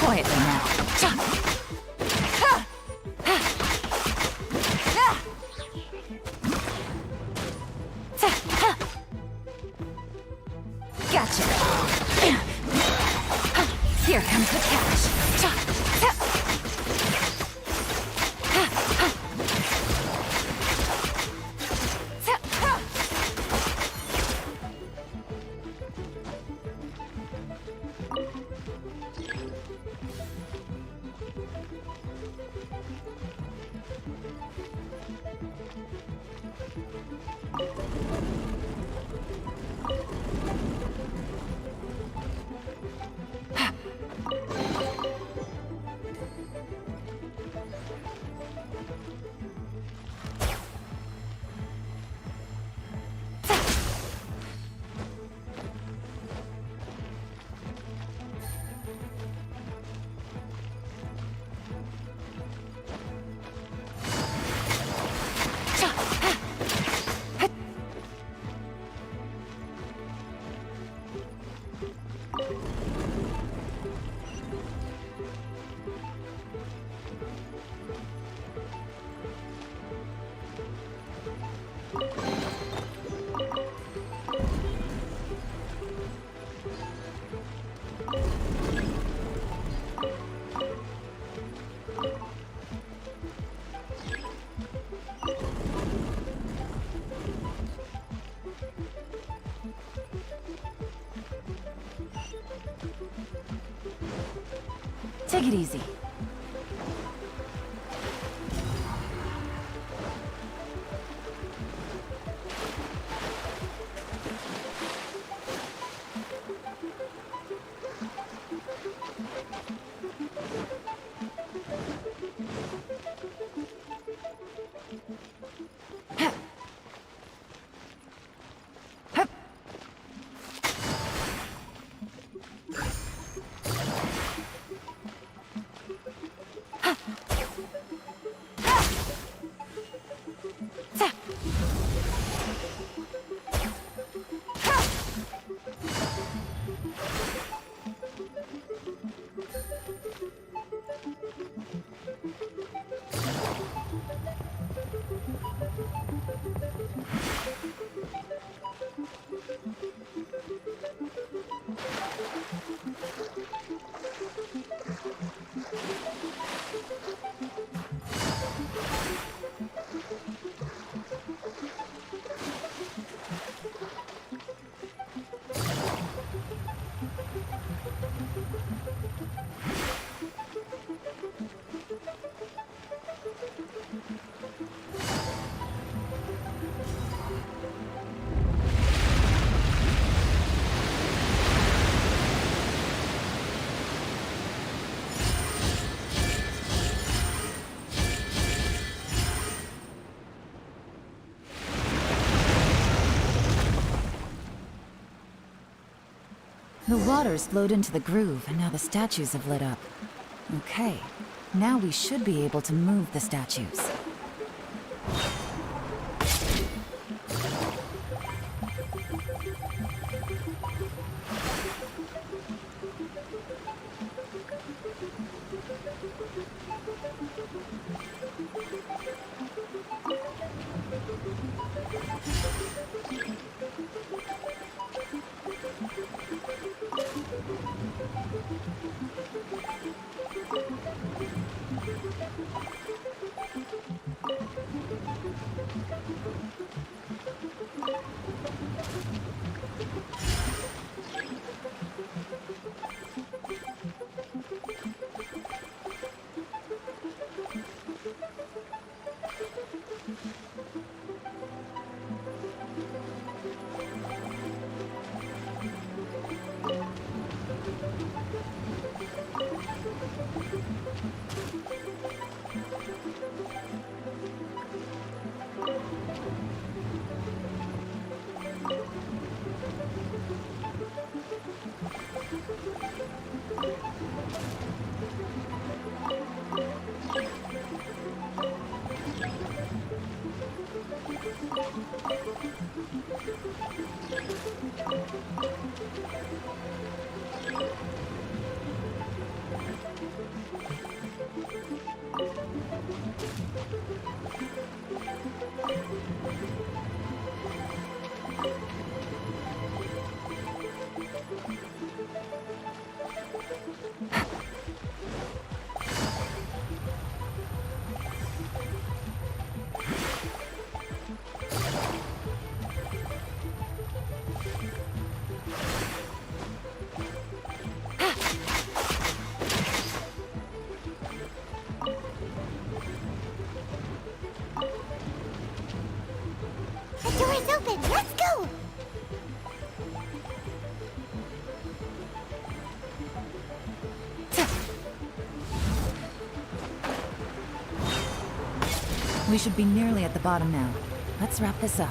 Quietly now. Gotcha. Here comes the catch. Take it easy. The water's flowed into the groove, and now the statues have lit up. Okay, now we should be able to move the statues. The door is open. Let's go. We should be nearly at the bottom now. Let's wrap this up.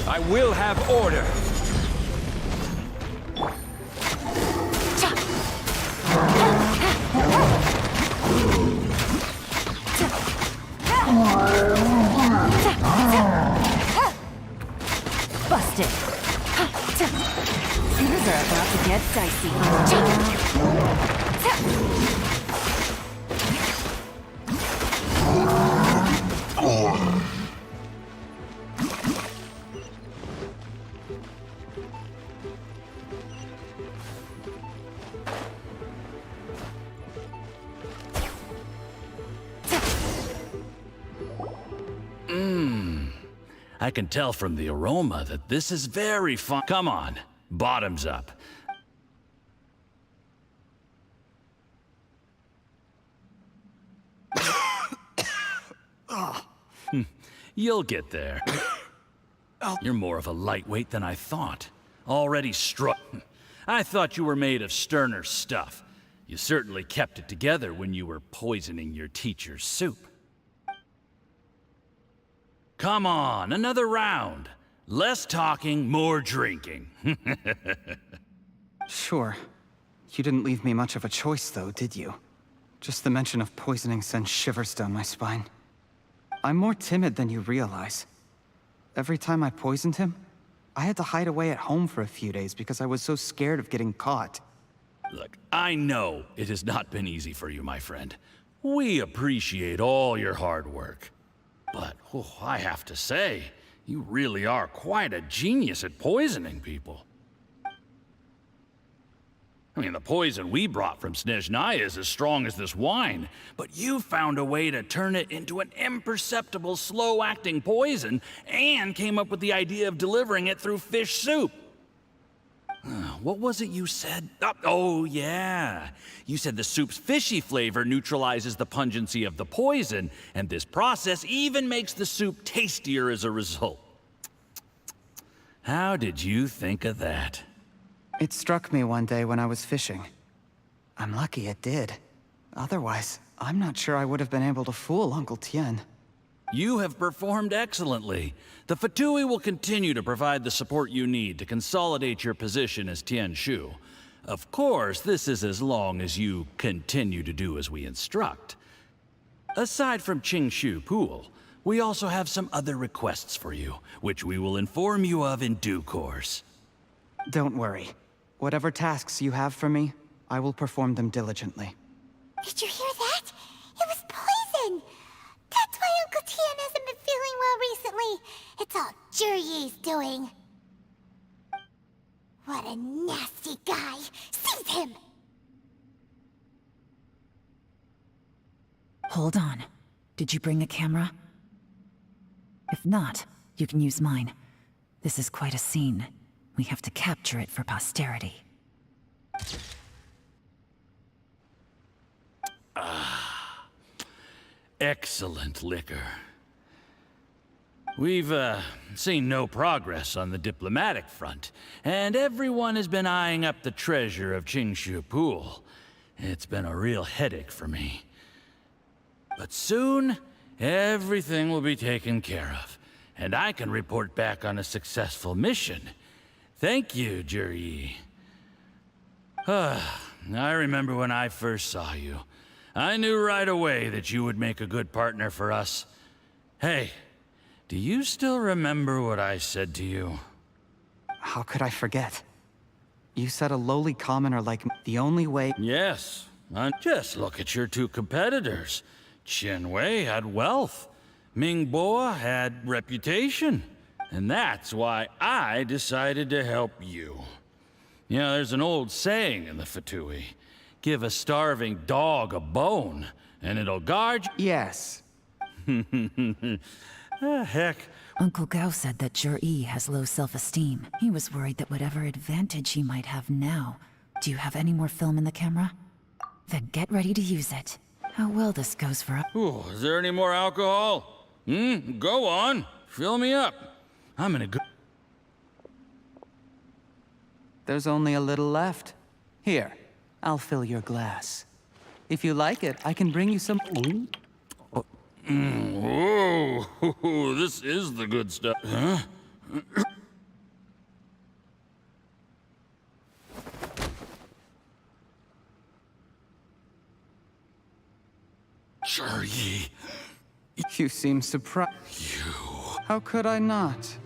I will have order. Busted. Things are about to get dicey. I can tell from the aroma that this is very fun. Come on, bottoms up. You'll get there. You're more of a lightweight than I thought. Already struck. I thought you were made of sterner stuff. You certainly kept it together when you were poisoning your teacher's soup. Come on, another round. Less talking, more drinking. Sure. You didn't leave me much of a choice, though, did you? Just the mention of poisoning sends shivers down my spine. I'm more timid than you realize. Every time I poisoned him, I had to hide away at home for a few days because I was so scared of getting caught. Look, I know it has not been easy for you, my friend. We appreciate all your hard work. But, I have to say, you really are quite a genius at poisoning people. I mean, the poison we brought from Snezhnaya is as strong as this wine, but you found a way to turn it into an imperceptible, slow-acting poison, and came up with the idea of delivering it through fish soup. What was it you said? Oh, yeah. You said the soup's fishy flavor neutralizes the pungency of the poison, and this process even makes the soup tastier as a result. How did you think of that? It struck me one day when I was fishing. I'm lucky it did. Otherwise, I'm not sure I would have been able to fool Uncle Tien. You have performed excellently. The Fatui will continue to provide the support you need to consolidate your position as Tien Shu. Of course, this is as long as you continue to do as we instruct. Aside from Qingshu Pool, we also have some other requests for you, which we will inform you of in due course. Don't worry. Whatever tasks you have for me, I will perform them diligently. Did you hear that? It was poison! That's why Uncle Tien hasn't been feeling well recently. Zhiyi's doing? What a nasty guy! Seize him! Hold on. Did you bring a camera? If not, you can use mine. This is quite a scene. We have to capture it for posterity. Excellent liquor. We've, seen no progress on the diplomatic front, and everyone has been eyeing up the treasure of Qingshu Pool. It's been a real headache for me. But soon, everything will be taken care of, and I can report back on a successful mission. Thank you, Zhiyi. I remember when I first saw you. I knew right away that you would make a good partner for us. Hey, do you still remember what I said to you? How could I forget? You said a lowly commoner like me, the only way... Yes. Just look at your two competitors. Chen Wei had wealth. Ming Boa had reputation. And that's why I decided to help you. You know, there's an old saying in the Fatui. Give a starving dog a bone, and it'll guard you. Yes. Heck. Uncle Gao said that Zhiyi has low self-esteem. He was worried that whatever advantage he might have now... Do you have any more film in the camera? Then get ready to use it. How well this goes for a... Ooh, is there any more alcohol? Go on. Fill me up. I'm in a good... There's only a little left. Here, I'll fill your glass. If you like it, I can bring you some... Whoa, this is the good stuff. Huh? Zhiyi. You seem surprised. How could I not?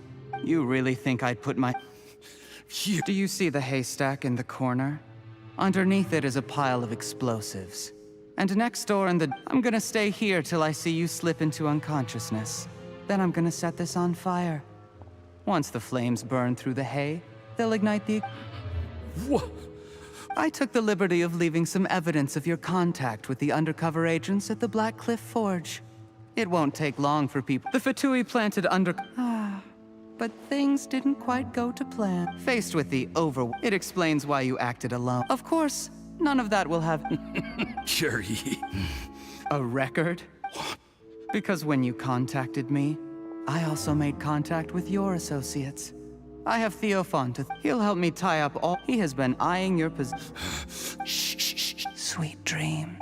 You really think I'd put my... Do you see the haystack in the corner? Underneath it is a pile of explosives. And next door in the... I'm gonna stay here till I see you slip into unconsciousness. Then I'm gonna set this on fire. Once the flames burn through the hay, they'll ignite the... What? I took the liberty of leaving some evidence of your contact with the undercover agents at the Black Cliff Forge. It won't take long for people... The Fatui planted under... But things didn't quite go to plan. Faced with the it explains why you acted alone. Of course, none of that will have... Zhiyi. A record? Because when you contacted me, I also made contact with your associates. I have Theophon he'll help me tie up all... He has been eyeing your position. Shh. Sweet dream.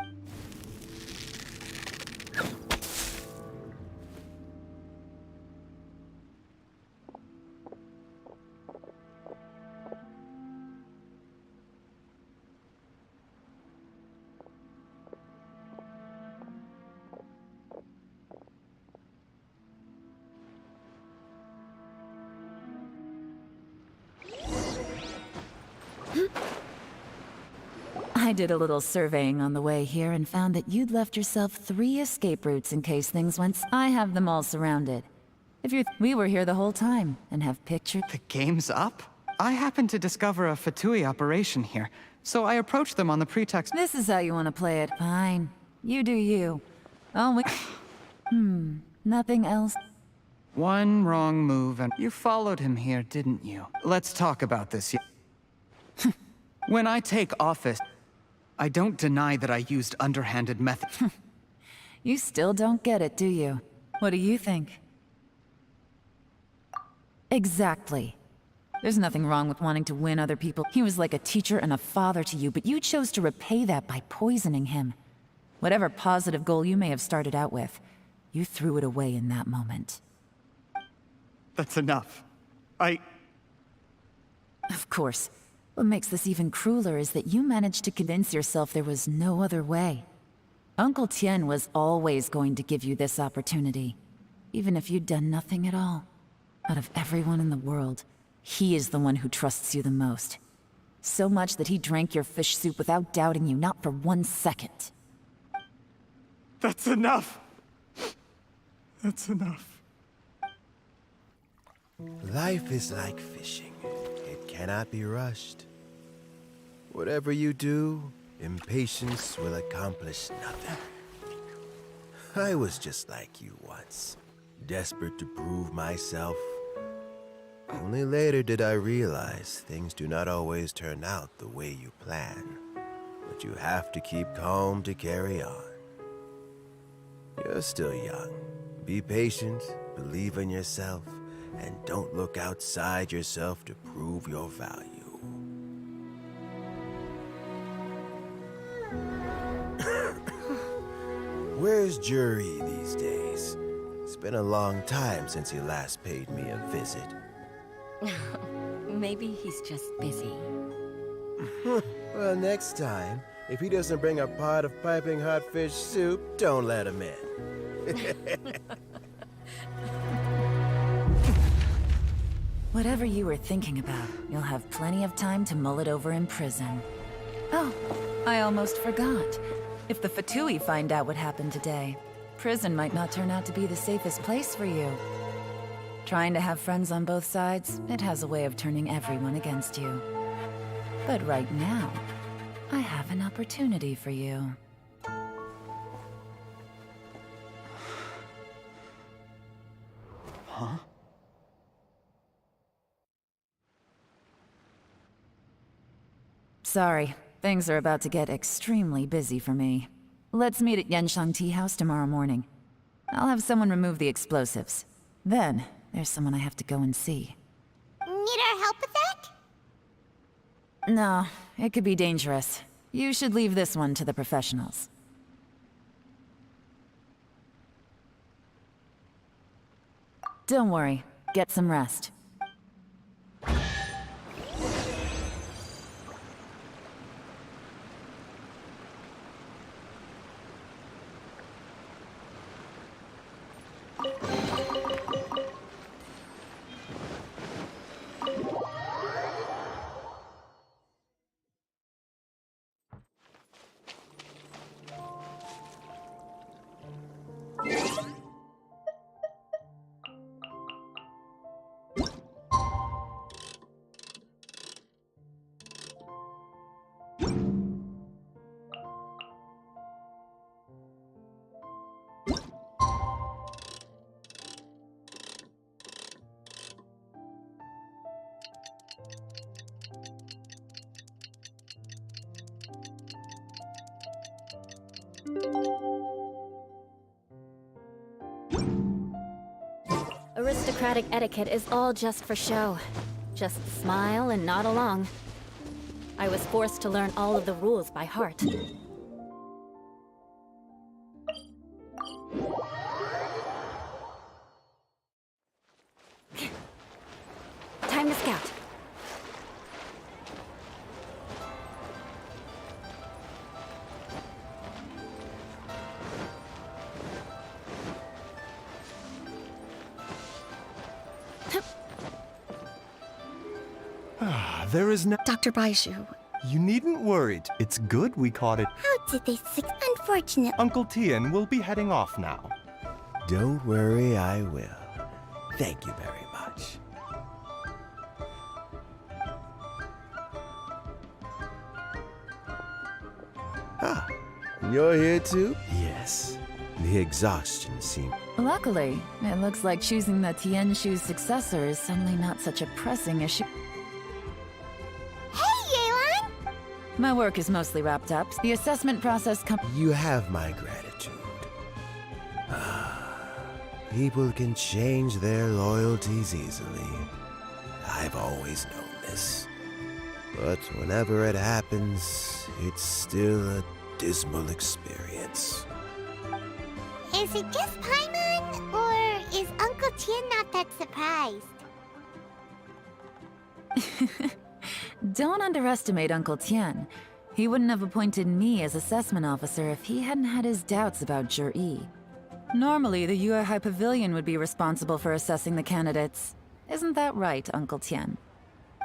I did a little surveying on the way here and found that you'd left yourself 3 escape routes in case things went... I have them all surrounded. If you're... We were here the whole time and have pictures... The game's up? I happened to discover a Fatui operation here, so I approached them on the pretext... This is how you want to play it. Fine. You do you. Oh, we... Nothing else? One wrong move and... You followed him here, didn't you? Let's talk about this. When I take office... I don't deny that I used underhanded methods. You still don't get it, do you? What do you think? Exactly. There's nothing wrong with wanting to win other people. He was like a teacher and a father to you, but you chose to repay that by poisoning him. Whatever positive goal you may have started out with, you threw it away in that moment. That's enough. Of course. What makes this even crueler is that you managed to convince yourself there was no other way. Uncle Tian was always going to give you this opportunity, even if you'd done nothing at all. Out of everyone in the world, he is the one who trusts you the most. So much that he drank your fish soup without doubting you, not for 1 second. That's enough! That's enough. Life is like fishing. It cannot be rushed. Whatever you do, impatience will accomplish nothing. I was just like you once, desperate to prove myself. Only later did I realize things do not always turn out the way you plan. But you have to keep calm to carry on. You're still young. Be patient, believe in yourself, and don't look outside yourself to prove your value. Where's Jury these days? It's been a long time since he last paid me a visit. Maybe he's just busy. Well, next time, if he doesn't bring a pot of piping hot fish soup, don't let him in. Whatever you were thinking about, you'll have plenty of time to mull it over in prison. Oh, I almost forgot. If the Fatui find out what happened today, prison might not turn out to be the safest place for you. Trying to have friends on both sides, it has a way of turning everyone against you. But right now, I have an opportunity for you. Huh? Sorry, things are about to get extremely busy for me. Let's meet at Yenshang Tea House tomorrow morning. I'll have someone remove the explosives. Then, there's someone I have to go and see. Need our help with that? No, it could be dangerous. You should leave this one to the professionals. Don't worry, get some rest. Aristocratic etiquette is all just for show. Just smile and nod along. I was forced to learn all of the rules by heart. Time to scout. There is no— Dr. Baishu. You needn't worry. It's good we caught it. How did they Unfortunate. Uncle Tian will be heading off now. Don't worry, I will. Thank you very much. Ah, you're here too? Yes. The exhaustion seemed... Luckily, it looks like choosing the Tianshu's successor is suddenly not such a pressing issue. Hey, Yelan! My work is mostly wrapped up. The assessment process You have my gratitude. People can change their loyalties easily. I've always known this. But whenever it happens, it's still a dismal experience. Is it just Paimon, or is Uncle Tian not that surprised? Don't underestimate Uncle Tian. He wouldn't have appointed me as assessment officer if he hadn't had his doubts about Zhi. Normally, the Yuehai Pavilion would be responsible for assessing the candidates. Isn't that right, Uncle Tian?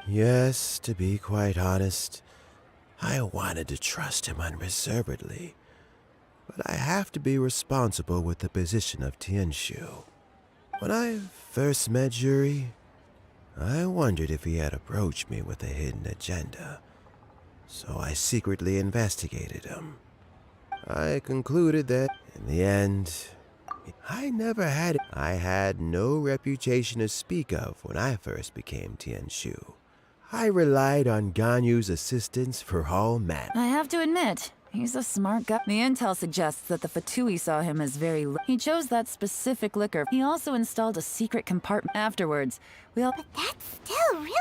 Yes, to be quite honest, I wanted to trust him unreservedly. But I have to be responsible with the position of Tianshu. When I first met Zhi, I wondered if he had approached me with a hidden agenda, so I secretly investigated him. I concluded that, in the end, I never had it. I had no reputation to speak of when I first became Tianshu. I relied on Ganyu's assistance for all matters. I have to admit, he's a smart guy. The intel suggests that the Fatui saw him as very He chose that specific liquor. He also installed a secret compartment afterwards. But that's still real.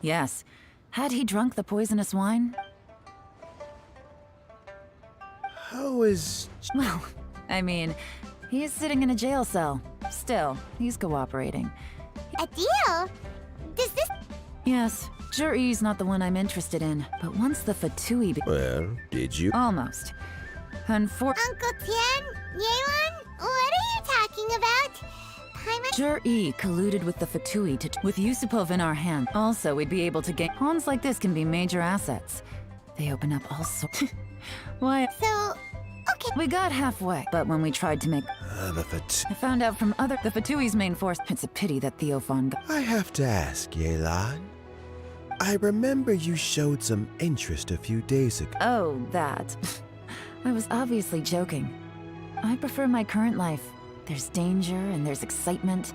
Yes. Had he drunk the poisonous wine? How is... Well, I mean, he's sitting in a jail cell. Still, he's cooperating. A deal? Does this... Yes, Juri's not the one I'm interested in, but once the Fatui Well, did you? Almost. Uncle Tian? Yelan? What are you talking about? Juri colluded with the Fatui with Yusupov in our hand. Also, we'd be able to get... Pawns like this can be major assets. They open up all sorts... Why... So... Okay. We got halfway, but when we tried to make... I found out from the Fatui's main force... It's a pity that Theophan got... I have to ask, Yelan. I remember you showed some interest a few days ago. Oh, that. I was obviously joking. I prefer my current life. There's danger and there's excitement.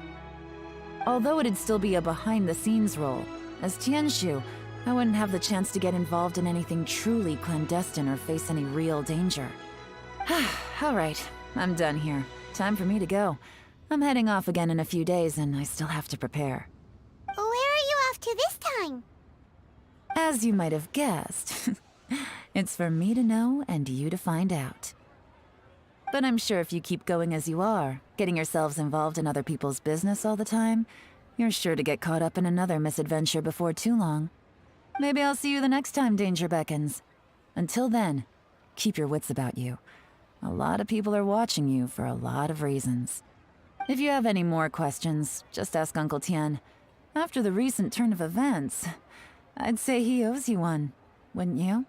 Although it'd still be a behind-the-scenes role, as Tianshu, I wouldn't have the chance to get involved in anything truly clandestine or face any real danger. All right, I'm done here. Time for me to go. I'm heading off again in a few days and I still have to prepare. Where are you off to this time? As you might have guessed, it's for me to know and you to find out. But I'm sure if you keep going as you are, getting yourselves involved in other people's business all the time, you're sure to get caught up in another misadventure before too long. Maybe I'll see you the next time danger beckons. Until then, keep your wits about you. A lot of people are watching you for a lot of reasons. If you have any more questions, just ask Uncle Tian. After the recent turn of events, I'd say he owes you one, wouldn't you?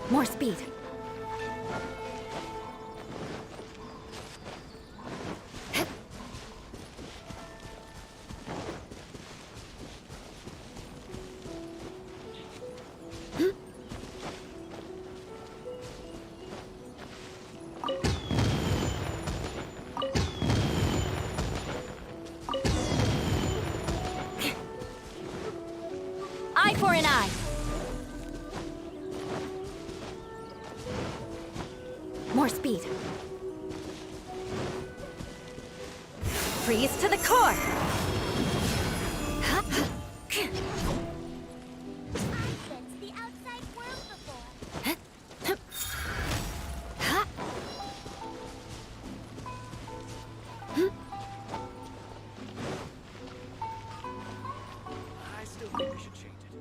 More speed. Eye for an eye. More speed. Freeze to the core. should change it.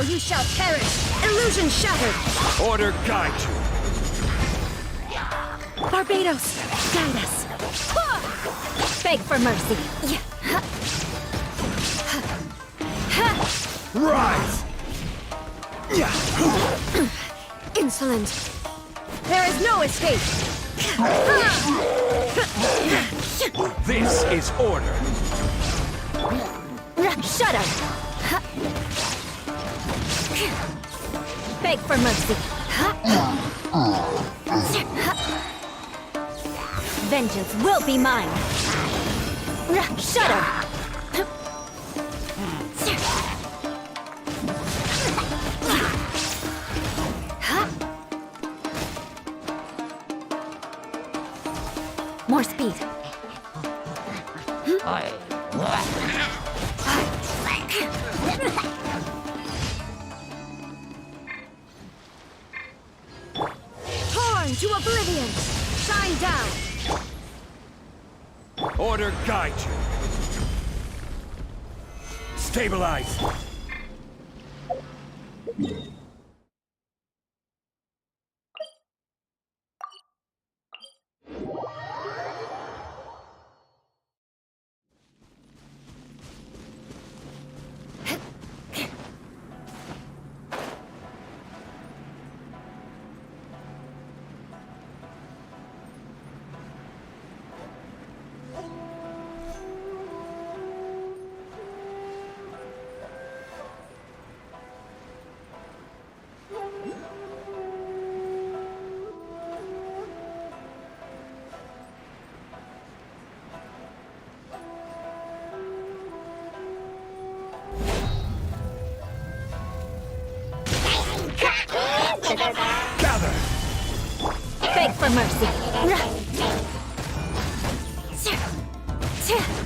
You shall perish! Illusion shattered! Order guide you! Barbados, guide us! Beg for mercy! Rise! Insolent! There is no escape! This is order! Shudder! Beg for mercy. Vengeance will be mine. Shudder. More speed. Torn to oblivion! Shine down! Order guide you! Stabilize! Gather! Beg for mercy.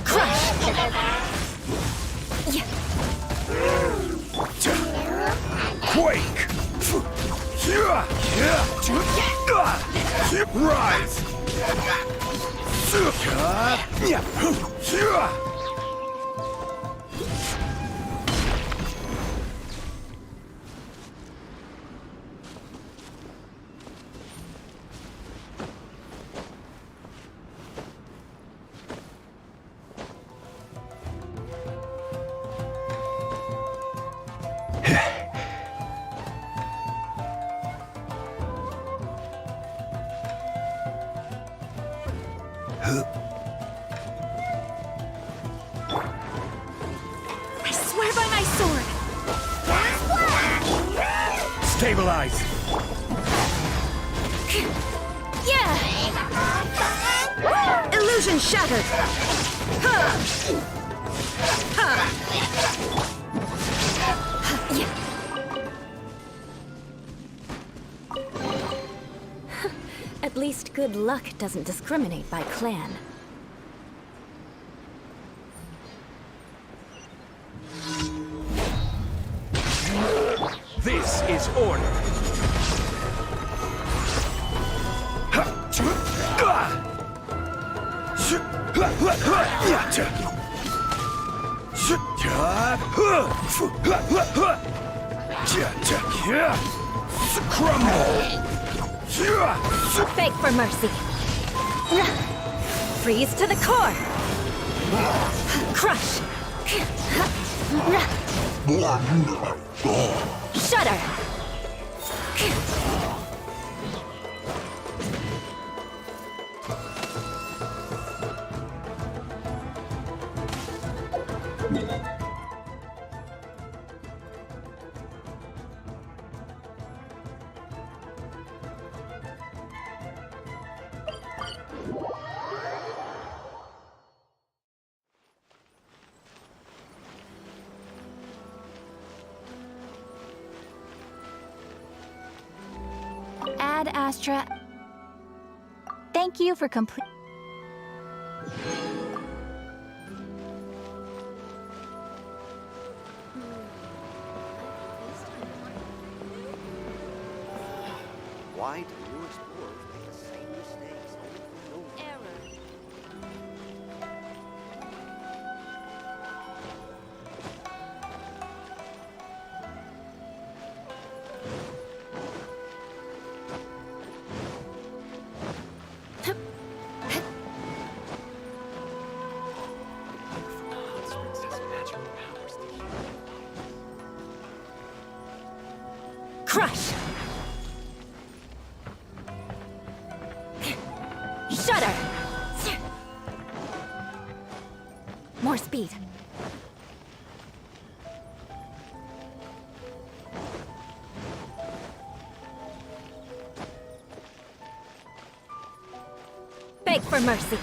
Crush! Quake! Rise! I swear by my sword! Stabilize! Yeah! Illusion shattered! At least good luck doesn't discriminate by clan. This is order! Beg for mercy. Freeze to the core. Crush. Shudder. Ad Astra. Thank you for complete. Why do new explorers make the same mistakes over and over? Crush. Shudder. More speed. Beg for mercy.